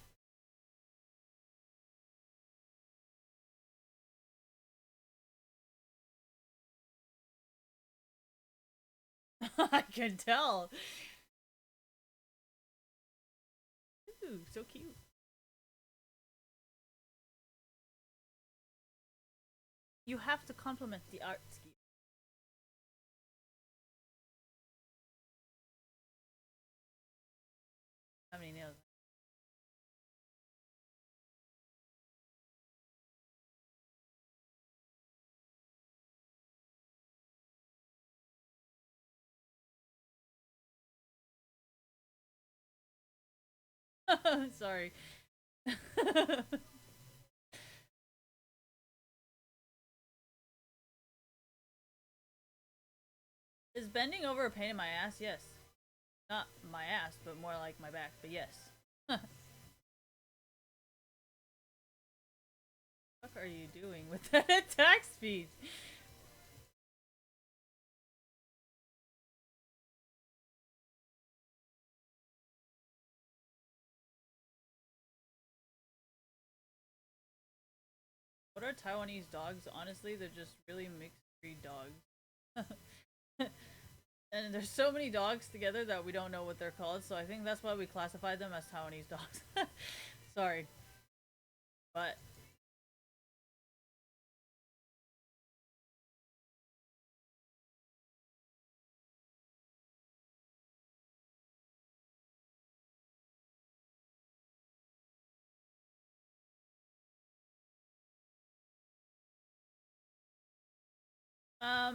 I can tell. Ooh, so cute. You have to compliment the art ski. How many nails? Sorry. Is bending over a pain in my ass? Yes. Not my ass, but more like my back, but yes. What are you doing with that attack speed? What are Taiwanese dogs? Honestly, they're just really mixed breed dogs. And there's so many dogs together that we don't know what they're called, so I think that's why we classify them as Taiwanese dogs. Sorry. But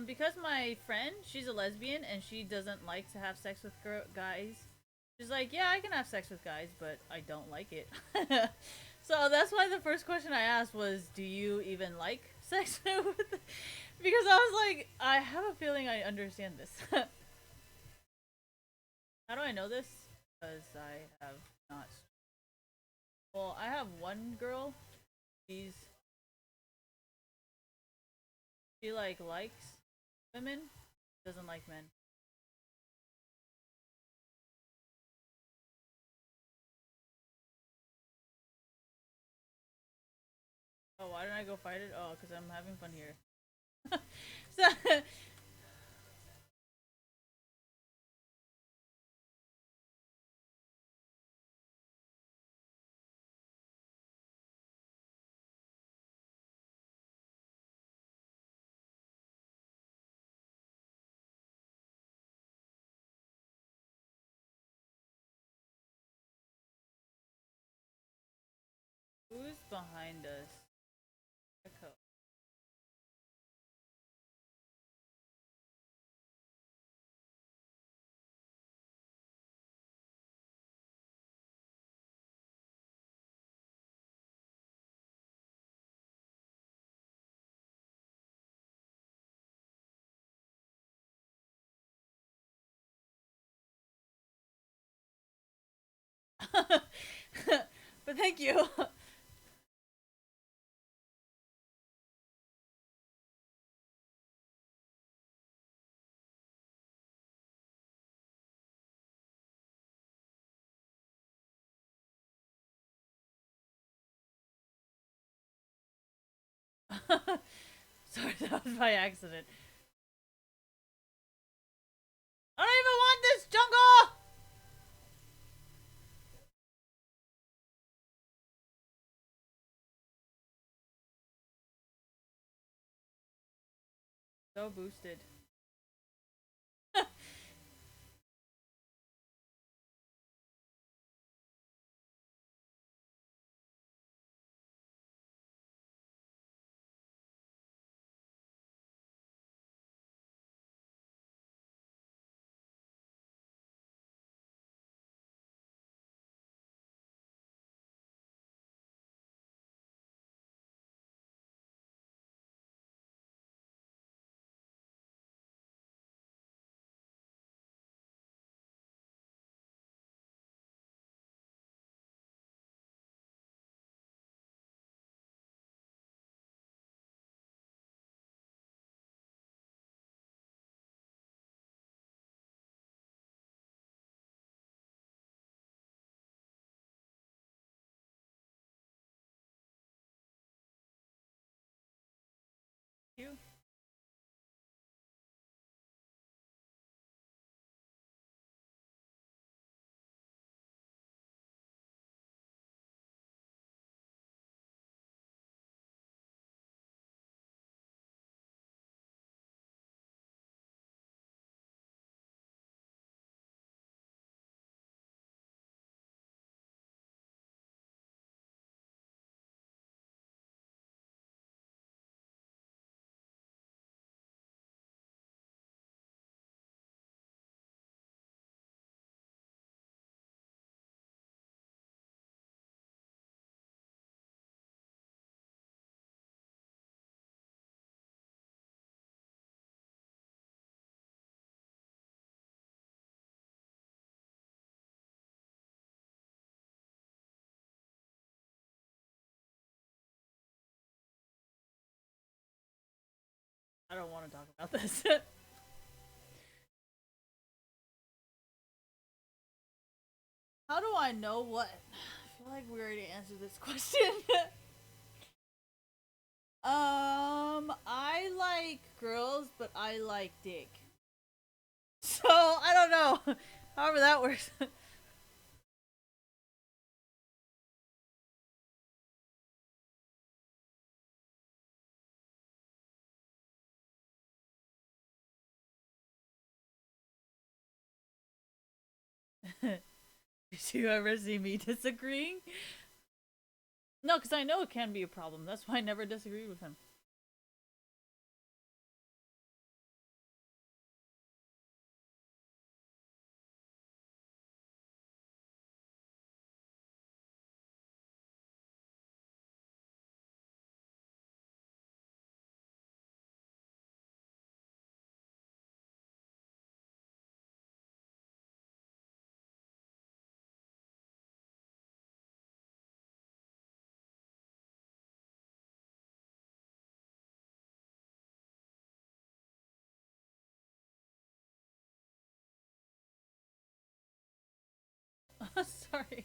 because my friend, she's a lesbian and she doesn't like to have sex with guys. She's like, yeah, I can have sex with guys, but I don't like it. So that's why the first question I asked was, do you even like sex with? Because I was like, I have a feeling I understand this. How do I know this? Because I have not. Well, I have one girl. She like likes women, doesn't like men. Oh, why didn't I go fight it? Oh, because I'm having fun here. So, who's behind us? Echo. But thank you. Sorry, that was by accident. I don't even want this jungle! So boosted. I don't want to talk about this. How do I know what? I feel like we already answered this question. I like girls, but I like dick. So I don't know. However that works. Did you ever see me disagreeing? No, because I know it can be a problem. That's why I never disagreed with him. Sorry.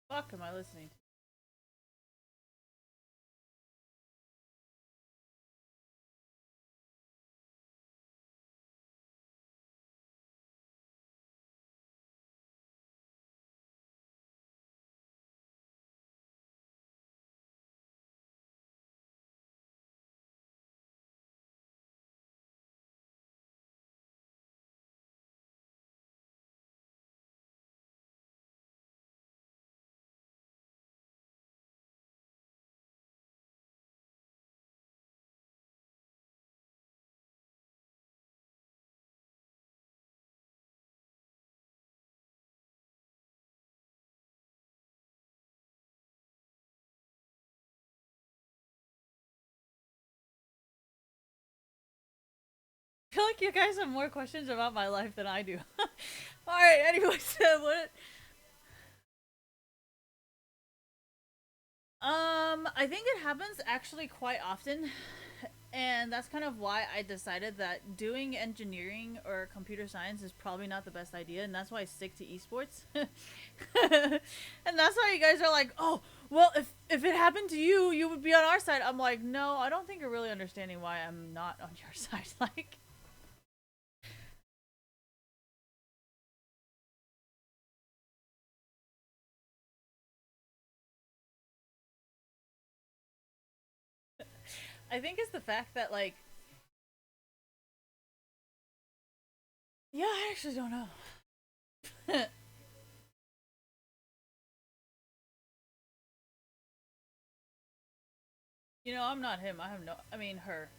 Fuck am I listening to? I feel like you guys have more questions about my life than I do. Alright, anyways, what? I think it happens actually quite often. And that's kind of why I decided that doing engineering or computer science is probably not the best idea, and that's why I stick to esports. And that's why you guys are like, oh, well, if it happened to you, you would be on our side. I'm like, no, I don't think you're really understanding why I'm not on your side. Like, I think it's the fact that, like, yeah, I actually don't know. You know, I'm not him. I have no, I mean, her.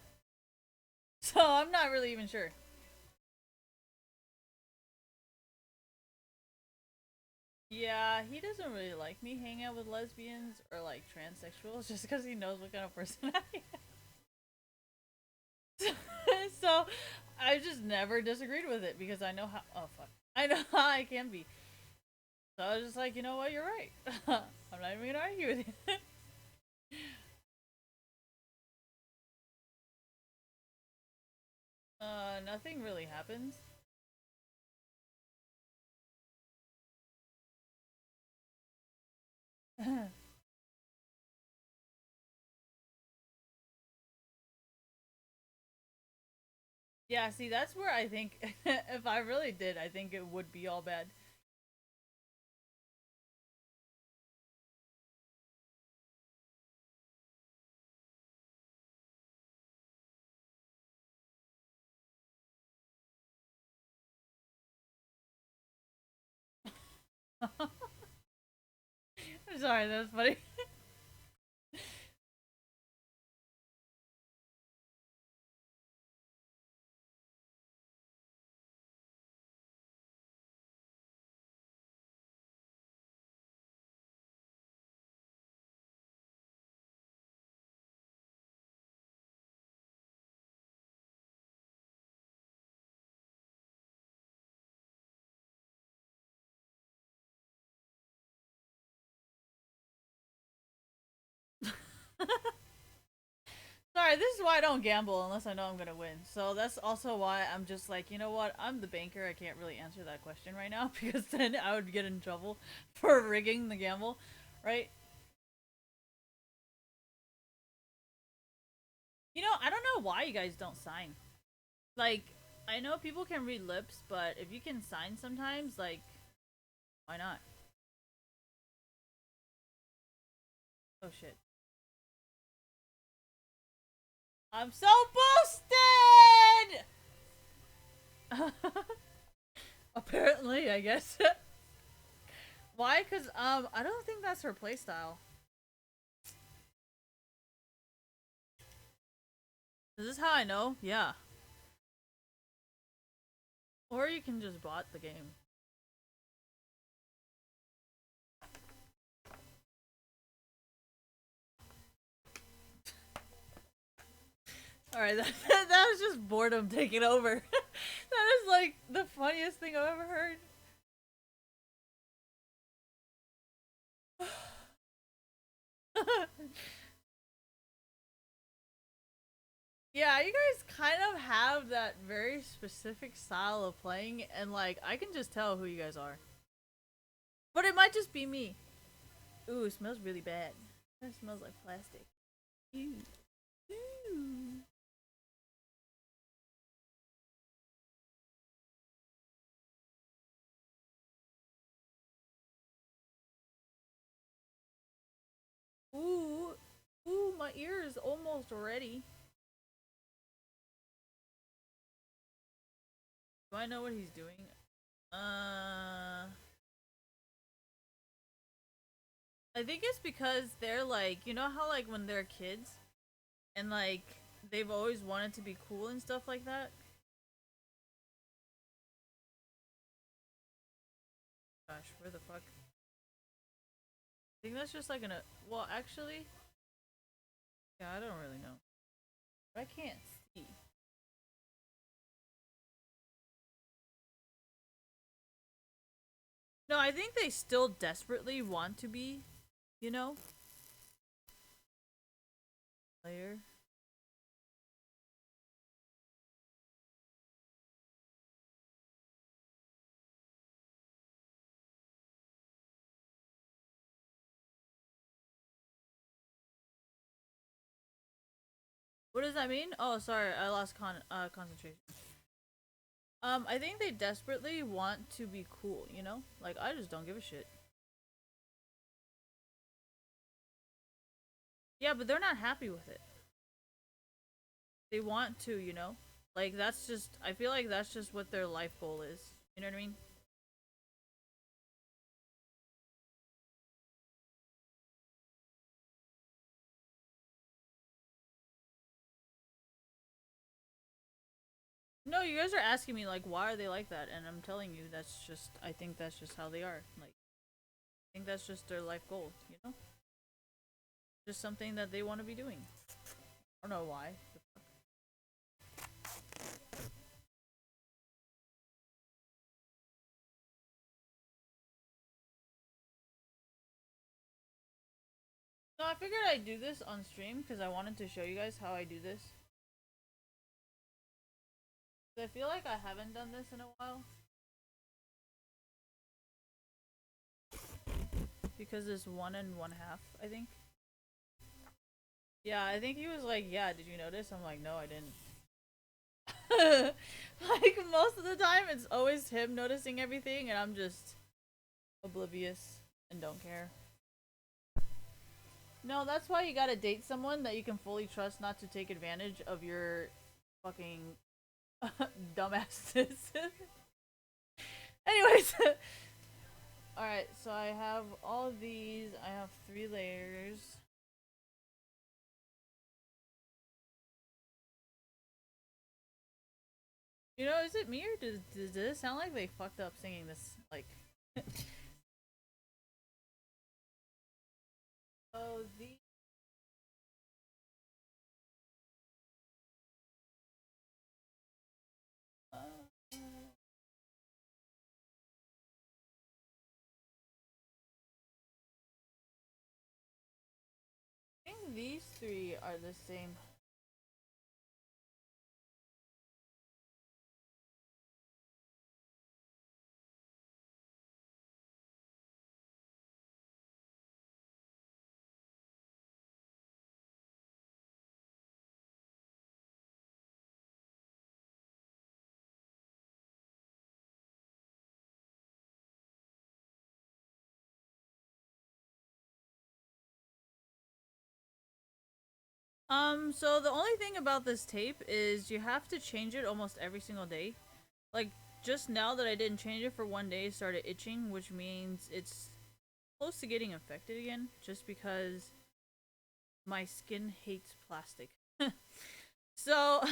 So I'm not really even sure. Yeah, he doesn't really like me hanging out with lesbians or like transsexuals just because he knows what kind of person I am. So I just never disagreed with it because I know how. Oh fuck, I know how I can be. So I was just like, you know what, you're right. I'm not even gonna argue with you. Nothing really happens. Yeah, see, that's where I think if I really did, I think it would be all bad. I'm sorry, that was funny. Sorry, this is why I don't gamble unless I know I'm gonna win. So that's also why I'm just like, you know what? I'm the banker. I can't really answer that question right now because then I would get in trouble for rigging the gamble, right? You know, I don't know why you guys don't sign. Like, I know people can read lips, but if you can sign sometimes, like, why not? Oh shit. I'm so boosted! Apparently, I guess. Why? Cause I don't think that's her playstyle. Is this how I know? Yeah. Or you can just bot the game. Alright, that was just boredom taking over. That is like the funniest thing I've ever heard. Yeah, you guys kind of have that very specific style of playing, and like, I can just tell who you guys are. But it might just be me. Ooh, it smells really bad. It smells like plastic. Ew. Ew. Ooh. Ooh, my ear is almost ready. Do I know what he's doing? I think it's because they're like, you know how like when they're kids and like they've always wanted to be cool and stuff like that? Gosh, where the fuck? I think that's just like an well, actually, yeah, I don't really know. But I can't see. No, I think they still desperately want to be, you know, player. What does that mean? Oh, sorry, I lost concentration. I think they desperately want to be cool, you know? Like, I just don't give a shit. Yeah, but they're not happy with it. They want to, you know? Like, that's just, I feel like that's just what their life goal is. You know what I mean? No, you guys are asking me, like, why are they like that? And I'm telling you, that's just, I think that's just how they are. Like, I think that's just their life goal, you know? Just something that they want to be doing. I don't know why. No, I figured I'd do this on stream because I wanted to show you guys how I do this. I feel like I haven't done this in a while. Because it's 1 1/2, I think. Yeah, I think he was like, yeah, did you notice? I'm like, no, I didn't. Like, most of the time, it's always him noticing everything, and I'm just oblivious and don't care. No, that's why you gotta date someone that you can fully trust not to take advantage of your fucking dumbasses. Anyways, alright, so I have all of these. I have 3 layers. You know, is it me or does it sound like they fucked up singing this? Like, oh, the. Uh, I think think these three are the same. So the only thing about this tape is you have to change it almost every single day. Like, just now that I didn't change it for one day, it started itching, which means it's close to getting infected again, just because my skin hates plastic. So,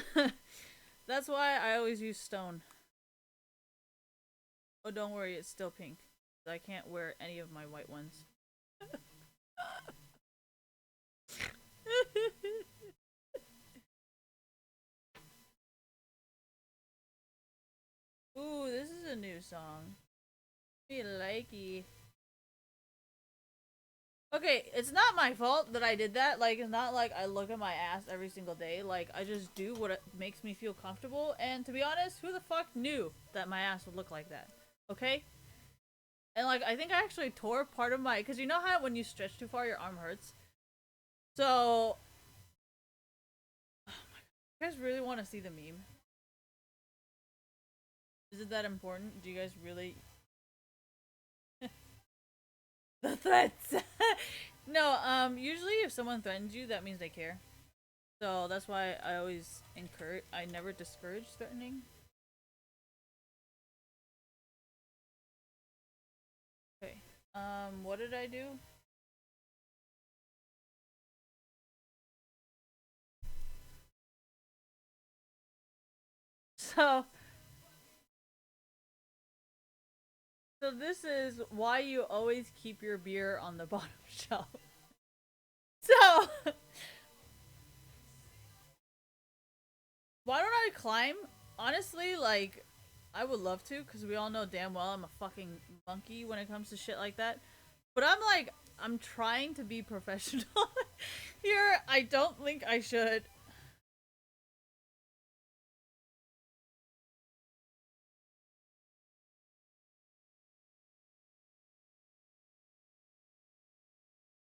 that's why I always use stone. Oh, don't worry, it's still pink. I can't wear any of my white ones. Ooh, this is a new song. Me likey. Okay, it's not my fault that I did that. Like, it's not like I look at my ass every single day. Like, I just do what makes me feel comfortable. And to be honest, who the fuck knew that my ass would look like that? Okay? And, like, I think I actually tore part of my... Because you know how when you stretch too far, your arm hurts? So... Oh my god. You guys really want to see the meme? Is it that important? Do you guys really... The threats! No, usually if someone threatens you, that means they care. So that's why I always encourage... I never discourage threatening. Okay. What did I do? So this is why you always keep your beer on the bottom shelf. So why don't I climb? Honestly, like, I would love to, because we all know damn well I'm a fucking monkey when it comes to shit like that. But I'm trying to be professional here. I don't think I should.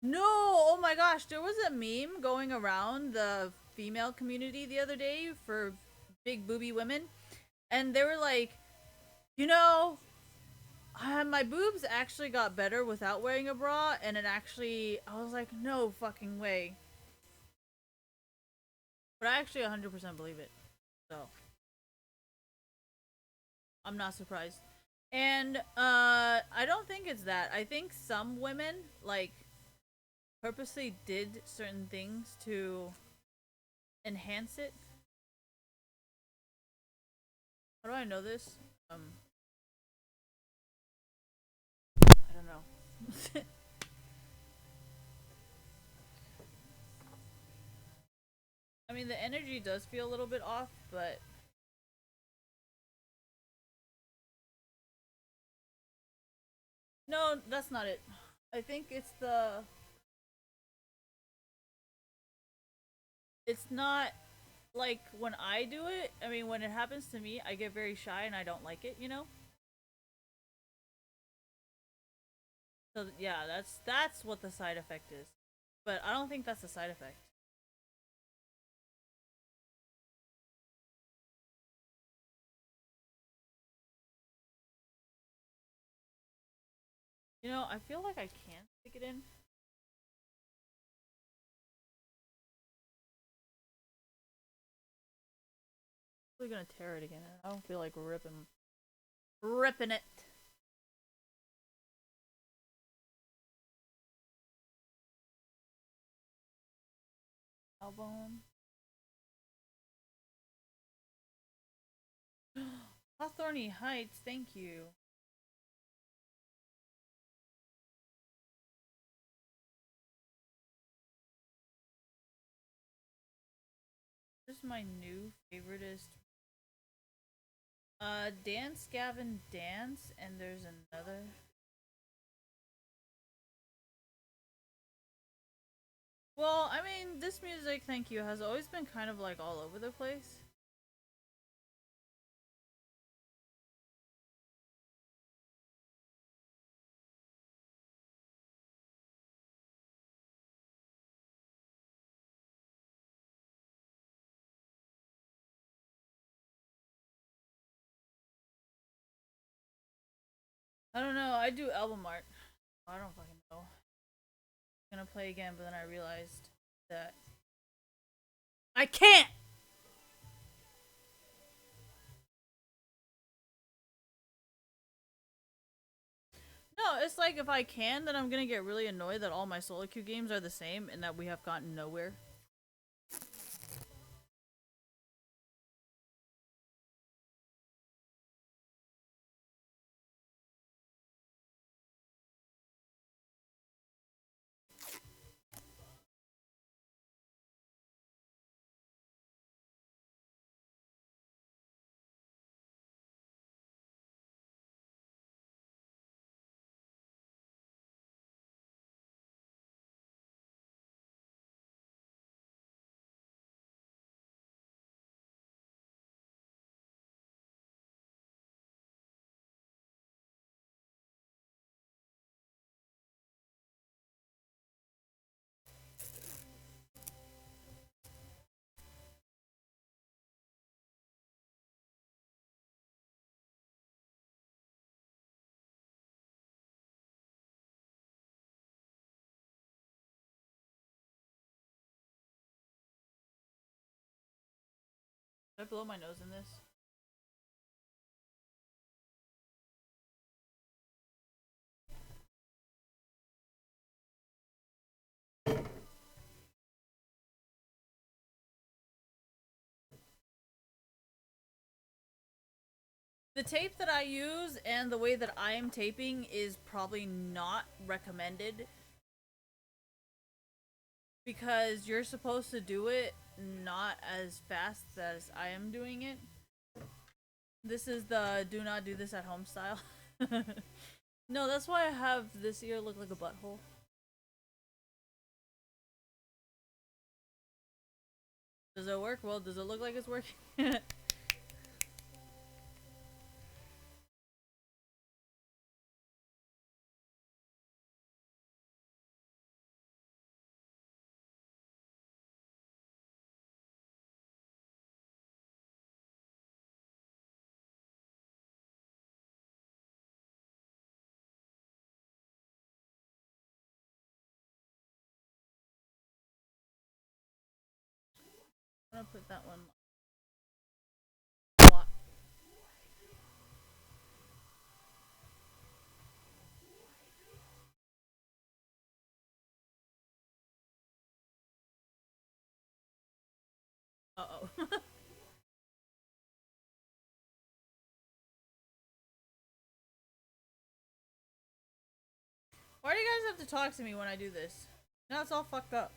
No, oh my gosh, there was a meme going around the female community the other day for big booby women, and they were like, you know, my boobs actually got better without wearing a bra, and it actually, I was like, no fucking way. But I actually 100% believe it, so I'm not surprised. And I don't think it's that. I think some women like purposely did certain things to enhance it. How do I know this? I don't know. I mean, the energy does feel a little bit off, but no, that's not it. I think it's the... It's not like when I do it. I mean, when it happens to me, I get very shy and I don't like it, you know? So yeah, that's what the side effect is. But I don't think that's the side effect. You know, I feel like I can stick it in. I'm gonna tear it again. I don't feel like ripping it. Album. Hawthorny Heights, thank you. This is my new favoriteest. Dance Gavin Dance, and there's another. Well, I mean, this music, thank you, has always been kind of like all over the place. I don't know, I do album art. I don't fucking know. I'm gonna play again, but then I realized that I can't! No, it's like if I can, then I'm gonna get really annoyed that all my solo queue games are the same and that we have gotten nowhere. Did I blow my nose in this? The tape that I use and the way that I am taping is probably not recommended because you're supposed to do it not as fast as I am doing it. This is the do not do this at home style. No, that's why I have this ear look like a butthole. Does it work? Well, does it look like it's working? I'm gonna put that one. What? Uh-oh. Why do you guys have to talk to me when I do this? Now it's all fucked up.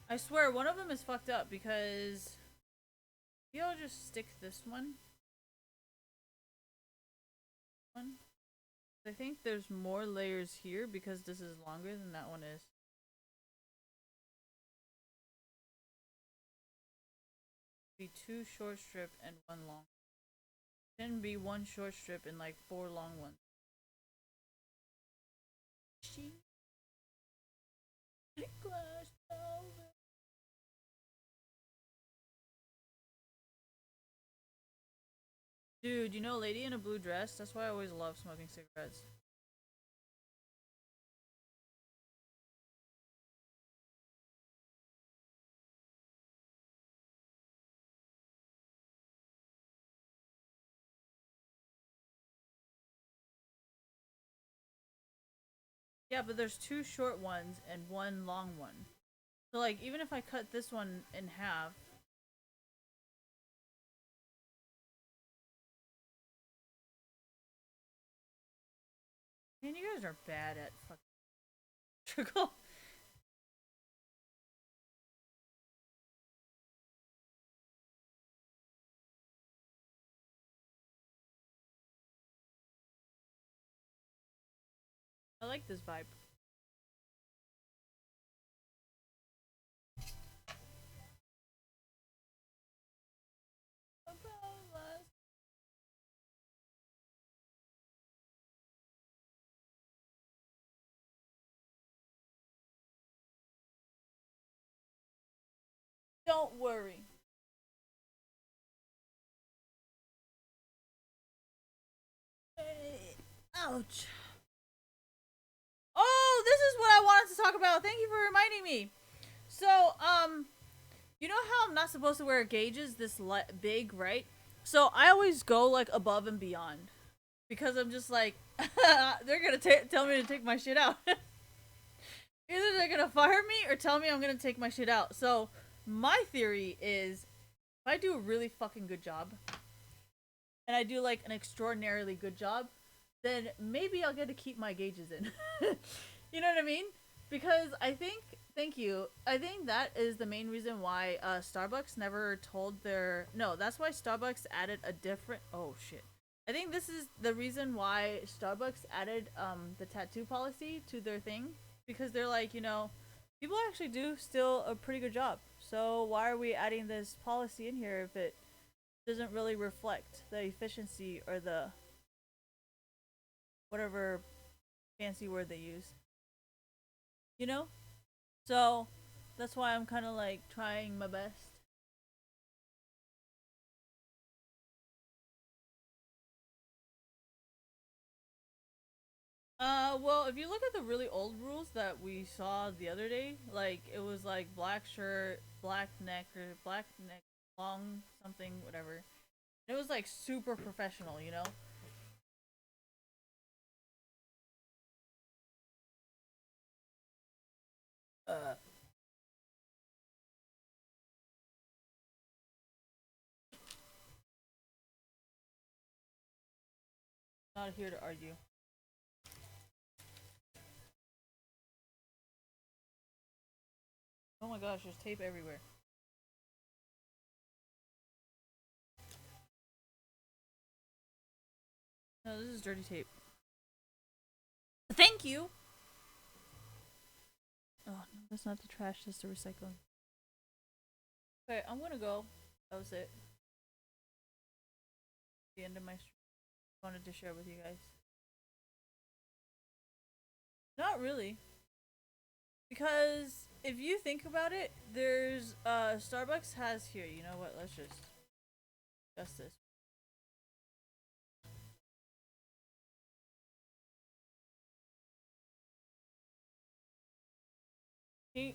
I swear, one of them is fucked up because... Maybe I'll just stick this one. I think there's more layers here because this is longer than that one is. Be two short strip and one long. Shouldn't be one short strip and like 4 long ones. She crashed over. Dude, you know Lady in a Blue Dress? That's why I always love smoking cigarettes. Yeah, but there's 2 short ones and 1 long one. So like, even if I cut this one in half... Man, you guys are bad at fucking trickle. like this vibe. Don't worry. Ouch. Oh, this is what I wanted to talk about. Thank you for reminding me. So, you know how I'm not supposed to wear gauges this big, right? So I always go like above and beyond because I'm just like they're gonna tell me to take my shit out. Either they're gonna fire me or tell me I'm gonna take my shit out. So my theory is, if I do a really fucking good job, and I do like an extraordinarily good job, then maybe I'll get to keep my gauges in. You know what I mean? Because I think, thank you, I think that is the main reason why Starbucks never told their, no, that's why Starbucks added a different, oh shit. I think this is the reason why Starbucks added the tattoo policy to their thing, because they're like, you know, people actually do still a pretty good job. So why are we adding this policy in here if it doesn't really reflect the efficiency or the whatever fancy word they use? You know? So that's why I'm kind of like trying my best. Well, if you look at the really old rules that we saw the other day, like it was like black shirt, black neck, long something, whatever. It was like super professional, you know? Not here to argue. Oh my gosh, there's tape everywhere. No, this is dirty tape. Thank you! Oh, no, that's not the trash, that's the recycling. Okay, I'm gonna go. That was it. The end of my stream. I wanted to share with you guys. Not really. Because if you think about it, there's Starbucks has here, you know what, let's just this.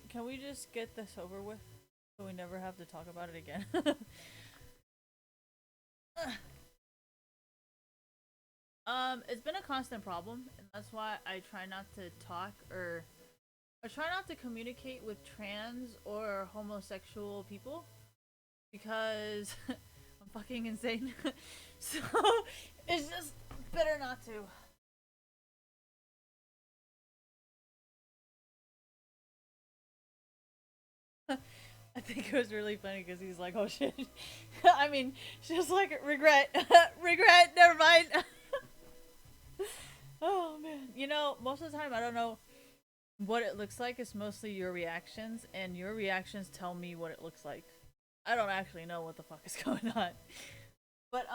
Can we just get this over with so we never have to talk about it again? It's been a constant problem, and that's why I try not to talk or I try not to communicate with trans or homosexual people because I'm fucking insane. So it's just better not to. I think it was really funny because he's like, "Oh shit." I mean, just like regret, regret. Never mind. Oh man, you know, most of the time I don't know what it looks like. It's mostly your reactions, and your reactions tell me what it looks like. I don't actually know what the fuck is going on. But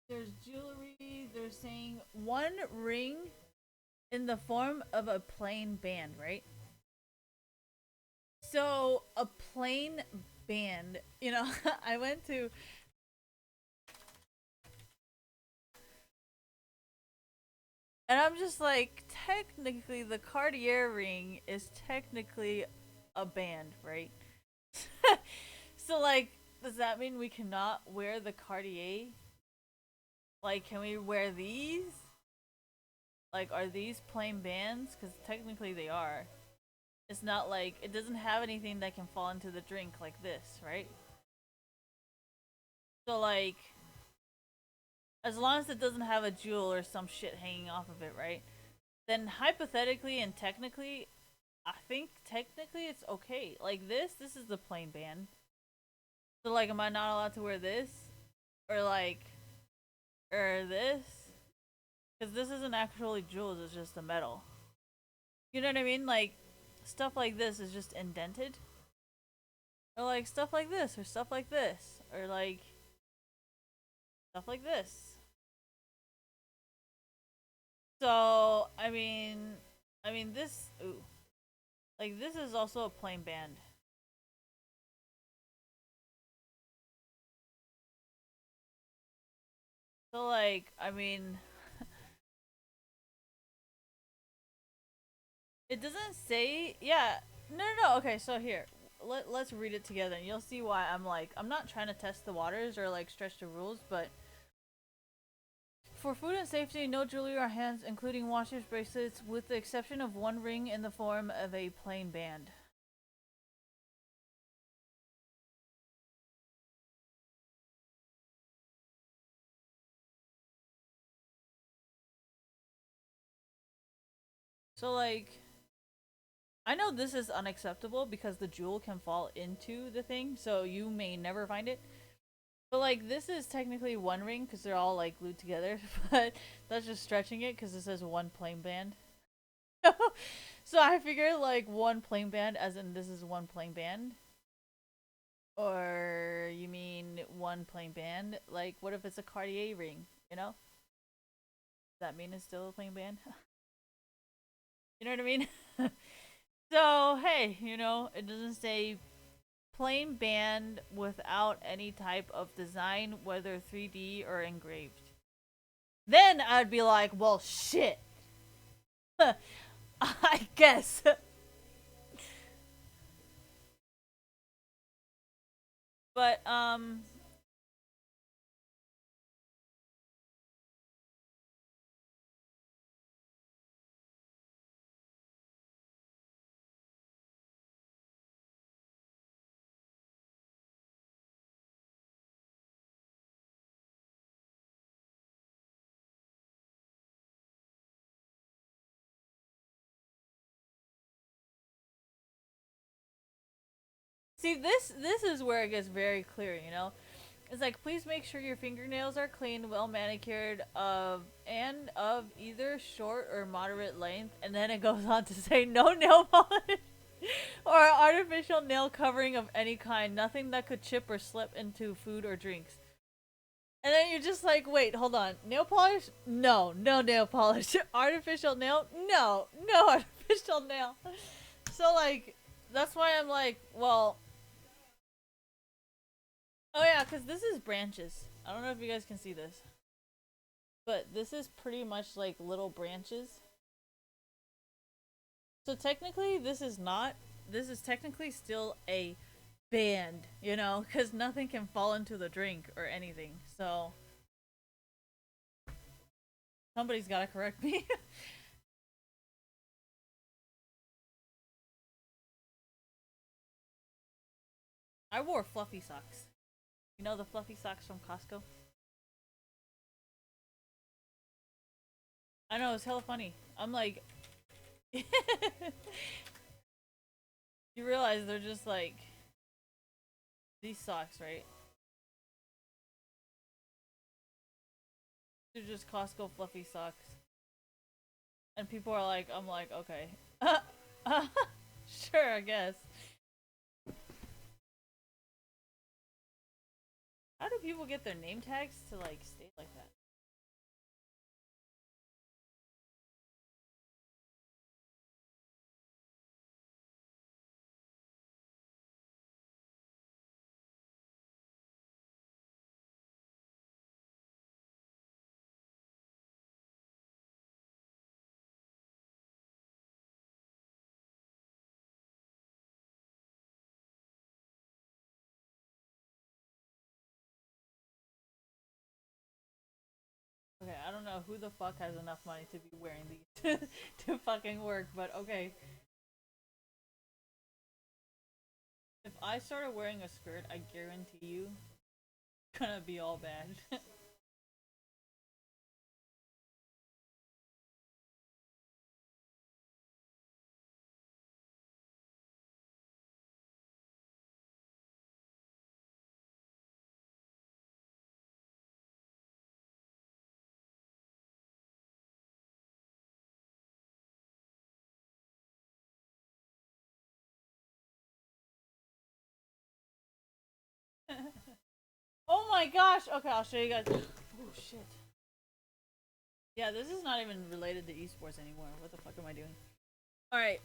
there's jewelry. They're saying one ring in the form of a plain band, right? So a plain band, you know, I went to and I'm just like, technically the Cartier ring is technically a band, right? So like, does that mean we cannot wear the Cartier? Like, can we wear these? Like, are these plain bands? Because technically they are. It's not like, it doesn't have anything that can fall into the drink like this, right? So like, as long as it doesn't have a jewel or some shit hanging off of it, right? Then hypothetically and technically, I think technically it's okay. Like this is the plain band. So like, am I not allowed to wear this? Or like, or this? Because this isn't actually jewels, it's just the metal. You know what I mean? Like, stuff like this is just indented. Or like stuff like this, or stuff like this. Or like stuff like this. So, I mean this, ooh. Like this is also a plain band. So like, I mean, it doesn't say, yeah. No, okay, so here. Let's read it together and you'll see why I'm not trying to test the waters or like stretch the rules, but for food and safety, no jewelry or hands, including watches, bracelets, with the exception of one ring in the form of a plain band. So like, I know this is unacceptable because the jewel can fall into the thing, so you may never find it. But like, this is technically one ring because they're all like glued together, but that's just stretching it because it says one plain band. So I figured like one plain band, as in this is one plain band. Or you mean one plain band? Like, what if it's a Cartier ring? You know? Does that mean it's still a plain band? You know what I mean? So, hey, it doesn't say plain band without any type of design, whether 3D or engraved. Then I'd be like, well, shit. I guess. But, see, this is where it gets very clear. It's like, please make sure your fingernails are clean, well manicured, and of either short or moderate length. And then it goes on to say no nail polish or artificial nail covering of any kind, nothing that could chip or slip into food or drinks. And then you're just like, wait, hold on. Nail polish? No, no nail polish. Artificial nail? No, no artificial nail. So like, that's why I'm like, well, oh yeah, because this is branches. I don't know if you guys can see this. But this is pretty much like little branches. So technically, this is not. This is technically still a band, because nothing can fall into the drink or anything. So somebody's gotta correct me. I wore fluffy socks. You know the fluffy socks from Costco? I know, it's hella funny. I'm like, you realize they're just like these socks, right? They're just Costco fluffy socks. And people are like, I'm like, okay. Sure, I guess. How do people get their name tags to like stay like that? Okay, I don't know who the fuck has enough money to be wearing these to fucking work, but okay. If I started wearing a skirt, I guarantee you, it's gonna be all bad. my gosh! Okay, I'll show you guys. Oh shit. Yeah, this is not even related to esports anymore. What the fuck am I doing? Alright.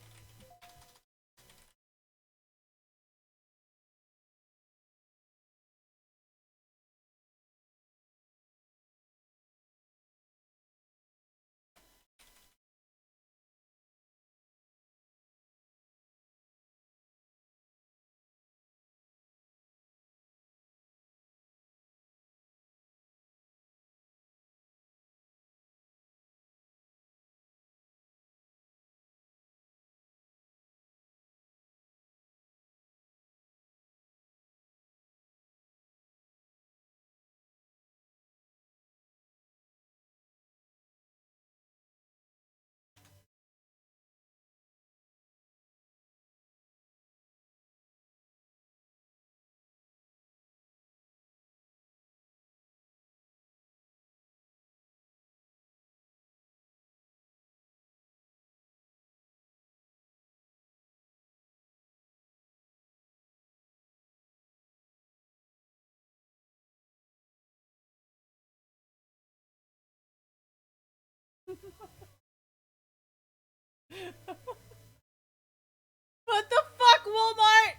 What the fuck, Walmart?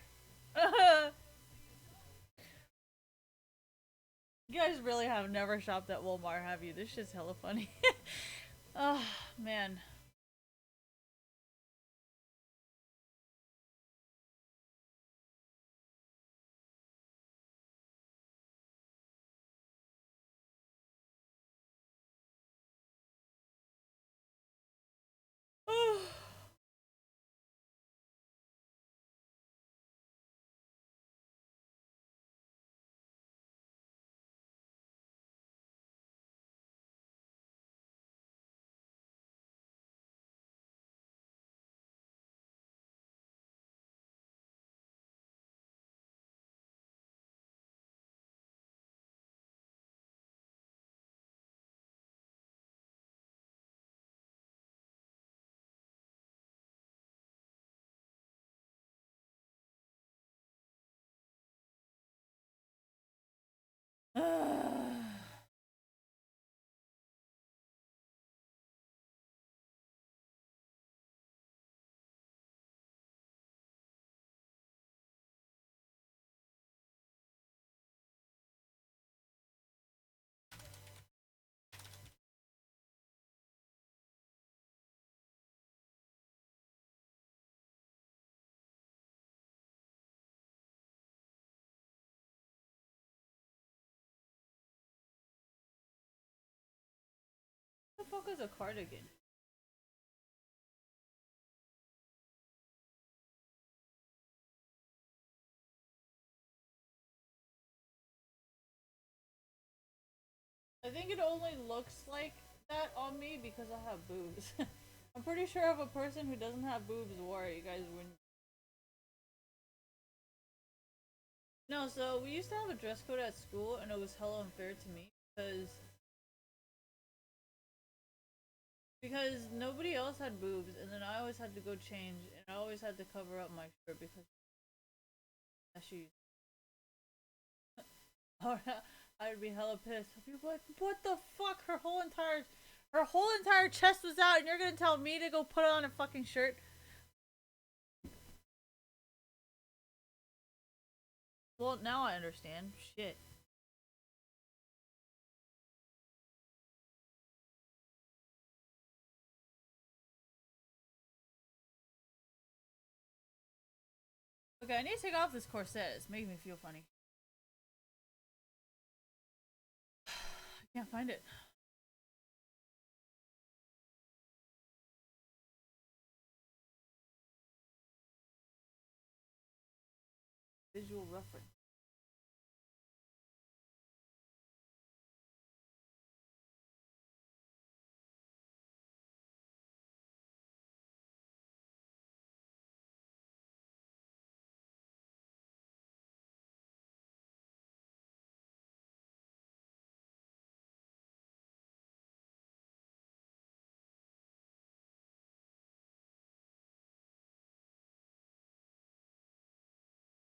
You guys really have never shopped at Walmart, have you? This shit's hella funny. Oh, man. What the fuck is a cardigan? I think it only looks like that on me because I have boobs. I'm pretty sure if a person who doesn't have boobs wore it, you guys wouldn't. No, so we used to have a dress code at school, and it was hella unfair to me because nobody else had boobs, and then I always had to go change, and I always had to cover up my shirt because she. I'd be hella pissed. I'd be like, "What the fuck? Her whole entire chest was out, and you're gonna tell me to go put on a fucking shirt?" Well, now I understand. Shit. Okay, I need to take off this corset. It's making me feel funny. I can't find it. Visual reference.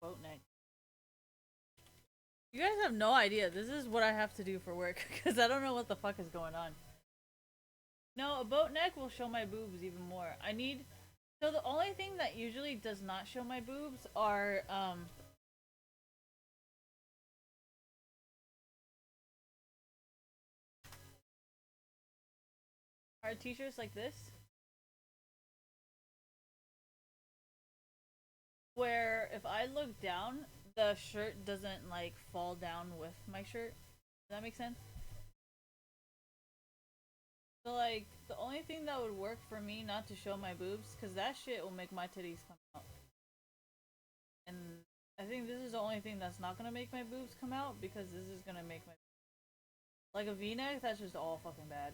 Boat neck. You guys have no idea. This is what I have to do for work because I don't know what the fuck is going on. No, a boat neck will show my boobs even more. I need. So the only thing that usually does not show my boobs are t-shirts like this, where if I look down, the shirt doesn't like fall down with my shirt. Does that make sense? So like the only thing that would work for me not to show my boobs, because that shit will make my titties come out. And I think this is the only thing that's not gonna make my boobs come out, because this is gonna make my like a V-neck. That's just all fucking bad.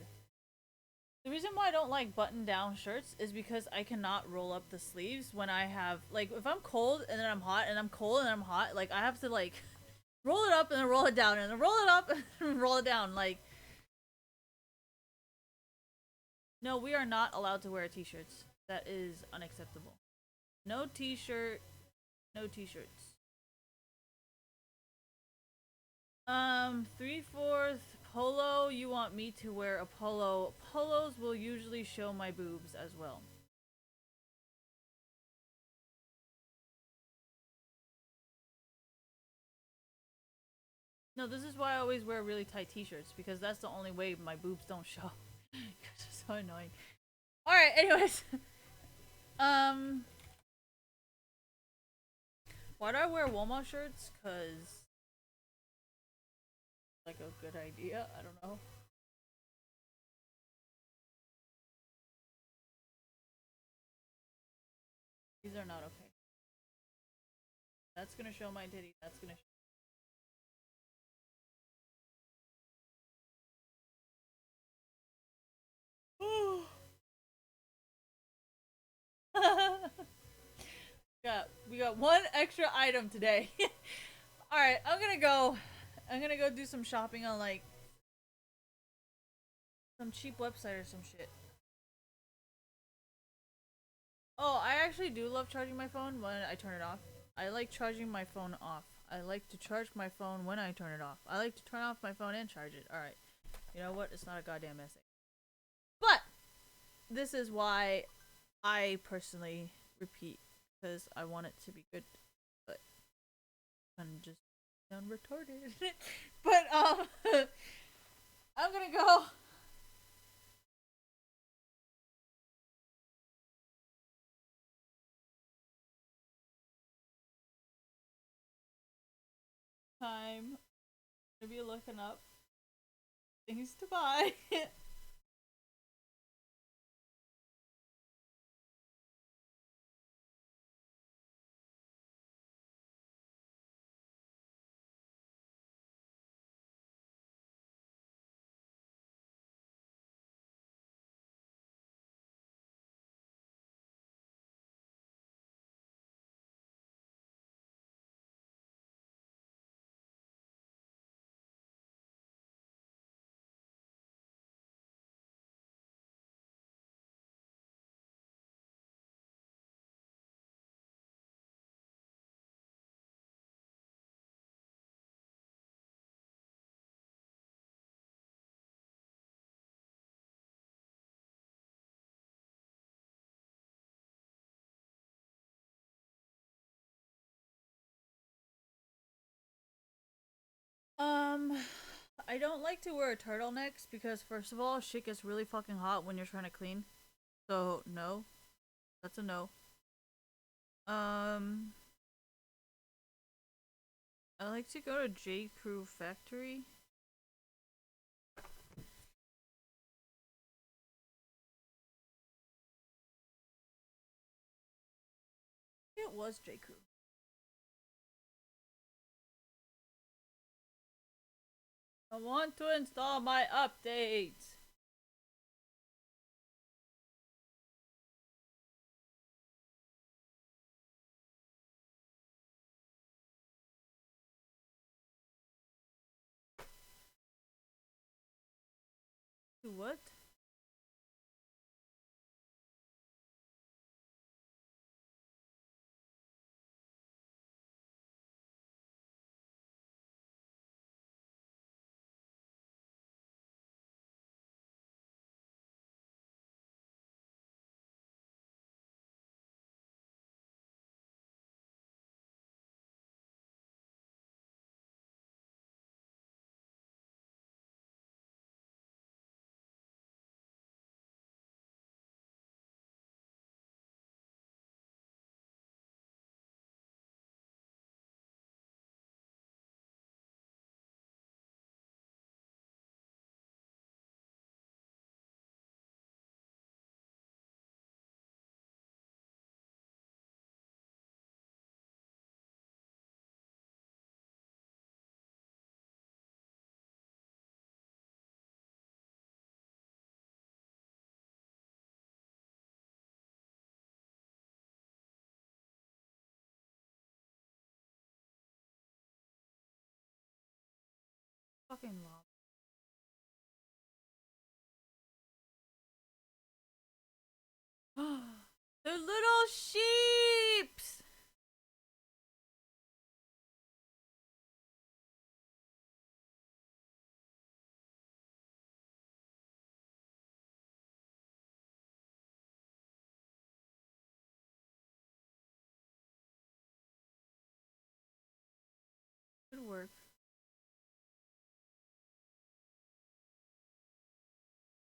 The reason why I don't like button-down shirts is because I cannot roll up the sleeves when I have like if I'm cold and then I'm hot and I'm cold and I'm hot. Like I have to like roll it up and then roll it down and then roll it up and roll it down. Like no, we are not allowed to wear t-shirts. That is unacceptable. No t-shirt. No t-shirts. 3/4 polo. You want me to wear a polo? Polos will usually show my boobs as well. No, this is why I always wear really tight t-shirts, because that's the only way my boobs don't show. It's so annoying. Alright, anyways. Why do I wear Walmart shirts? Cause like a good idea. I don't know. These are not okay. That's gonna show my titty. That's gonna show. We got one extra item today. Alright, I'm gonna go do some shopping on like some cheap website or some shit. Oh, I actually do love charging my phone when I turn it off. I like charging my phone off. I like to charge my phone when I turn it off. I like to turn off my phone and charge it. Alright. You know what? It's not a goddamn essay. But this is why I personally repeat, because I want it to be good. But I'm just sound retarded. But I'm gonna go. Time to be looking up things to buy. I don't like to wear turtlenecks because first of all, shit gets really fucking hot when you're trying to clean. So no, that's a no. Um, I like to go to J. Crew Factory. It was J. Crew. I want to install my updates. To what? Fucking lob. They're little sheeps! Good work.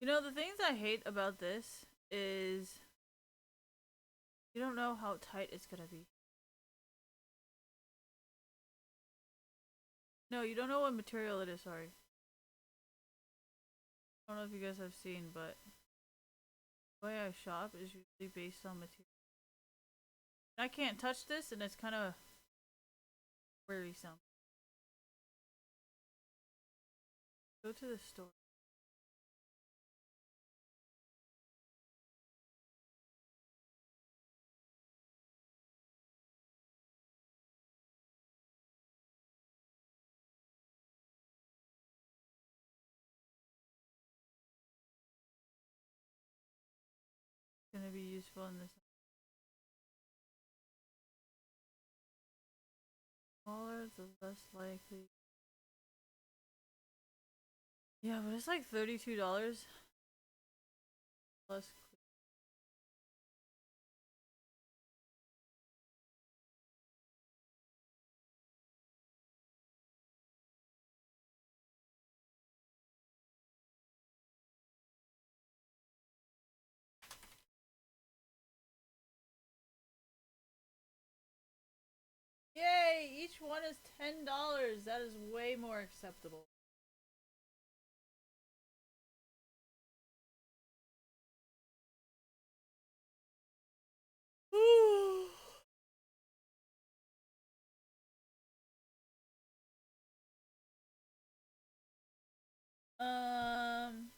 You know, the things I hate about this is you don't know how tight it's gonna be. No, you don't know what material it is, sorry. I don't know if you guys have seen, but the way I shop is usually based on material. I can't touch this, and it's kind of worrisome. Go to the store. It's gonna be useful in this. Smaller, the less likely. Yeah, but it's like $32 plus. Yay! Each one is $10. That is way more acceptable. um.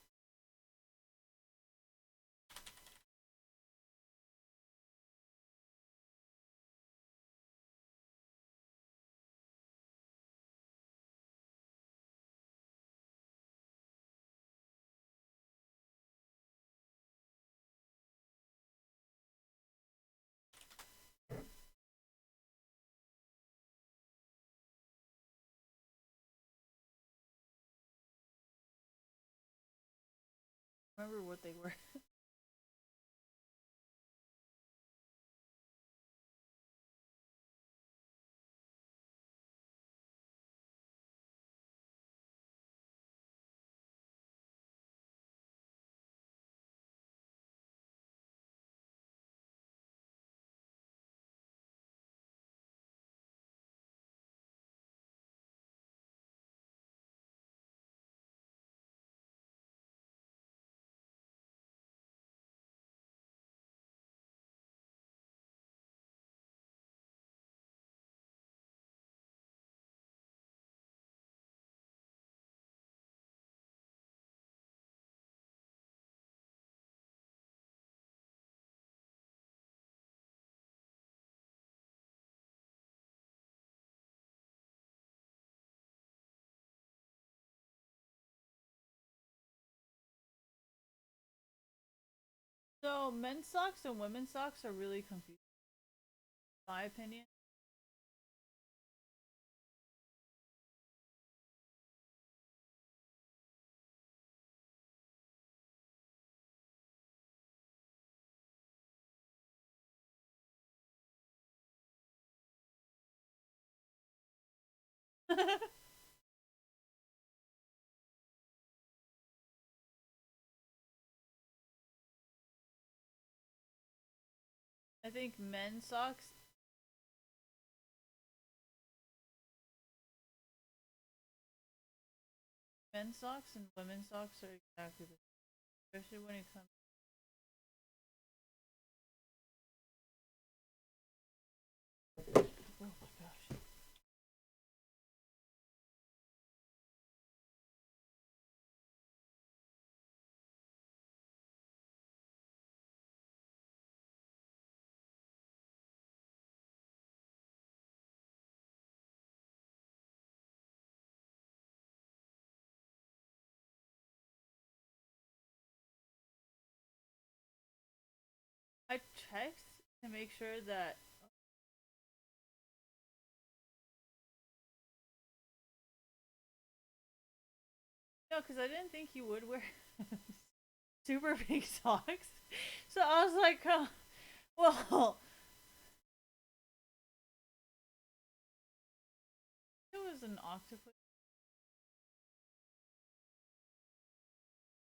Remember what they were. So men's socks and women's socks are really confusing, in my opinion. I think men's socks and women's socks are exactly the same, especially when it comes. Oh my gosh. I checked to make sure that. No, because I didn't think you would wear super big socks. So I was like, well, it was an octopus.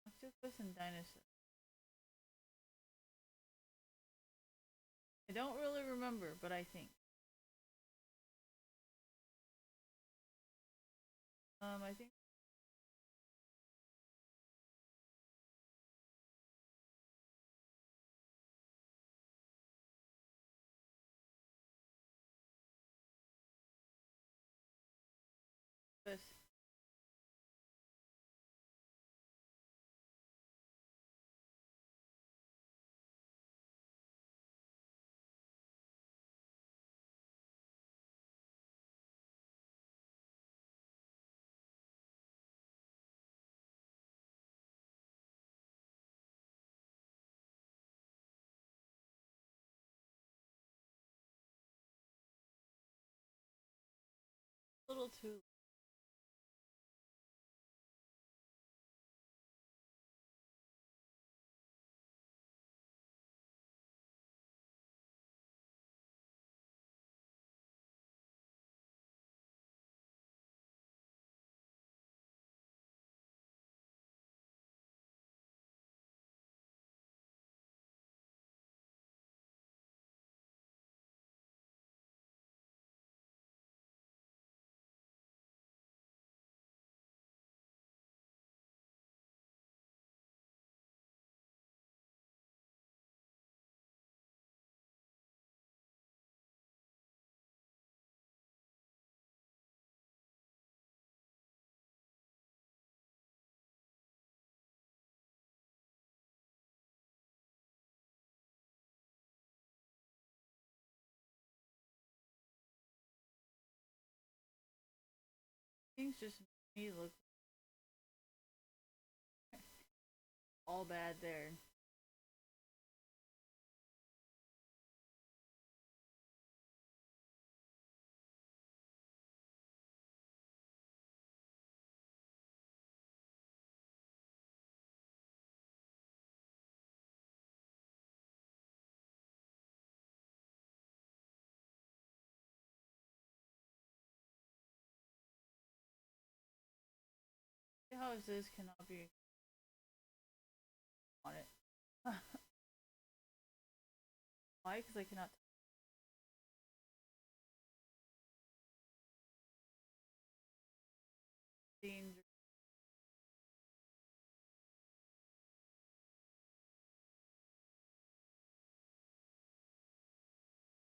Octopus and dinosaur. I don't really remember, but I think. I think this. A little too. Things just made me look all bad there. See how this cannot be on it. Why? Because I cannot. Danger.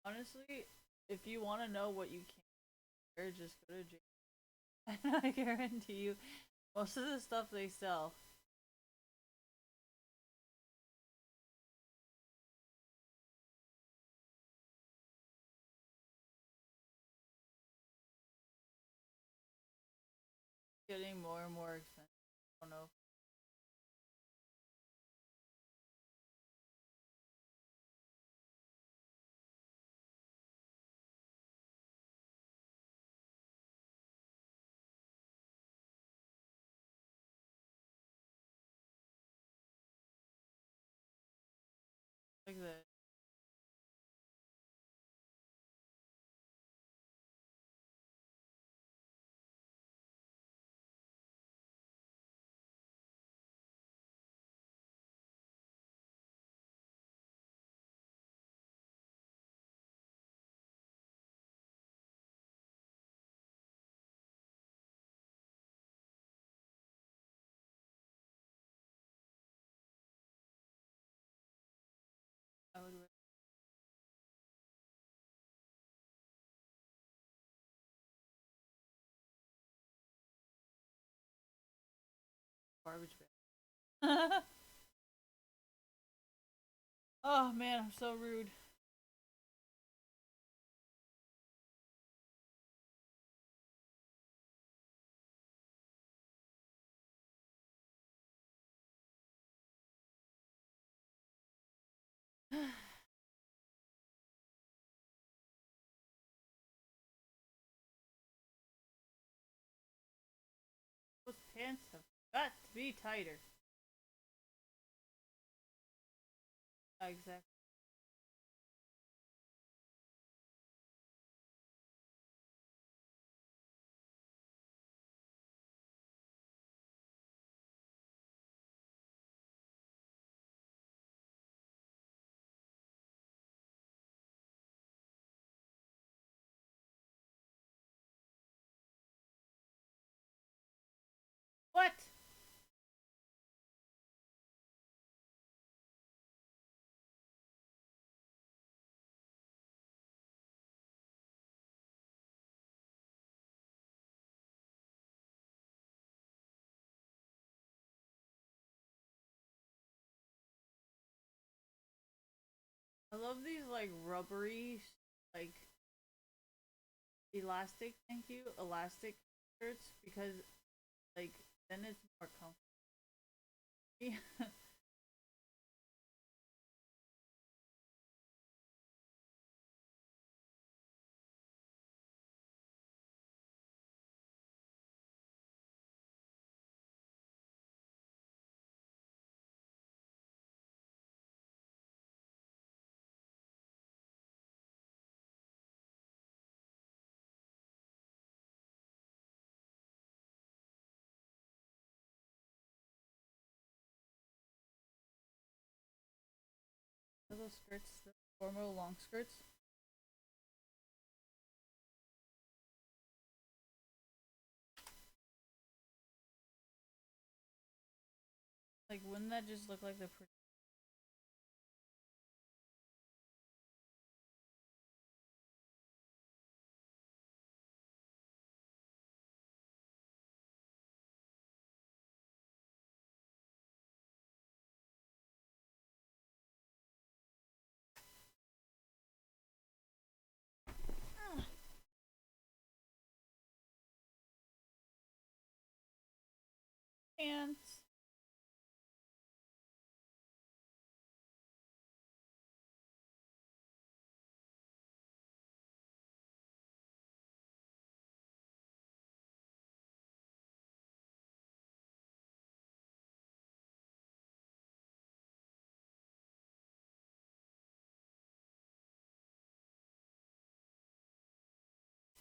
Honestly, if you want to know what you can't wear, just go to jail. And I guarantee you, most of the stuff they sell. Getting more and more expensive. I don't know. Like the I would wear garbage bag. Oh man, I'm so rude. pants have got to be tighter. Exactly. What? I love these like rubbery, like elastic. Thank you, elastic shirts because like then it's more comfortable. Those skirts, the formal long skirts. Like, wouldn't that just look like the pretty? Pants.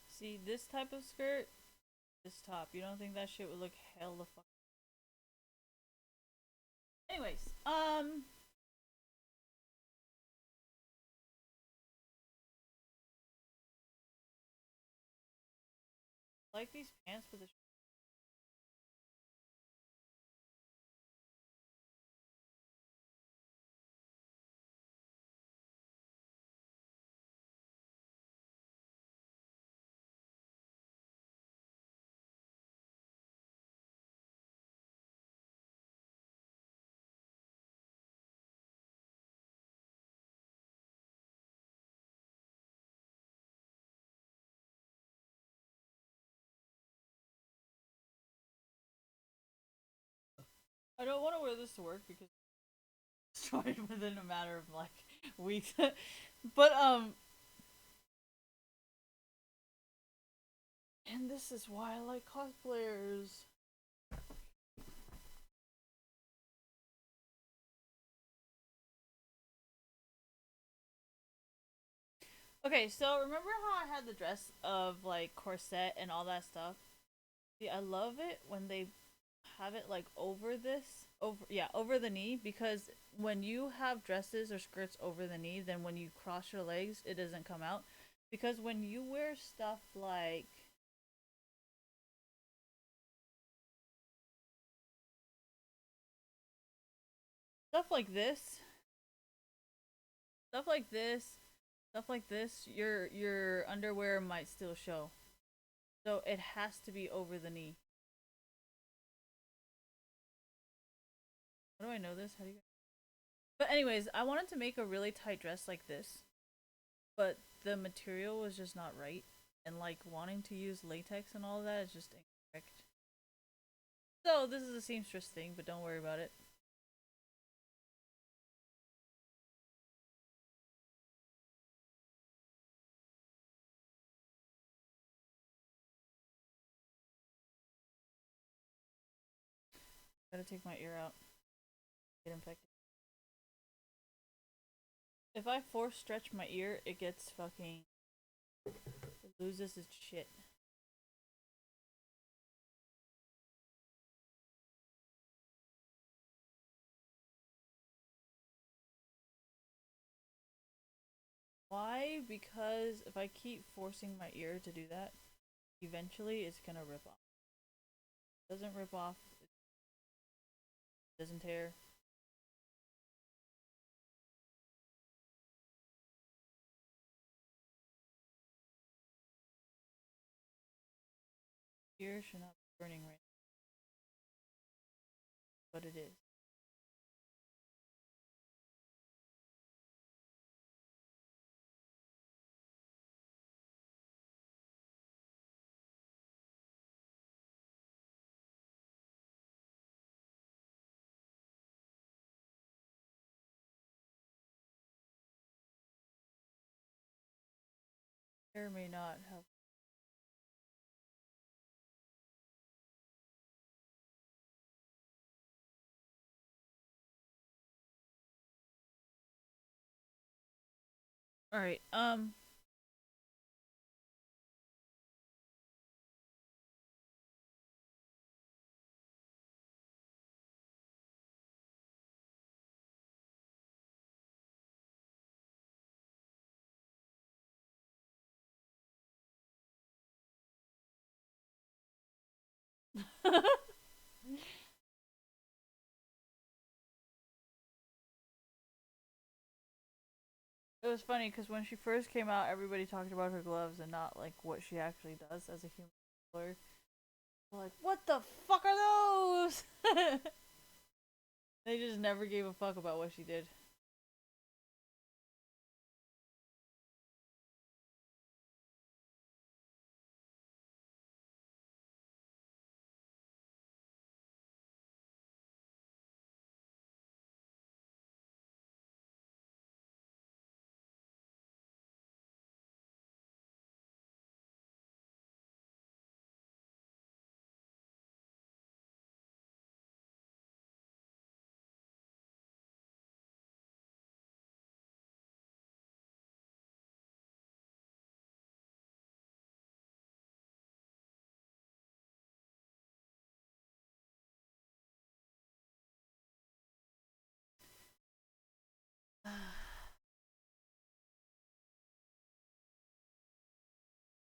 See, this type of skirt, this top. You don't think that shit would look hella fuck? Anyways, like these pants, but the I don't want to wear this to work because it's destroyed within a matter of like weeks. But and this is why I like cosplayers. Okay, so remember how I had the dress of like corset and all that stuff? See, I love it when they have it like over this, over the knee, because when you have dresses or skirts over the knee, then when you cross your legs, it doesn't come out. Because when you wear stuff like this, stuff like this, stuff like this, your underwear might still show. So it has to be over the knee. How do I know this? How do you? But anyways, I wanted to make a really tight dress like this, but the material was just not right, and like wanting to use latex and all that is just incorrect. So this is a seamstress thing, but don't worry about it. Gotta take my ear out. Get infected. If I force stretch my ear, it gets fucking... It loses its shit. Why? Because if I keep forcing my ear to do that, eventually it's gonna rip off. It doesn't rip off. It doesn't tear. Ear should not be burning right now, but it is. Hair may not have. Alright, It was funny because when she first came out, everybody talked about her gloves and not like what she actually does as a human controller. Like, what the fuck are those? They just never gave a fuck about what she did.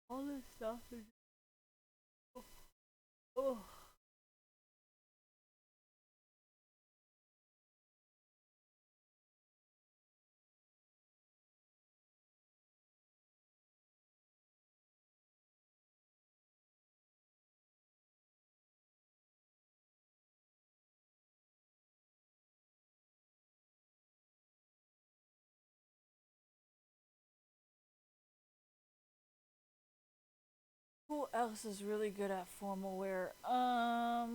All this stuff is. Oh. Oh. Who else is really good at formal wear? I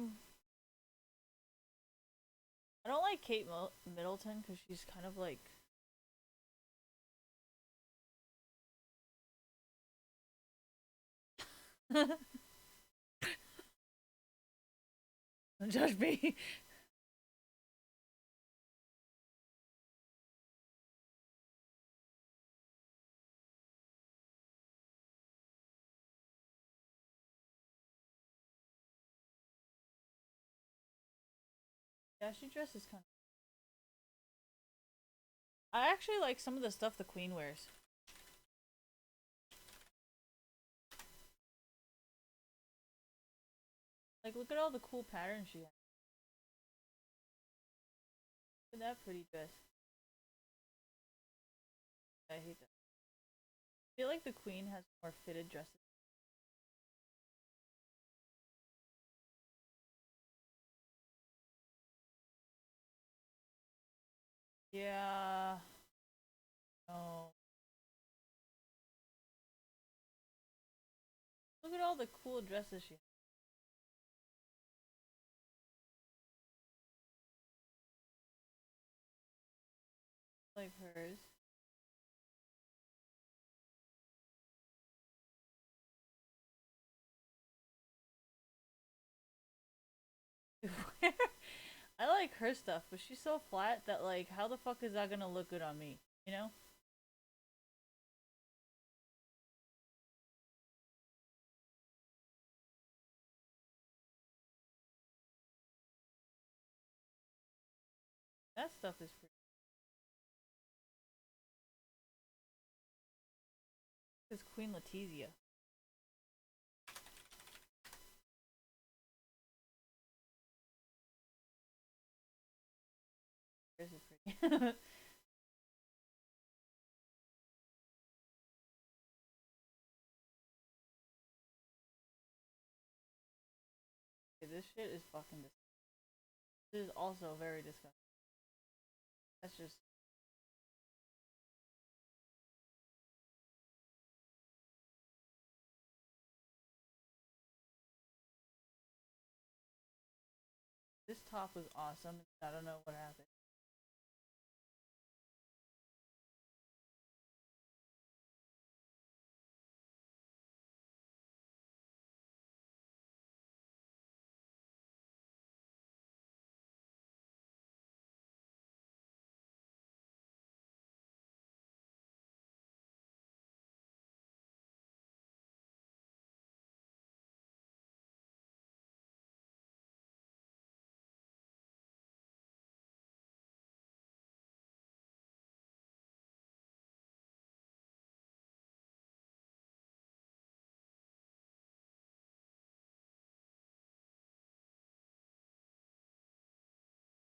don't like Kate Middleton because she's kind of like. Don't judge me. Yeah, she dresses kind of. I actually like some of the stuff the Queen wears. Like, look at all the cool patterns she has. Look at that pretty dress. I hate that. I feel like the Queen has more fitted dresses. Yeah. No. Look at all the cool dresses she has. Like hers. I like her stuff, but she's so flat that, like, how the fuck is that gonna look good on me? You know? That stuff is pretty. It's Queen Letizia. This is pretty. This shit is fucking disgusting. This is also very disgusting. That's just. This top was awesome. I don't know what happened.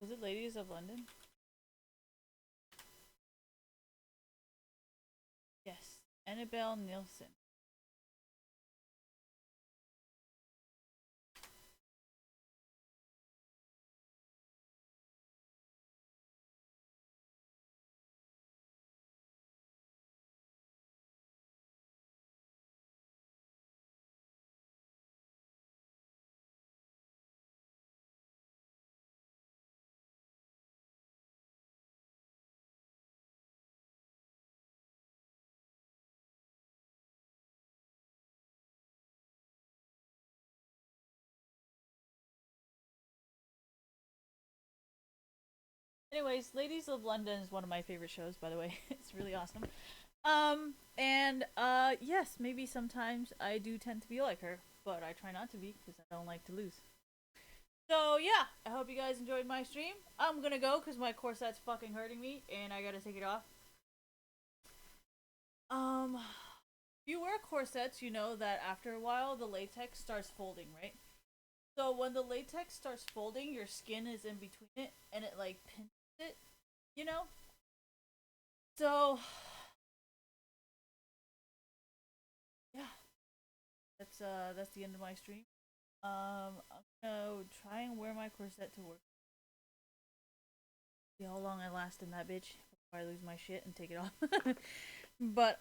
Was it Ladies of London? Yes. Annabelle Nielsen. Anyways, Ladies of London is one of my favorite shows, by the way. It's really awesome. Yes, maybe sometimes I do tend to be like her, but I try not to be because I don't like to lose. So yeah, I hope you guys enjoyed my stream. I'm gonna go because my corset's fucking hurting me and I gotta take it off. If you wear corsets, you know that after a while the latex starts folding, right? So when the latex starts folding, your skin is in between it and it like pinches it, you know? So yeah, that's the end of my stream. I'm gonna try and wear my corset to work. See how long I last in that bitch before I lose my shit and take it off. But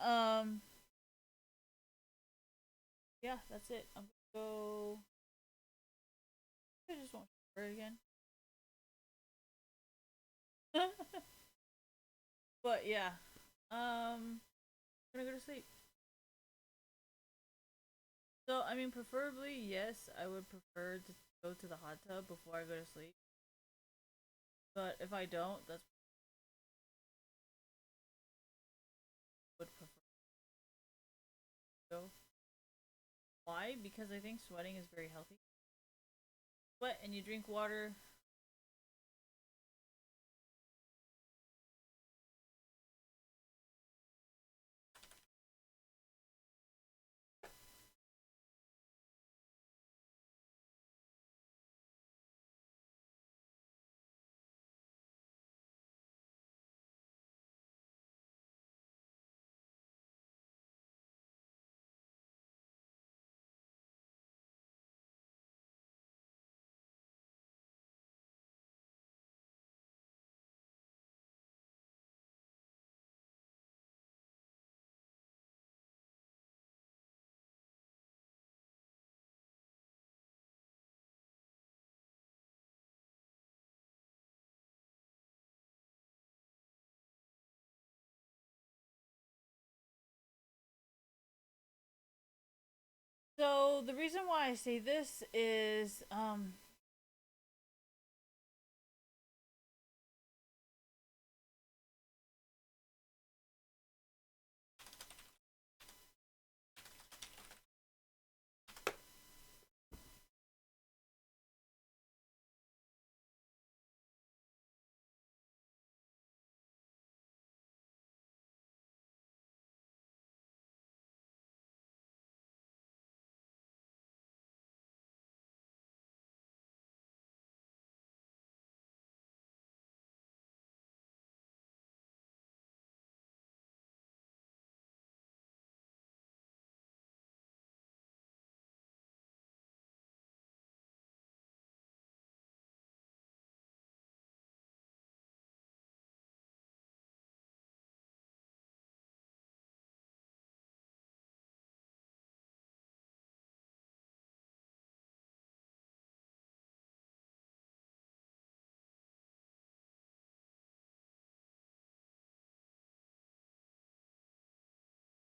yeah, that's it. I'm gonna go. I just won't shower again. But yeah, I'm gonna go to sleep. So I mean, preferably yes, I would prefer to go to the hot tub before I go to sleep. But if I don't, that's what I would prefer to go. Why? Because I think sweating is very healthy. Sweat and you drink water. So the reason why I say this is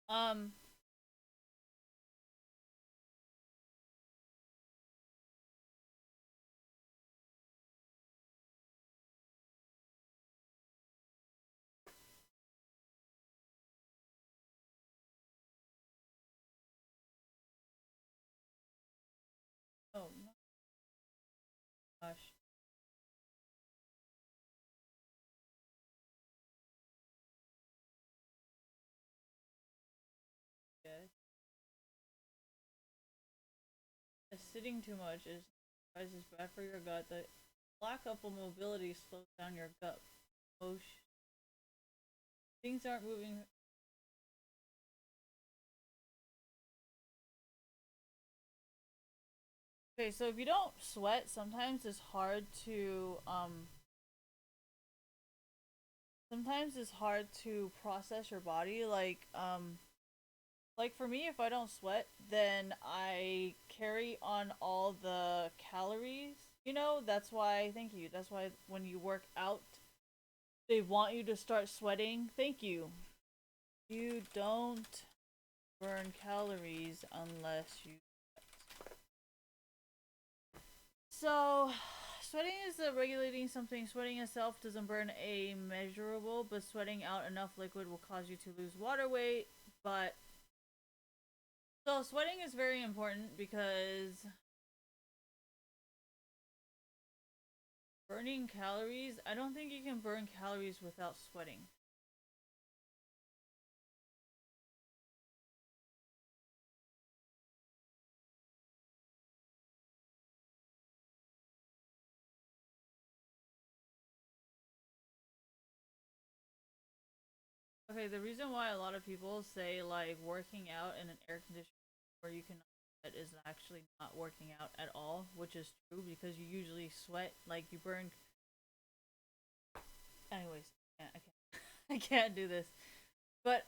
Um, oh my gosh. Yeah. Sitting too much is bad for your gut. The lack of mobility slows down your gut motion. Things aren't moving. Okay, so if you don't sweat, sometimes it's hard to process your body. Like for me, if I don't sweat, then I carry on all the calories. You know, that's why. Thank you. That's why when you work out, they want you to start sweating. Thank you. You don't burn calories unless you. So, sweating is regulating something. Sweating itself doesn't burn a measurable, but sweating out enough liquid will cause you to lose water weight. But so sweating is very important because burning calories, I don't think you can burn calories without sweating. Okay, the reason why a lot of people say like working out in an air conditioner where you can sweat is actually not working out at all, which is true because you usually sweat like you burn. Anyways, I can't, I can't do this. But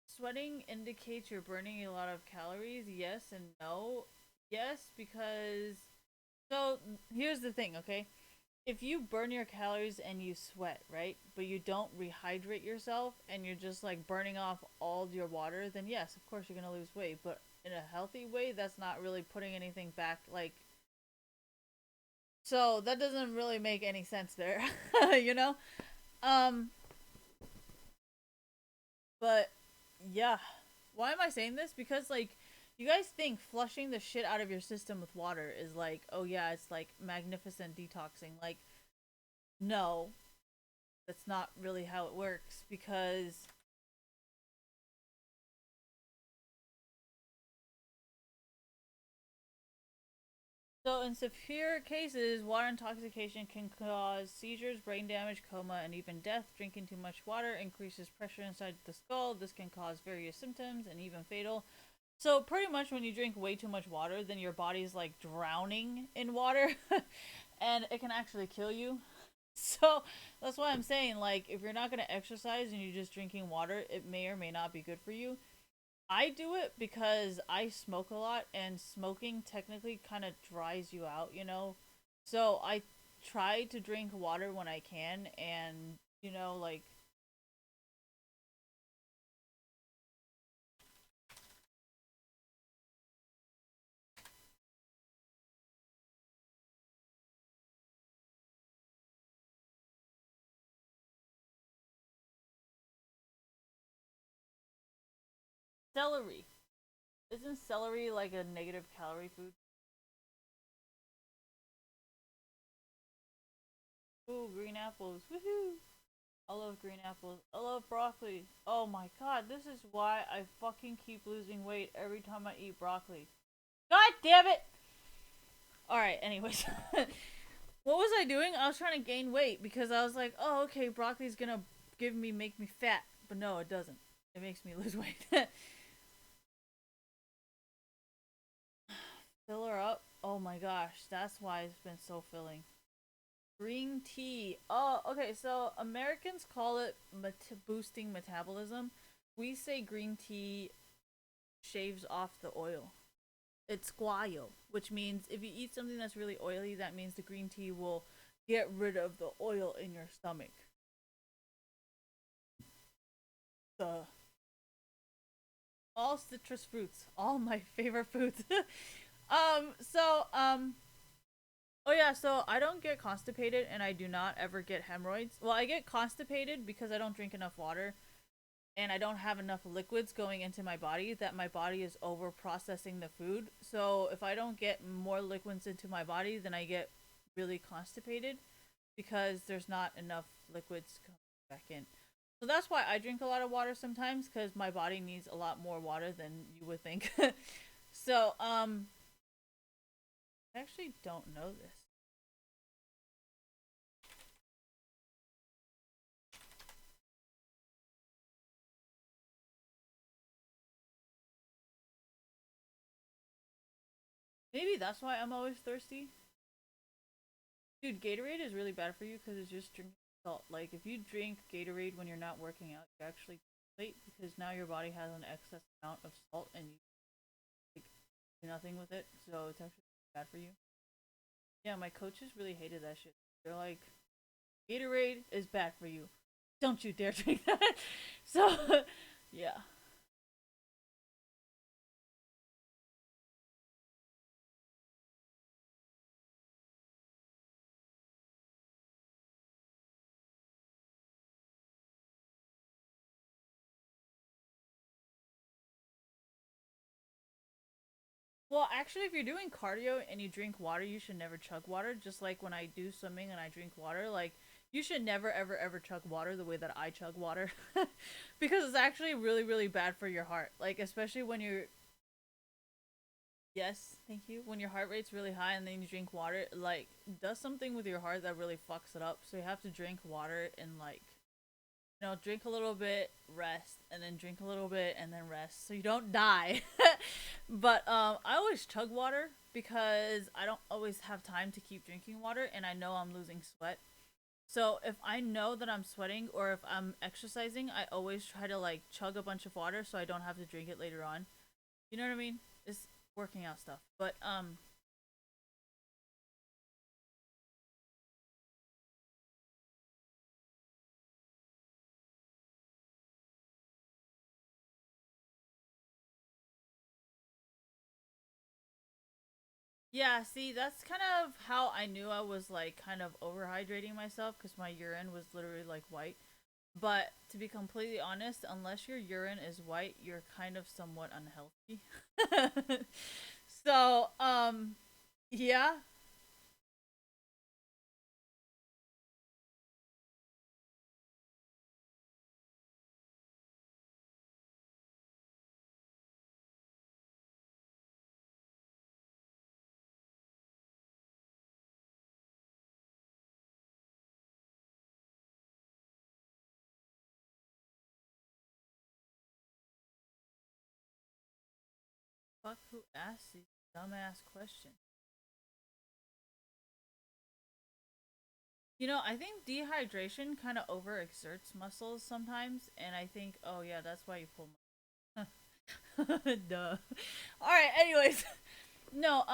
sweating indicates you're burning a lot of calories. Yes and no. Yes, because so here's the thing, okay? If you burn your calories and you sweat, right? But you don't rehydrate yourself and you're just like burning off all your water, then yes, of course you're going to lose weight, but in a healthy way, that's not really putting anything back like so that doesn't really make any sense there. You know? Um but yeah. Why am I saying this? Because like you guys think flushing the shit out of your system with water is like, oh yeah, it's like magnificent detoxing. Like no, that's not really how it works because so in severe cases, water intoxication can cause seizures, brain damage, coma, and even death. Drinking too much water increases pressure inside the skull. This can cause various symptoms and even fatal. So pretty much when you drink way too much water, then your body's like drowning in water and it can actually kill you. So that's why I'm saying like if you're not going to exercise and you're just drinking water, it may or may not be good for you. I do it because I smoke a lot and smoking technically kind of dries you out, you know. So I try to drink water when I can and you know like celery. Isn't celery like a negative calorie food? Ooh, green apples. Woohoo! I love green apples. I love broccoli. Oh my god, this is why I fucking keep losing weight every time I eat broccoli. God damn it! Alright, anyways. What was I doing? I was trying to gain weight because I was like, oh, okay, broccoli's gonna make me fat. But no, it doesn't. It makes me lose weight. Fill her up. Oh my gosh, that's why it's been so filling. Green tea. Oh, okay. So Americans call it boosting metabolism. We say green tea shaves off the oil. It's guayo, which means if you eat something that's really oily, that means the green tea will get rid of the oil in your stomach. Duh. All citrus fruits. All my favorite foods. Oh yeah, so I don't get constipated and I do not ever get hemorrhoids. Well, I get constipated because I don't drink enough water and I don't have enough liquids going into my body that my body is over processing the food. So if I don't get more liquids into my body, then I get really constipated because there's not enough liquids coming back in. So that's why I drink a lot of water sometimes because my body needs a lot more water than you would think. So, I actually don't know this. Maybe that's why I'm always thirsty. Dude, Gatorade is really bad for you because it's just drinking salt. Like, if you drink Gatorade when you're not working out, you actually late because now your body has an excess amount of salt and you like do nothing with it. So it's actually bad for you. Yeah, my coaches really hated that shit. They're like, Gatorade is bad for you. Don't you dare drink that. So, yeah. Well, actually, if you're doing cardio and you drink water, you should never chug water. Just like when I do swimming and I drink water, like you should never, ever, ever chug water the way that I chug water, because it's actually really, really bad for your heart. Like especially when you're yes, thank you. When your heart rate's really high and then you drink water, like does something with your heart that really fucks it up. So you have to drink water and like drink a little bit, rest, and then drink a little bit and then rest so you don't die. But I always chug water because I don't always have time to keep drinking water and I know I'm losing sweat. So if I know that I'm sweating or if I'm exercising, I always try to like chug a bunch of water so I don't have to drink it later on. You know what I mean? It's working out stuff. But yeah, see, that's kind of how I knew I was like kind of overhydrating myself because my urine was literally like white. But to be completely honest, unless your urine is white, you're kind of somewhat unhealthy. So, yeah. Fuck who asked these dumbass questions? I think dehydration kind of overexerts muscles sometimes, and I think, oh yeah, that's why you pull. Duh. All right. Anyways, no.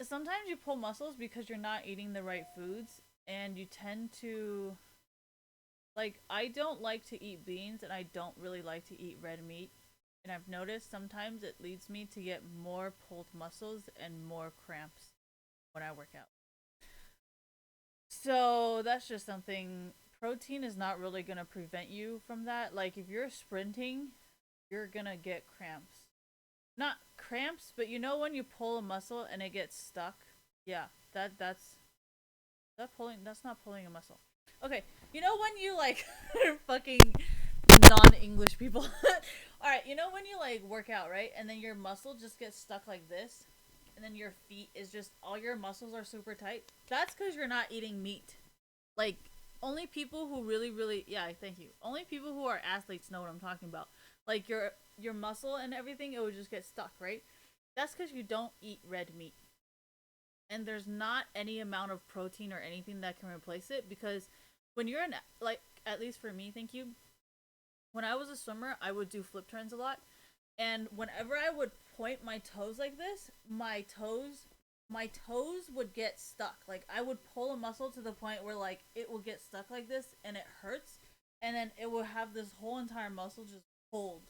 Sometimes you pull muscles because you're not eating the right foods, and you tend to like. I don't like to eat beans, and I don't really like to eat red meat. And I've noticed sometimes it leads me to get more pulled muscles and more cramps when I work out. So that's just something. Protein is not really gonna prevent you from that. Like if you're sprinting, you're gonna get cramps. Not cramps, but when you pull a muscle and it gets stuck. Yeah, that's that pulling. That's not pulling a muscle. Okay, when you like fucking non-English people. All right, when you like work out, right, and then your muscle just gets stuck like this, and then your feet is just all your muscles are super tight. That's because you're not eating meat. Like only people who really, really yeah, thank you. Only people who are athletes know what I'm talking about. Like your muscle and everything, it would just get stuck, right? That's because you don't eat red meat. And there's not any amount of protein or anything that can replace it because when you're in like at least for me, thank you. When I was a swimmer, I would do flip turns a lot. And whenever I would point my toes like this, my toes would get stuck. Like I would pull a muscle to the point where like it will get stuck like this and it hurts and then it will have this whole entire muscle just cold.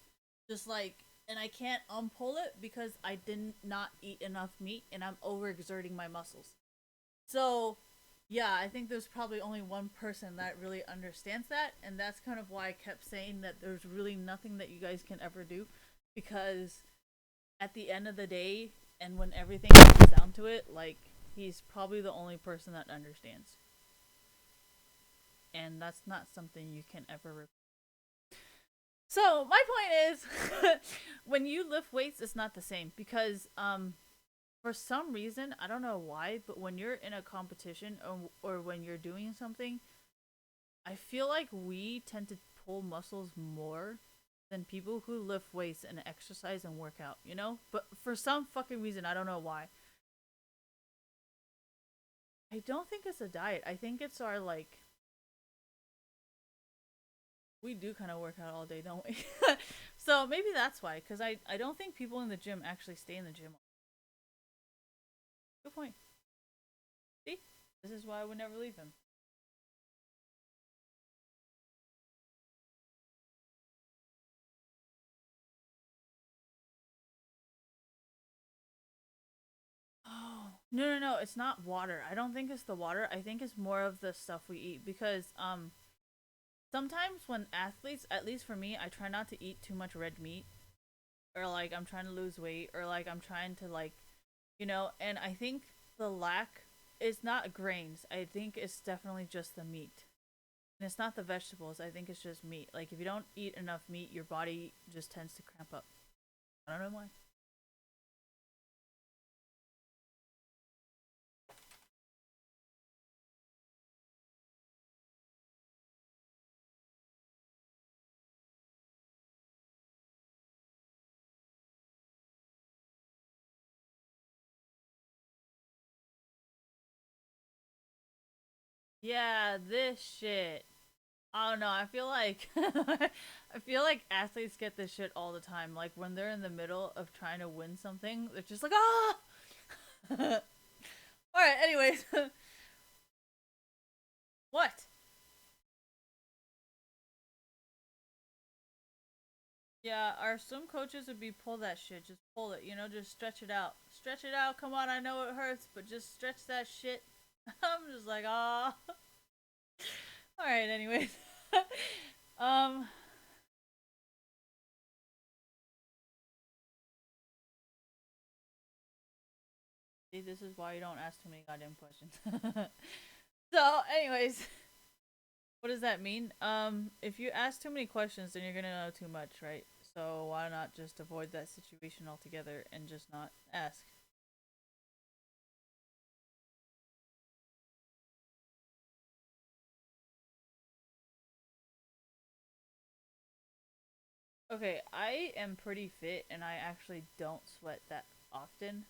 Just like, and I can't unpull it because I did not eat enough meat and I'm overexerting my muscles. So, yeah, I think there's probably only one person that really understands that, and that's kind of why I kept saying that there's really nothing that you guys can ever do, because at the end of the day, and when everything comes down to it, like, he's probably the only person that understands. And that's not something you can ever. So, my point is, when you lift weights, it's not the same, because, for some reason, I don't know why, but when you're in a competition or when you're doing something, I feel like we tend to pull muscles more than people who lift weights and exercise and work out, you know? But for some fucking reason, I don't know why. I don't think it's a diet. I think it's our, like, we do kind of work out all day, don't we? So maybe that's why, because I don't think people in the gym actually stay in the gym. Good point. See? This is why I would never leave him. Oh, no, it's not water. I don't think it's the water. I think it's more of the stuff we eat, because sometimes when athletes, at least for me, I try not to eat too much red meat, or like I'm trying to lose weight, or like I'm trying to, like, and I think the lack is not grains. I think it's definitely just the meat. And it's not the vegetables. I think it's just meat. Like, if you don't eat enough meat, your body just tends to cramp up. I don't know why. Yeah, this shit. I don't know. I feel like I feel like athletes get this shit all the time. Like, when they're in the middle of trying to win something, they're just like, ah. All right. Anyways, what? Yeah, our swim coaches would be pull that shit. Just pull it. Just stretch it out. Stretch it out. Come on. I know it hurts, but just stretch that shit. I'm just like, ah. All right. Anyways, um. See, this is why you don't ask too many goddamn questions. So, anyways, what does that mean? If you ask too many questions, then you're gonna know too much, right? So why not just avoid that situation altogether and just not ask? Okay, I am pretty fit and I actually don't sweat that often.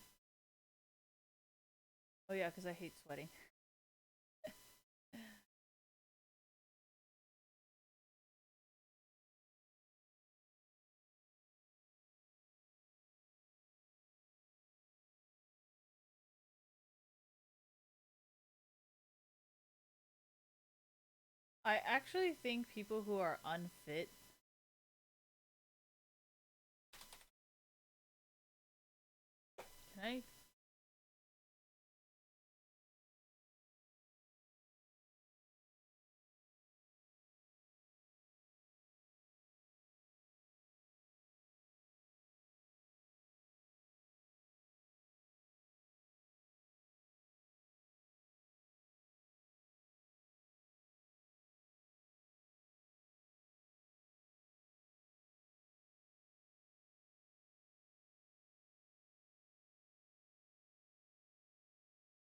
Oh yeah, because I hate sweating. I actually think people who are unfit. Can I?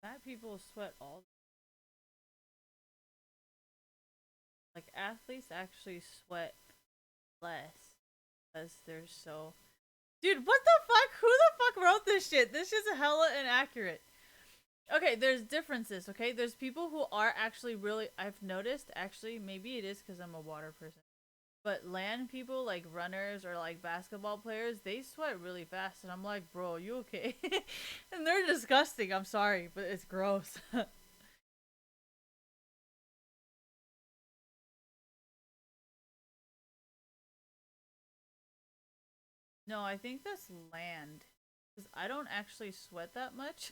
Fat people sweat all. Like, athletes actually sweat less because they're so. Dude, what the fuck? Who the fuck wrote this shit? This shit's hella inaccurate. Okay, there's differences, okay? There's people who are actually really. I've noticed, actually, maybe it is because I'm a water person. But land people, like runners or like basketball players, they sweat really fast. And I'm like, bro, you okay? And they're disgusting. I'm sorry, but it's gross. No, I think that's land. Because I don't actually sweat that much.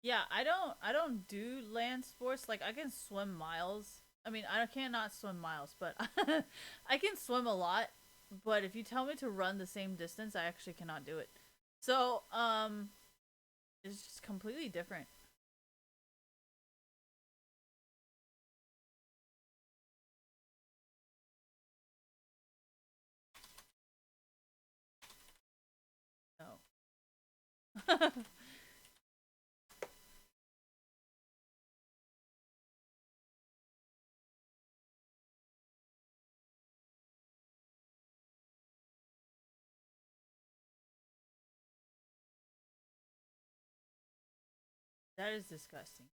Yeah, I don't do land sports. Like I can swim miles. I mean, I cannot swim miles, but I can swim a lot. But if you tell me to run the same distance, I actually cannot do it. So, it's just completely different. No. That is disgusting.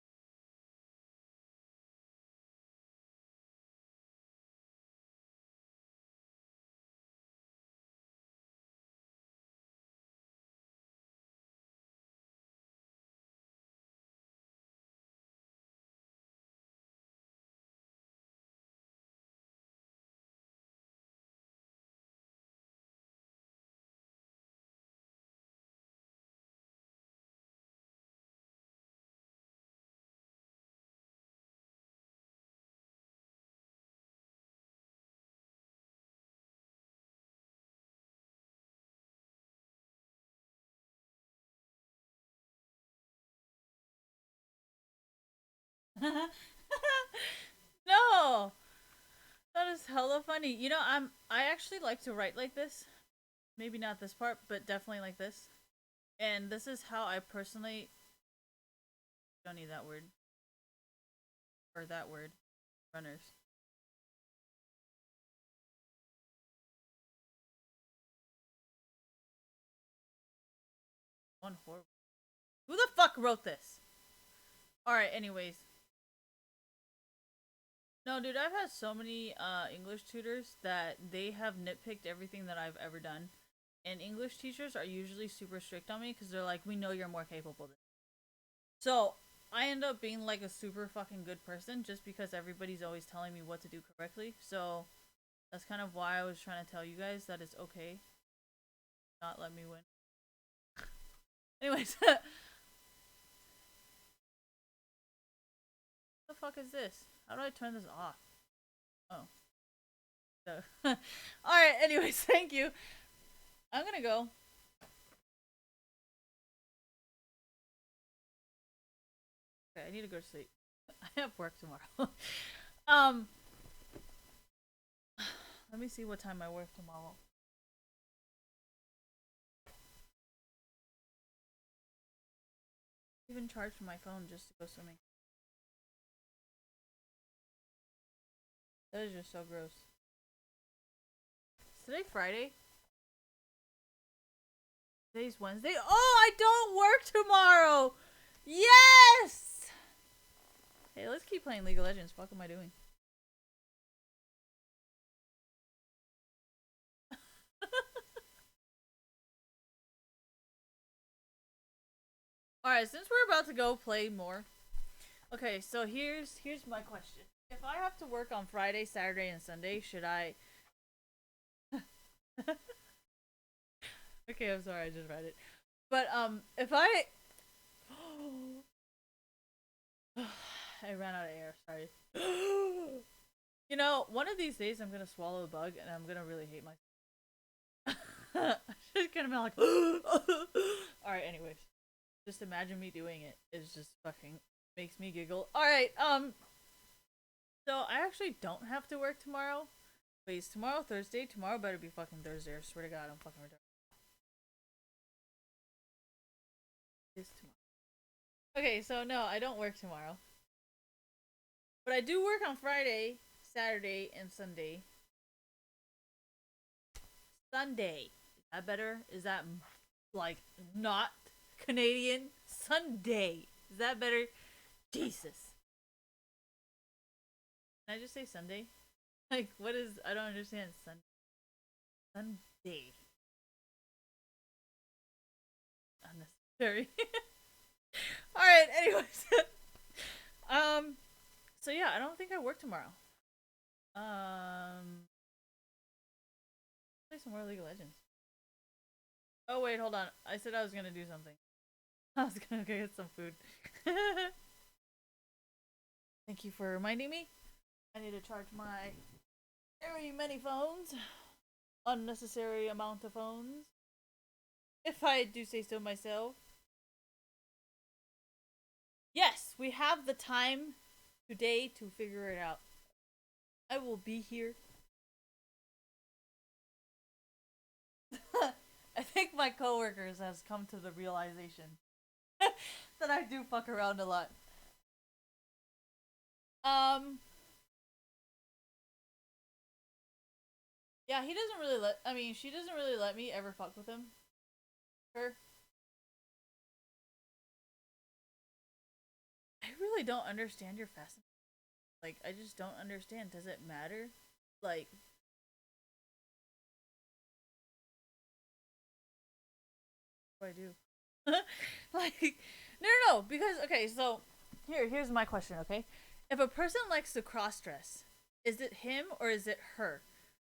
No, that is hella funny. You know, I actually like to write like this. Maybe not this part, but definitely like this. And this is how I personally don't need that word or that word. Runners. One horrible. Who the fuck wrote this? All right. Anyways, no, dude, I've had so many English tutors that they have nitpicked everything that I've ever done. And English teachers are usually super strict on me because they're like, we know you're more capable than. So I end up being like a super fucking good person just because everybody's always telling me what to do correctly. So that's kind of why I was trying to tell you guys that it's okay. Not let me win. Anyways, what the fuck is this? How do I turn this off? Oh. So. Alright, anyways, thank you. I'm gonna go. Okay, I need to go to sleep. I have work tomorrow. um, let me see what time I work tomorrow. I even charged my phone just to go swimming. That is just so gross. Is today Friday? Today's Wednesday? Oh, I don't work tomorrow! Yes! Hey, let's keep playing League of Legends. What am I doing? Alright, since we're about to go play more. Okay, so here's my question. If I have to work on Friday, Saturday, and Sunday, should I... Okay, I'm sorry, I just read it. But, if I... I ran out of air, sorry. You know, one of these days I'm gonna swallow a bug and I'm gonna really hate myself. Just gonna be like... Alright, anyways. Just imagine me doing it. It's just fucking... makes me giggle. Alright, so I actually don't have to work tomorrow. Wait, is tomorrow Thursday? Tomorrow better be fucking Thursday. I swear to God, I'm fucking retarded. It's tomorrow. Okay, so no, I don't work tomorrow. But I do work on Friday, Saturday, and Sunday. Sunday. Is that better? Is that, like, not Canadian? Sunday. Is that better? Jesus. Can I just say Sunday? Like, what is... I don't understand. Sunday. Unnecessary. Alright, anyways. So yeah, I don't think I work tomorrow. Play some more League of Legends. Oh wait, hold on. I said I was gonna do something. I was gonna go get some food. Thank you for reminding me. I need to charge my very many phones. Unnecessary amount of phones. If I do say so myself. Yes, we have the time today to figure it out. I will be here. I think my coworkers has come to the realization that I do fuck around a lot. Yeah, he doesn't really she doesn't really let me ever fuck with him. Her. I really don't understand your fascination. Like, I just don't understand. Does it matter? Like, what do I do? Like, no, because, okay, so, here's my question, okay? If a person likes to cross-dress, is it him or is it her?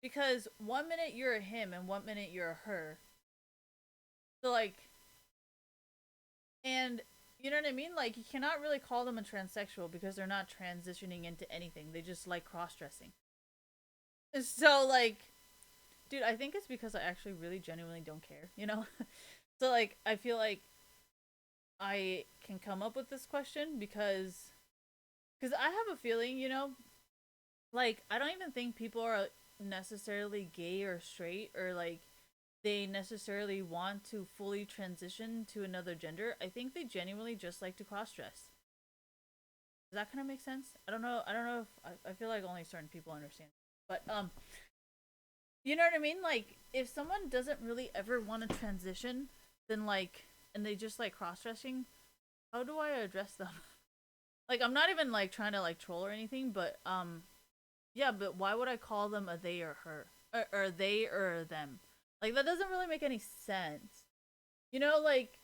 Because 1 minute you're a him and 1 minute you're a her. So, like, and you know what I mean? Like, you cannot really call them a transsexual because they're not transitioning into anything. They just like cross-dressing. So, like, dude, I think it's because I actually really genuinely don't care, you know? So, like, I feel like I can come up with this question because I have a feeling, you know, like, I don't even think people are necessarily gay or straight or, like, they necessarily want to fully transition to another gender. I think they genuinely just like to cross-dress. Does that kind of make sense? I don't know if I feel like only certain people understand. But you know what I mean? Like, if someone doesn't really ever want to transition, then, like, and they just like cross-dressing, how do I address them? Like, I'm not even like trying to like troll or anything, but yeah, but why would I call them a they or her? Or they or them? Like, that doesn't really make any sense. You know, like,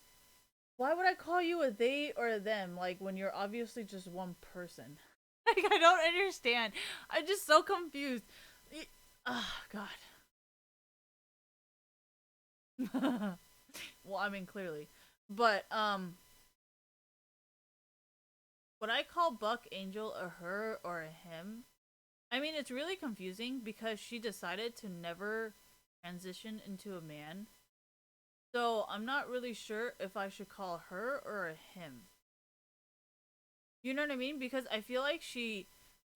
why would I call you a they or a them, like, when you're obviously just one person? Like, I don't understand. I'm just so confused. Oh, God. Well, I mean, clearly. But, would I call Buck Angel a her or a him? I mean, it's really confusing because she decided to never transition into a man. So, I'm not really sure if I should call her or a him. You know what I mean? Because I feel like she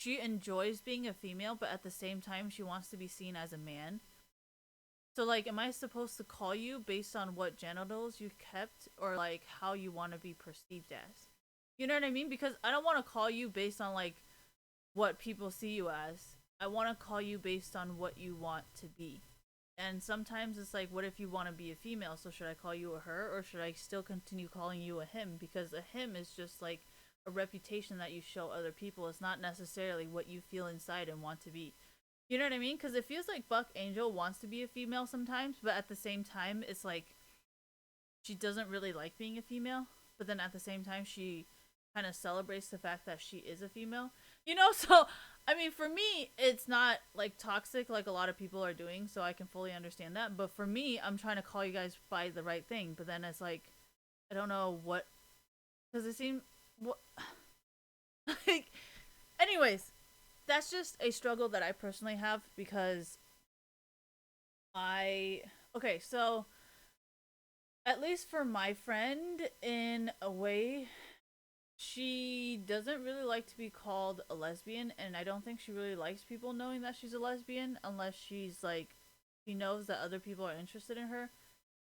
enjoys being a female, but at the same time she wants to be seen as a man. So, like, am I supposed to call you based on what genitals you kept or, like, how you want to be perceived as? You know what I mean? Because I don't want to call you based on, like, what people see you as. I want to call you based on what you want to be. And sometimes it's like, what if you want to be a female? So should I call you a her or should I still continue calling you a him? Because a him is just like a reputation that you show other people. It's not necessarily what you feel inside and want to be. You know what I mean? Because it feels like Buck Angel wants to be a female sometimes, but at the same time, it's like she doesn't really like being a female. But then at the same time, she kind of celebrates the fact that she is a female. You know, so I mean, for me, it's not like toxic like a lot of people are doing, so I can fully understand that. But for me, I'm trying to call you guys by the right thing, but then it's like, I don't know what, because it seems, what, like, anyways, that's just a struggle that I personally have because okay, so at least for my friend, in a way, she doesn't really like to be called a lesbian, and I don't think she really likes people knowing that she's a lesbian unless she's like, she knows that other people are interested in her,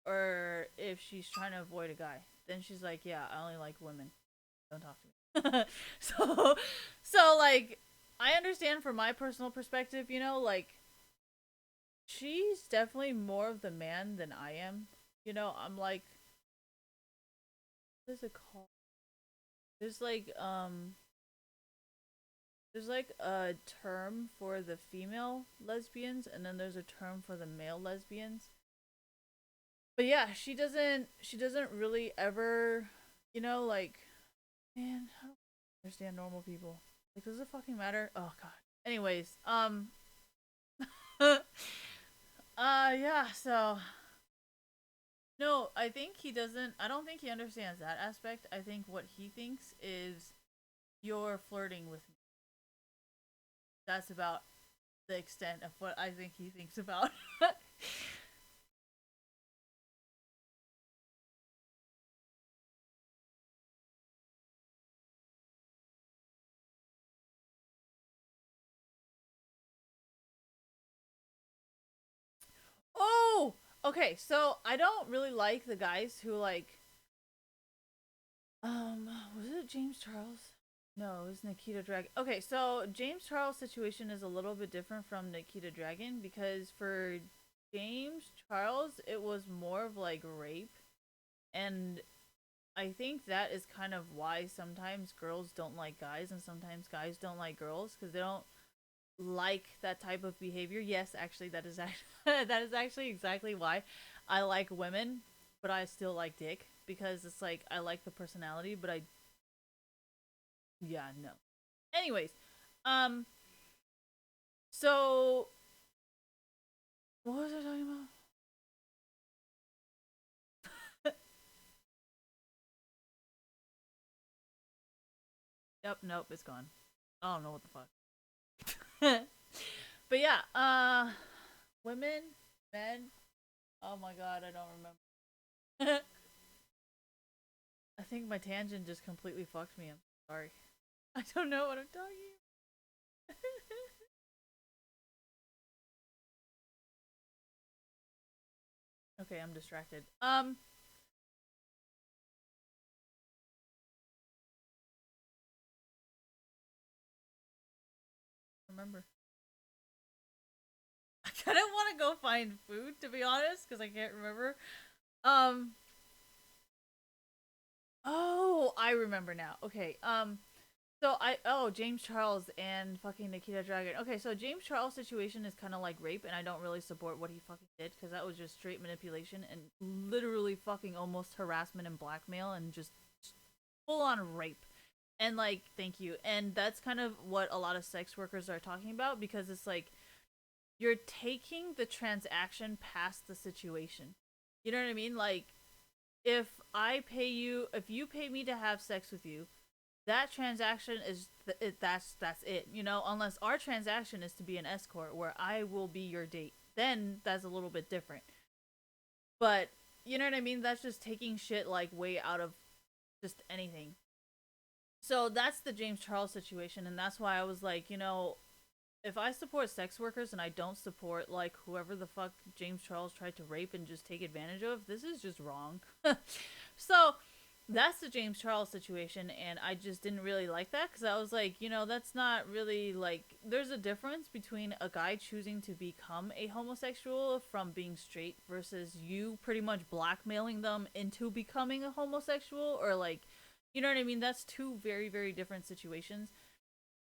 or if she's trying to avoid a guy. Then she's like, yeah, I only like women. Don't talk to me. so like, I understand from my personal perspective, you know, like, she's definitely more of the man than I am. You know, I'm like, what is it called? There's like, there's like a term for the female lesbians, and then there's a term for the male lesbians. But yeah, she doesn't really ever, you know, like, Man, I don't understand normal people. Like, does it fucking matter? Oh god. Anyways, yeah, so no, I think he doesn't. I don't think he understands that aspect. I think what he thinks is you're flirting with me. That's about the extent of what I think he thinks about. Oh, okay. So I don't really like the guys who like. Was it James Charles? No, it was Nikita Dragon. Okay, so James Charles' situation is a little bit different from Nikita Dragon because for James Charles, it was more of like rape, and I think that is kind of why sometimes girls don't like guys and sometimes guys don't like girls because they don't like that type of behavior. Yes, actually, that is actually that is actually exactly why I like women, but I still like dick because it's like I like the personality, but I yeah no. Anyways, um, so what was I talking about? Yep, nope, it's gone. I don't know what the fuck. But yeah, women, men. Oh my god, I don't remember. I think my tangent just completely fucked me. I'm sorry. I don't know what I'm talking. Okay, I'm distracted. Remember. I kind of want to go find food to be honest, because I can't remember. Um. Oh, I remember now. Okay. So James Charles and fucking Nikita Dragon. Okay, so James Charles' situation is kind of like rape, and I don't really support what he fucking did because that was just straight manipulation and literally fucking almost harassment and blackmail and just full on rape. And like, thank you. And that's kind of what a lot of sex workers are talking about because it's like you're taking the transaction past the situation. You know what I mean? Like, if you pay me to have sex with you, that transaction is that's it, you know, unless our transaction is to be an escort where I will be your date, then that's a little bit different. But you know what I mean, that's just taking shit like way out of just anything. So that's the James Charles situation, and that's why I was like, you know, if I support sex workers and I don't support like whoever the fuck James Charles tried to rape and just take advantage of, this is just wrong. So that's the James Charles situation, and I just didn't really like that because I was like, you know, that's not really like. There's a difference between a guy choosing to become a homosexual from being straight versus you pretty much blackmailing them into becoming a homosexual, or like, you know what I mean? That's two very, very different situations.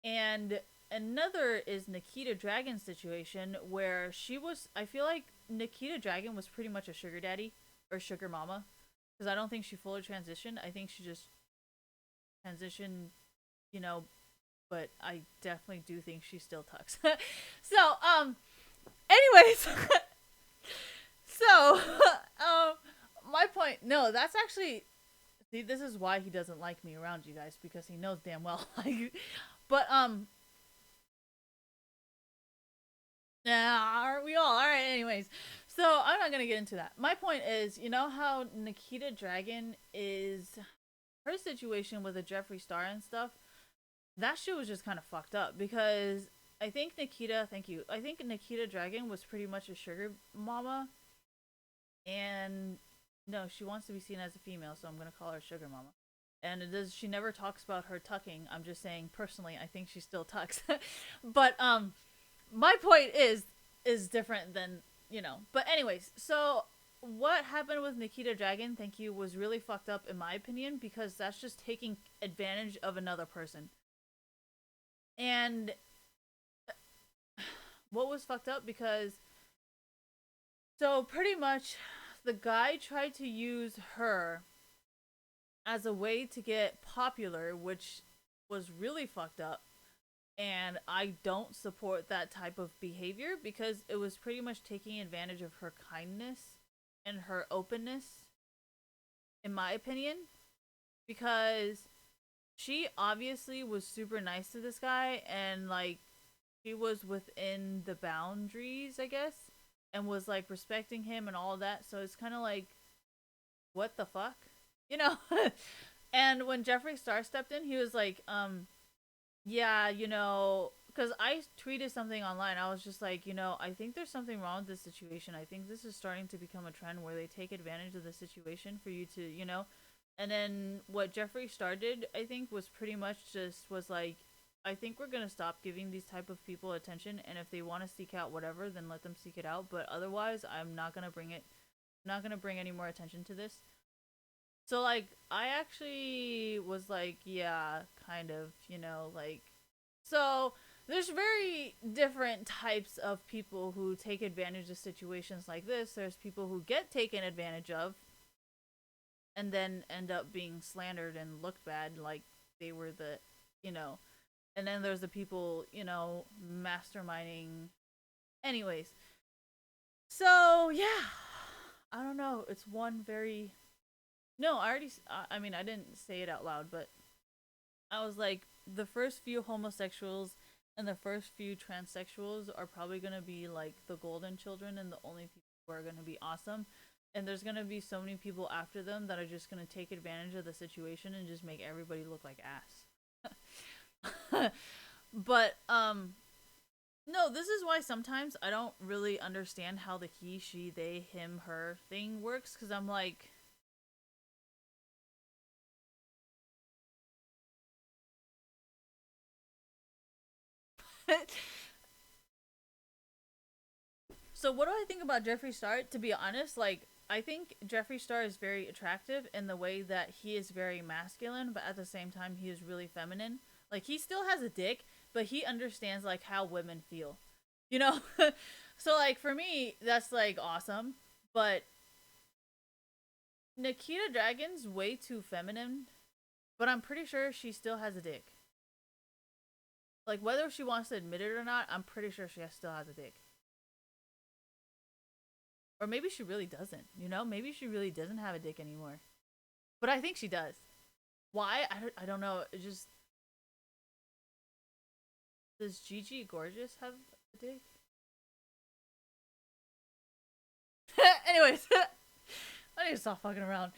And another is Nikita Dragon's situation where she was. I feel like Nikita Dragon was pretty much a sugar daddy or sugar mama because I don't think she fully transitioned. I think she just transitioned, you know, but I definitely do think she still tucks. So, anyways, so, um, my point. No, that's actually. See, this is why he doesn't like me around you guys because he knows damn well. Like, but yeah, aren't we all? All right. Anyways, so I'm not gonna get into that. My point is, you know how Nikita Dragon is her situation with the Jeffree Star and stuff. That shit was just kind of fucked up because I think Nikita, thank you. I think Nikita Dragon was pretty much a sugar mama, and no, she wants to be seen as a female, so I'm gonna call her sugar mama. And it does. She never talks about her tucking. I'm just saying personally, I think she still tucks. But my point is different than, you know. But anyways, so what happened with Nikita Dragon, thank you, was really fucked up in my opinion because that's just taking advantage of another person. And what was fucked up because so pretty much the guy tried to use her as a way to get popular, which was really fucked up. And I don't support that type of behavior because it was pretty much taking advantage of her kindness and her openness, in my opinion. Because she obviously was super nice to this guy and like she was within the boundaries, I guess, and was like respecting him and all that. So it's kind of like, what the fuck? You know? And when Jeffree Star stepped in, he was like, yeah, you know, because I tweeted something online. I was just like, you know, I think there's something wrong with this situation. I think this is starting to become a trend where they take advantage of the situation for you to, you know. And then what Jeffree Star did, I think, was pretty much just was like, I think we're gonna stop giving these type of people attention, and if they want to seek out whatever, then let them seek it out. But otherwise, I'm not gonna bring it, not gonna bring any more attention to this. So like I actually was like, yeah, kind of, you know, like so there's very different types of people who take advantage of situations like this. There's people who get taken advantage of and then end up being slandered and looked bad like they were the, you know. And then there's the people, you know, masterminding. Anyways, so yeah, I don't know. It's one very no. I already. I mean, I didn't say it out loud, but I was like, the first few homosexuals and the first few transsexuals are probably gonna be like the golden children and the only people who are gonna be awesome. And there's gonna be so many people after them that are just gonna take advantage of the situation and just make everybody look like ass. But no, this is why sometimes I don't really understand how the he, she, they, him, her thing works, because I'm like, so what do I think about Jeffree Star? To be honest, like I think Jeffree Star is very attractive in the way that he is very masculine, but at the same time he is really feminine. Like he still has a dick, but he understands like how women feel. You know? So like for me, that's like awesome. But Nikita Dragon's way too feminine, but I'm pretty sure she still has a dick. Like whether she wants to admit it or not, I'm pretty sure she still has a dick. Or maybe she really doesn't, you know? Maybe she really doesn't have a dick anymore. But I think she does. Why? I don't know. It just. Does Gigi Gorgeous have a dick? Anyways, I need to stop fucking around.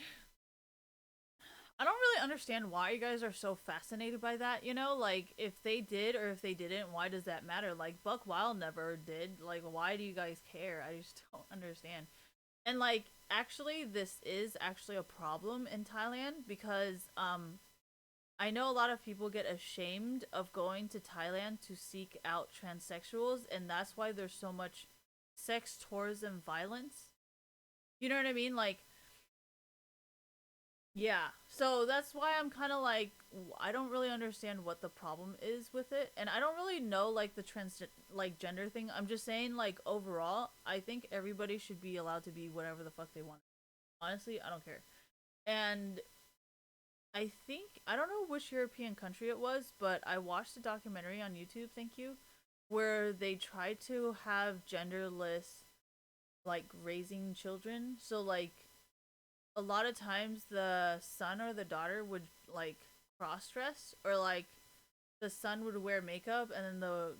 I don't really understand why you guys are so fascinated by that, you know? Like, if they did or if they didn't, why does that matter? Like, Buck Wild never did. Like, why do you guys care? I just don't understand. And like actually this is actually a problem in Thailand because I know a lot of people get ashamed of going to Thailand to seek out transsexuals and that's why there's so much sex tourism violence. You know what I mean? Like yeah. So that's why I'm kind of like I don't really understand what the problem is with it and I don't really know like the trans like gender thing. I'm just saying like overall, I think everybody should be allowed to be whatever the fuck they want. Honestly, I don't care. And I think I don't know which European country it was, but I watched a documentary on YouTube, thank you, where they tried to have genderless like raising children. So like a lot of times the son or the daughter would like cross dress or like the son would wear makeup and then the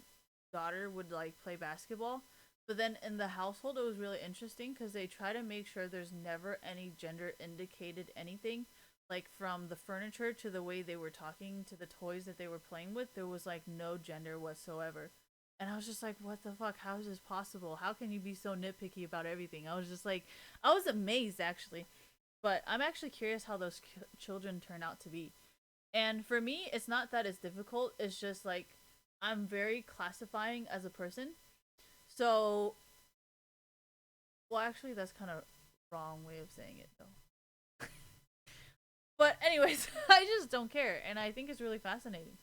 daughter would like play basketball. But then in the household, it was really interesting because they try to make sure there's never any gender indicated anything. Like from the furniture to the way they were talking to the toys that they were playing with, there was like no gender whatsoever. And I was just like, what the fuck? How is this possible? How can you be so nitpicky about everything? I was just like, I was amazed actually. But I'm actually curious how those children turn out to be. And for me, it's not that it's difficult. It's just like I'm very classifying as a person. So, well, actually, that's kind of wrong way of saying it though. But anyways, I just don't care, and I think it's really fascinating.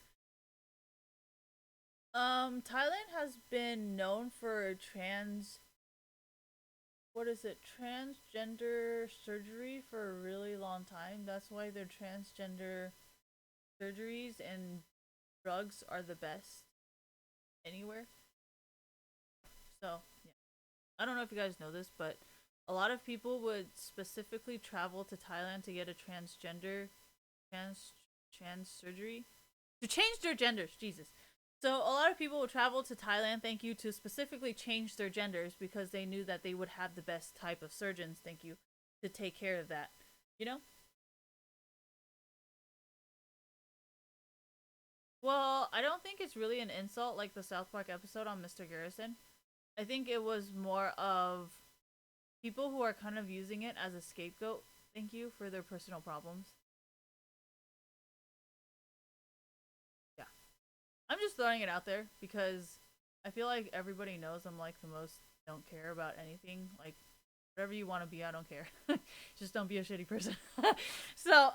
Thailand has been known for trans. what is it, transgender surgery for a really long time. That's why their transgender surgeries and drugs are the best anywhere. So, yeah. I don't know if you guys know this, but a lot of people would specifically travel to Thailand to get a trans surgery to change their genders. Jesus. So a lot of people would travel to Thailand, thank you, to specifically change their genders because they knew that they would have the best type of surgeons, thank you, to take care of that. You know? Well, I don't think it's really an insult like the South Park episode on Mr. Garrison. I think it was more of people who are kind of using it as a scapegoat, thank you, for their personal problems. Yeah. I'm just throwing it out there because I feel like everybody knows I'm like the most don't care about anything. Like whatever you want to be, I don't care. Just don't be a shitty person. So,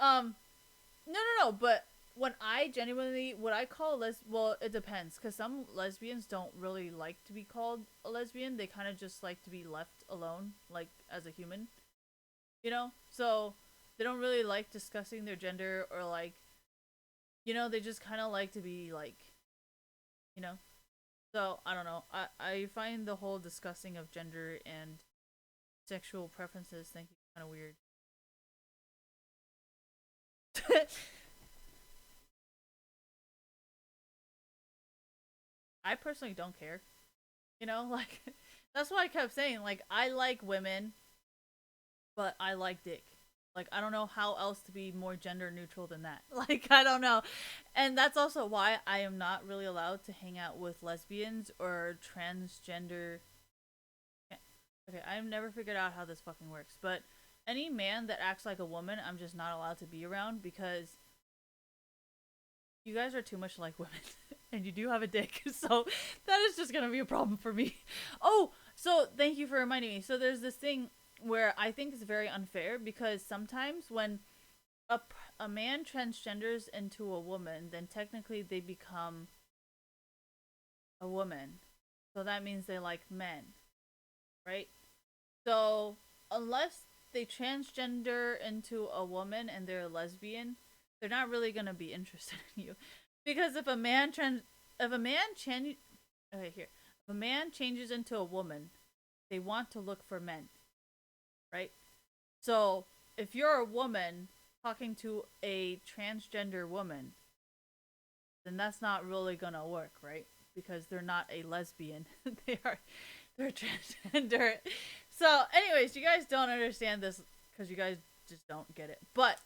no, but when I genuinely, what I call well, it depends, because some lesbians don't really like to be called a lesbian. They kind of just like to be left alone, like as a human, you know. So they don't really like discussing their gender or like, they just kind of like to be like, you know. So I don't know. I find the whole discussing of gender and sexual preferences thing kind of weird. I personally don't care. Like that's why I kept saying like I like women, but I like dick. Like I don't know how else to be more gender neutral than that. Like I don't know. And that's also why I am not really allowed to hang out with lesbians or transgender. Okay, I've never figured out how this fucking works, but any man that acts like a woman, I'm just not allowed to be around because you guys are too much like women and you do have a dick. So that is just going to be a problem for me. Oh, so thank you for reminding me. So there's this thing where I think is very unfair because sometimes when a man transgenders into a woman, then technically they become a woman. So that means they like men, right? So unless they transgender into a woman and they're a lesbian, they're not really gonna be interested in you, because if a man okay, here, if a man changes into a woman, they want to look for men, right? So if you're a woman talking to a transgender woman, then that's not really gonna work, right? Because they're not a lesbian. They're transgender. So, anyways, you guys don't understand this because you guys just don't get it. But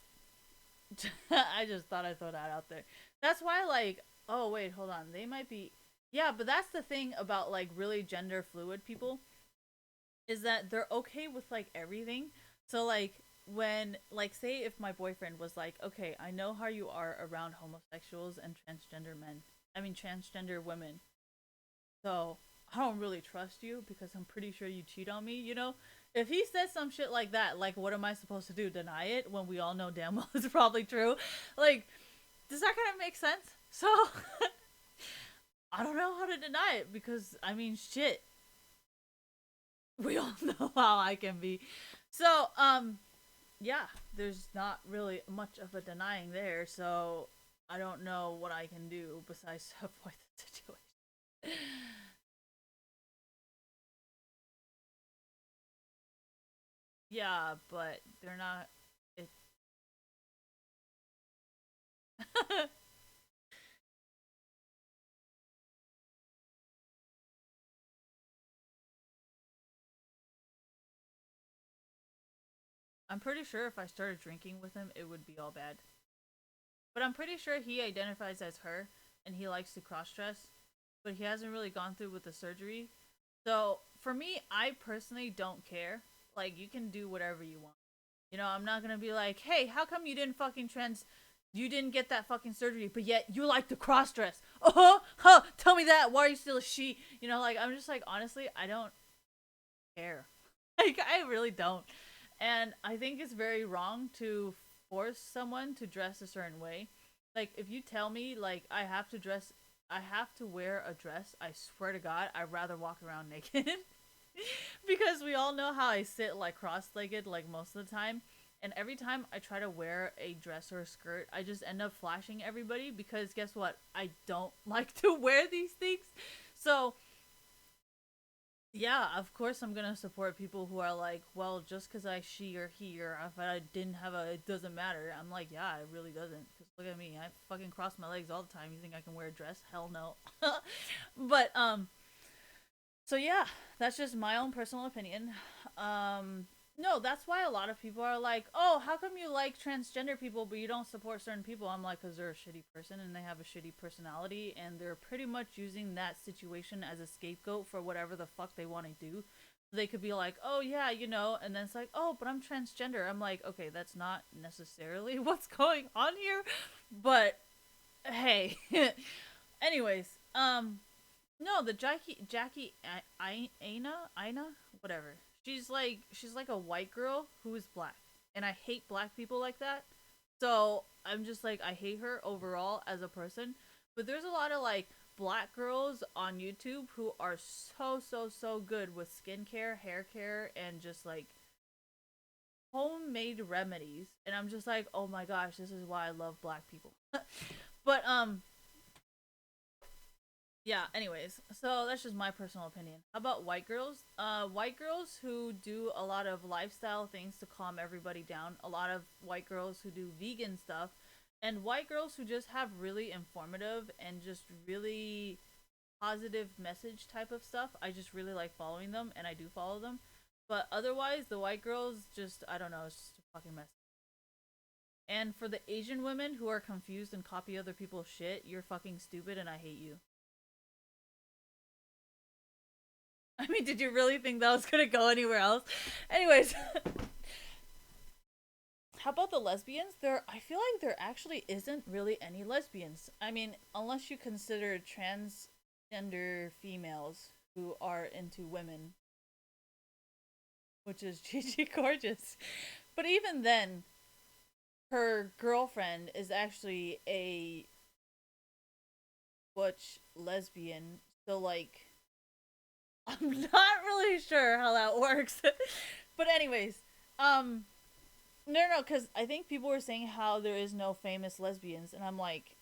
I just thought I'd throw that out there. That's why, like, oh wait, hold on, they might be, yeah, but that's the thing about like really gender fluid people is that they're okay with like everything. So like when like say if my boyfriend was like, okay, I know how you are around homosexuals and transgender women, so I don't really trust you because I'm pretty sure you cheat on me, if he says some shit like that, like what am I supposed to do, deny it when we all know damn well it's probably true? Like, does that kind of make sense? So I don't know how to deny it because I mean shit, we all know how I can be. So yeah, there's not really much of a denying there, so I don't know what I can do besides to avoid the situation. Yeah, but they're not. It. I'm pretty sure if I started drinking with him, it would be all bad. But I'm pretty sure he identifies as her, and he likes to cross dress, but he hasn't really gone through with the surgery. So for me, I personally don't care. Like you can do whatever you want. I'm not gonna be like, hey, how come you didn't get that fucking surgery, but yet you like to cross dress? Oh, huh, tell me that. Why are you still a she? Like I'm just like honestly, I don't care. Like I really don't. And I think it's very wrong to force someone to dress a certain way. Like if you tell me like I have to wear a dress, I swear to God, I'd rather walk around naked. Because we all know how I sit like cross-legged like most of the time, and every time I try to wear a dress or a skirt, I just end up flashing everybody because guess what? I don't like to wear these things. So, yeah, of course I'm gonna support people who are like, well, just because I she or he or if I didn't have a, it doesn't matter. I'm like, yeah, it really doesn't. Because look at me, I fucking cross my legs all the time. You think I can wear a dress? Hell no. But so yeah, that's just my own personal opinion. Um, no, that's why a lot of people are like, "Oh, how come you like transgender people but you don't support certain people?" I'm like, "Cause they're a shitty person and they have a shitty personality and they're pretty much using that situation as a scapegoat for whatever the fuck they want to do." They could be like, "Oh yeah, you know," and then it's like, "Oh, but I'm transgender." I'm like, "Okay, that's not necessarily what's going on here, but hey." Anyways, no, the Jackie Aina, whatever. She's like a white girl who is black, and I hate black people like that. So I'm just like I hate her overall as a person. But there's a lot of like black girls on YouTube who are so good with skincare, hair care, and just like homemade remedies. And I'm just like, oh my gosh, this is why I love black people. But yeah, anyways, so that's just my personal opinion. How about white girls? White girls who do a lot of lifestyle things to calm everybody down, a lot of white girls who do vegan stuff, and white girls who just have really informative and just really positive message type of stuff. I just really like following them, and I do follow them. But otherwise, the white girls just, I don't know, it's just a fucking mess. And for the Asian women who are confused and copy other people's shit, you're fucking stupid and I hate you. I mean, did you really think that was gonna go anywhere else? Anyways, how about the lesbians? I feel like there actually isn't really any lesbians. I mean, unless you consider transgender females who are into women, which is Gigi Gorgeous. But even then, her girlfriend is actually a butch lesbian. So like, I'm not really sure how that works. But anyways, um no, because I think people were saying how there is no famous lesbians, and I'm like,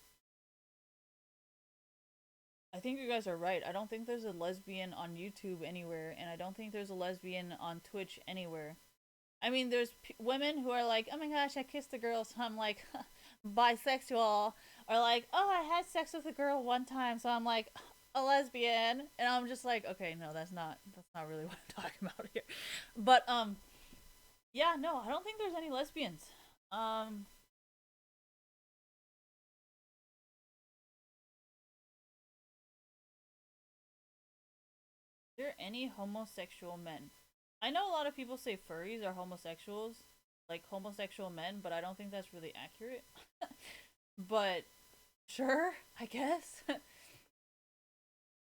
I think you guys are right. I don't think there's a lesbian on YouTube anywhere, and I don't think there's a lesbian on Twitch anywhere. I mean, there's women who are like, oh my gosh, I kissed a girl, so I'm like, bisexual. Or like, oh, I had sex with a girl one time, so I'm like, a lesbian. And I'm just like, okay, no, that's not really what I'm talking about here. But, yeah, no, I don't think there's any lesbians. Um, there any homosexual men? I know a lot of people say furries are homosexuals, like homosexual men, but I don't think that's really accurate. But sure, I guess.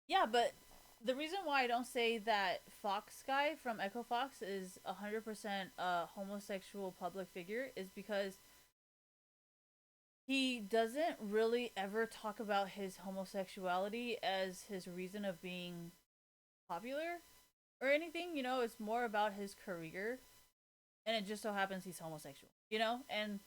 Yeah, but the reason why I don't say that Fox guy from Echo Fox is 100% a homosexual public figure is because he doesn't really ever talk about his homosexuality as his reason of being popular or anything. It's more about his career, and it just so happens he's homosexual. And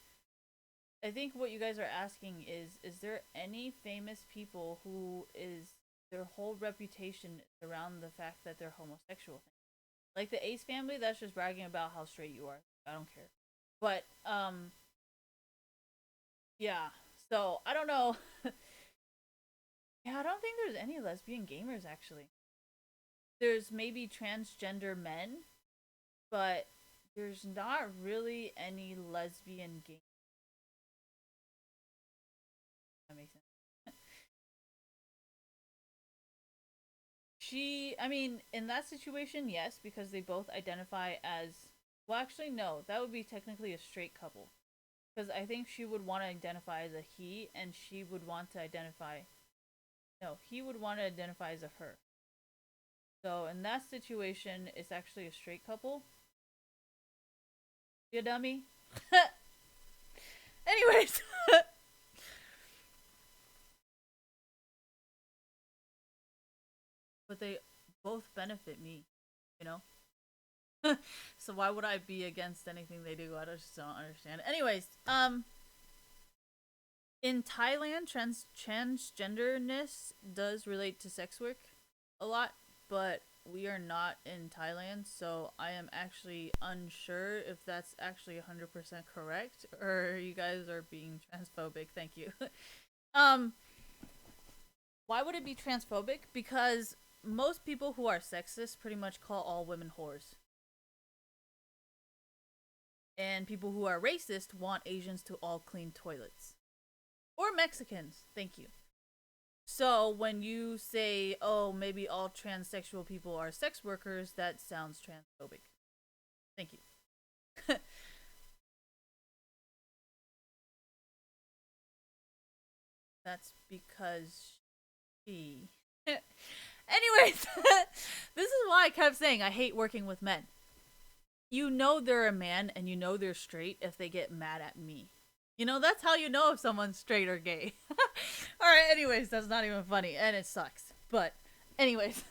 I think what you guys are asking is there any famous people who is their whole reputation is around the fact that they're homosexual? Like the Ace family, that's just bragging about how straight you are. I don't care. But yeah. So I don't know. Yeah, I don't think there's any lesbian gamers actually. There's maybe transgender men, but there's not really any lesbian gamers. That makes sense. I mean, in that situation, yes, because they both identify as. Well, actually, no, that would be technically a straight couple. Because I think she would want to identify as a he, and she would want to identify. No, he would want to identify as a her. So in that situation, it's actually a straight couple. You dummy. Anyways, but they both benefit me. you know? So why would I be against anything they do? I just don't understand. Anyways, in Thailand, transgenderness does relate to sex work a lot, but we are not in Thailand, so I am actually unsure if that's actually 100% correct or you guys are being transphobic. Thank you. um why would it be transphobic? Because most people who are sexist pretty much call all women whores. And people who are racist want Asians to all clean toilets. Or Mexicans. Thank you. So when you say, oh, maybe all transsexual people are sex workers, that sounds transphobic. Thank you. That's because she. Anyways, this is why I kept saying I hate working with men. You know they're a man and you know they're straight if they get mad at me. You know, that's how you know if someone's straight or gay. Alright, anyways, that's not even funny and it sucks. But, anyways.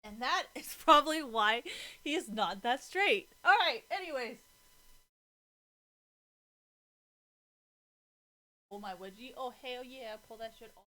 And that is probably why he is not that straight. Alright, anyways. Pull my wedgie? Oh, hell yeah, pull that shit off.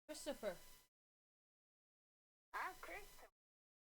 Christopher。啊，Chris，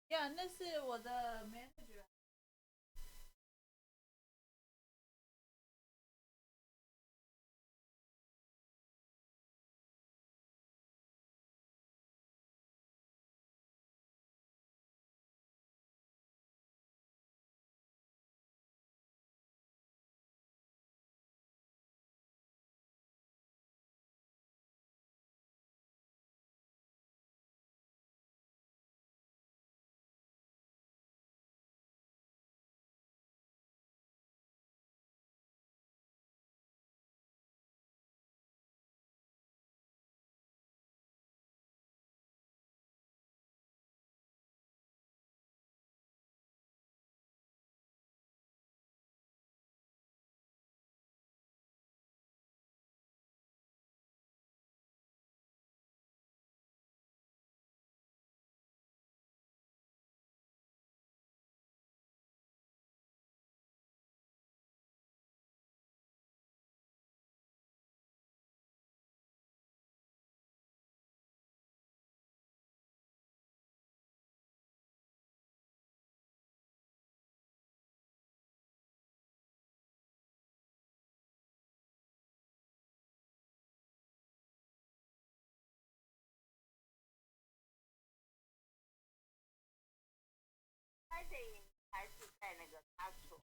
呀，那是我的 manager。Friday 还是在那个他所。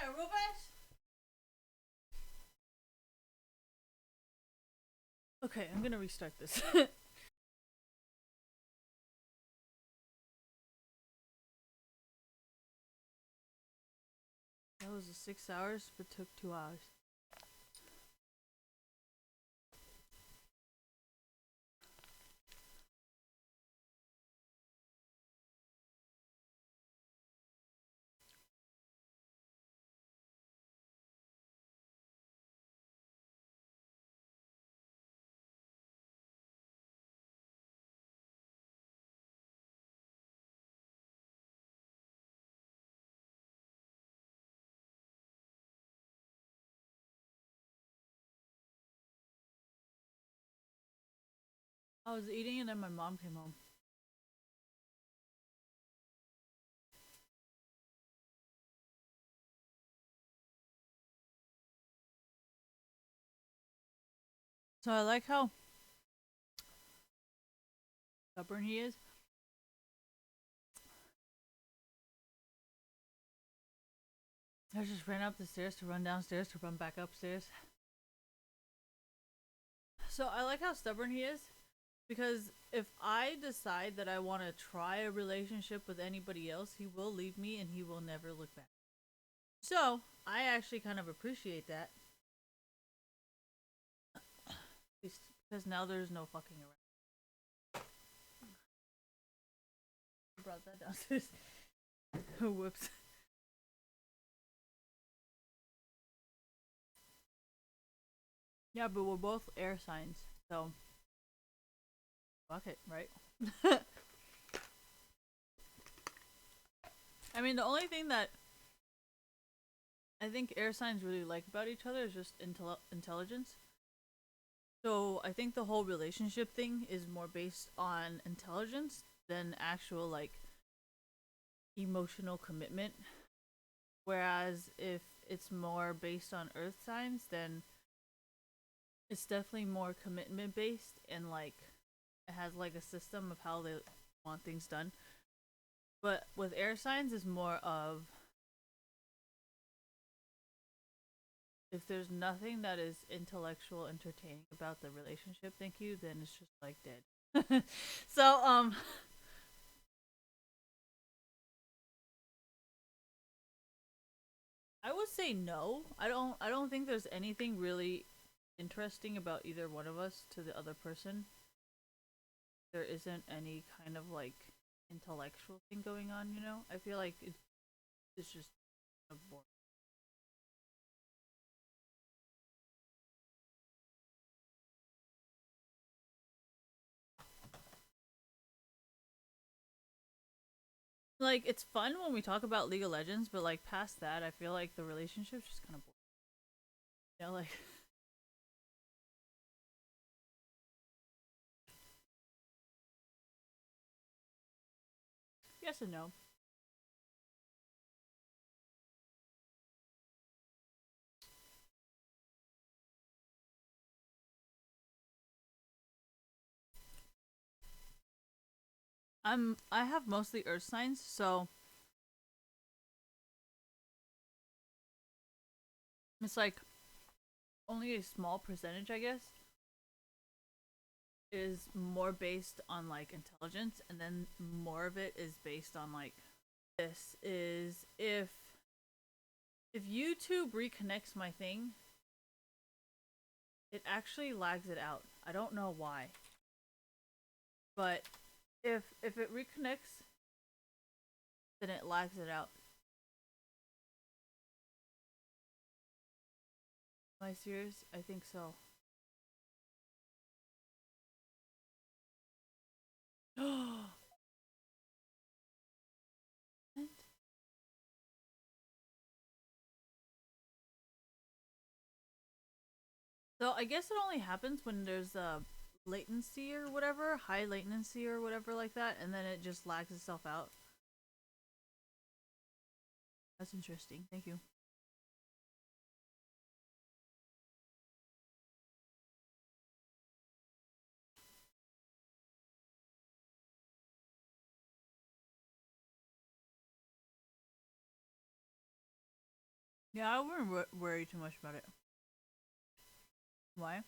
here, Rubesh. Okay, I'm gonna restart this. That was 6 hours, but took 2 hours. I was eating and then my mom came home. So I like how stubborn he is. I just ran up the stairs to run downstairs to run back upstairs. So I like how stubborn he is, because if I decide that I want to try a relationship with anybody else, he will leave me and he will never look back. So I actually kind of appreciate that. Because now there's no fucking around. I brought that downstairs. Whoops. Yeah, but we're both air signs, so fuck it, right? I mean, the only thing that I think air signs really like about each other is just intelligence. So I think the whole relationship thing is more based on intelligence than actual like emotional commitment. Whereas if it's more based on earth signs, then it's definitely more commitment based and like it has like a system of how they want things done. But with air signs is more of if there's nothing that is intellectual entertaining about the relationship, thank you, then it's just like dead. So I would say no. I don't think there's anything really interesting about either one of us to the other person. There isn't any kind of like intellectual thing going on, you know? I feel like it's just kind of boring. Like it's fun when we talk about League of Legends, but like past that, I feel like the relationship's just kind of boring. You know, like yes and no. I have mostly earth signs, so it's like only a small percentage, I guess, is more based on like intelligence, and then more of it is based on like this is if YouTube reconnects my thing, it actually lags it out. I don't know why, but if it reconnects, then it lags it out. Am I serious? I think so. What? So I guess it only happens when there's a latency or whatever, high latency or whatever like that, and then it just lags itself out. That's interesting. Thank you. Yeah, I wouldn't worry too much about it. Why?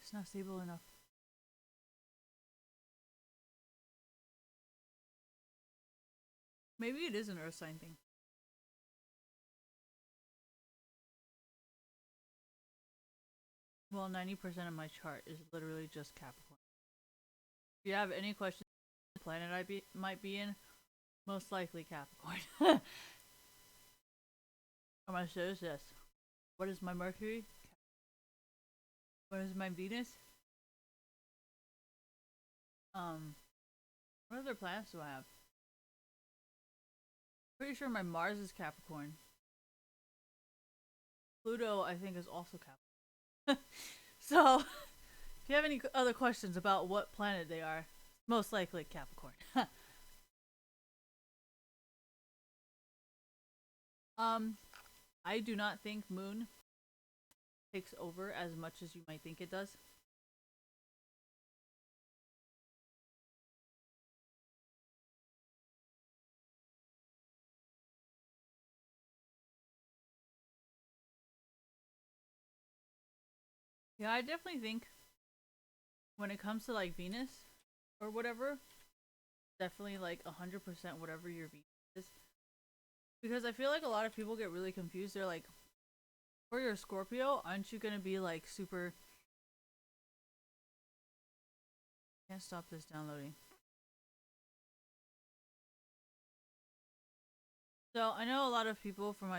It's not stable enough. Maybe it is an earth sign thing. Well, 90% of my chart is literally just Capricorn. If you have any questions on the planet might be in, most likely Capricorn. Or my shows this. What is my Mercury? What is my Venus? What other planets do I have? Pretty sure my Mars is Capricorn. Pluto, I think, is also Capricorn. So, if you have any other questions about what planet they are, most likely Capricorn. I do not think Moon takes over as much as you might think it does. Yeah, I definitely think when it comes to like Venus or whatever, definitely like 100% whatever your Venus is. Because I feel like a lot of people get really confused. They're like, for your Scorpio, aren't you gonna be like super. Can't stop this downloading. So I know a lot of people from my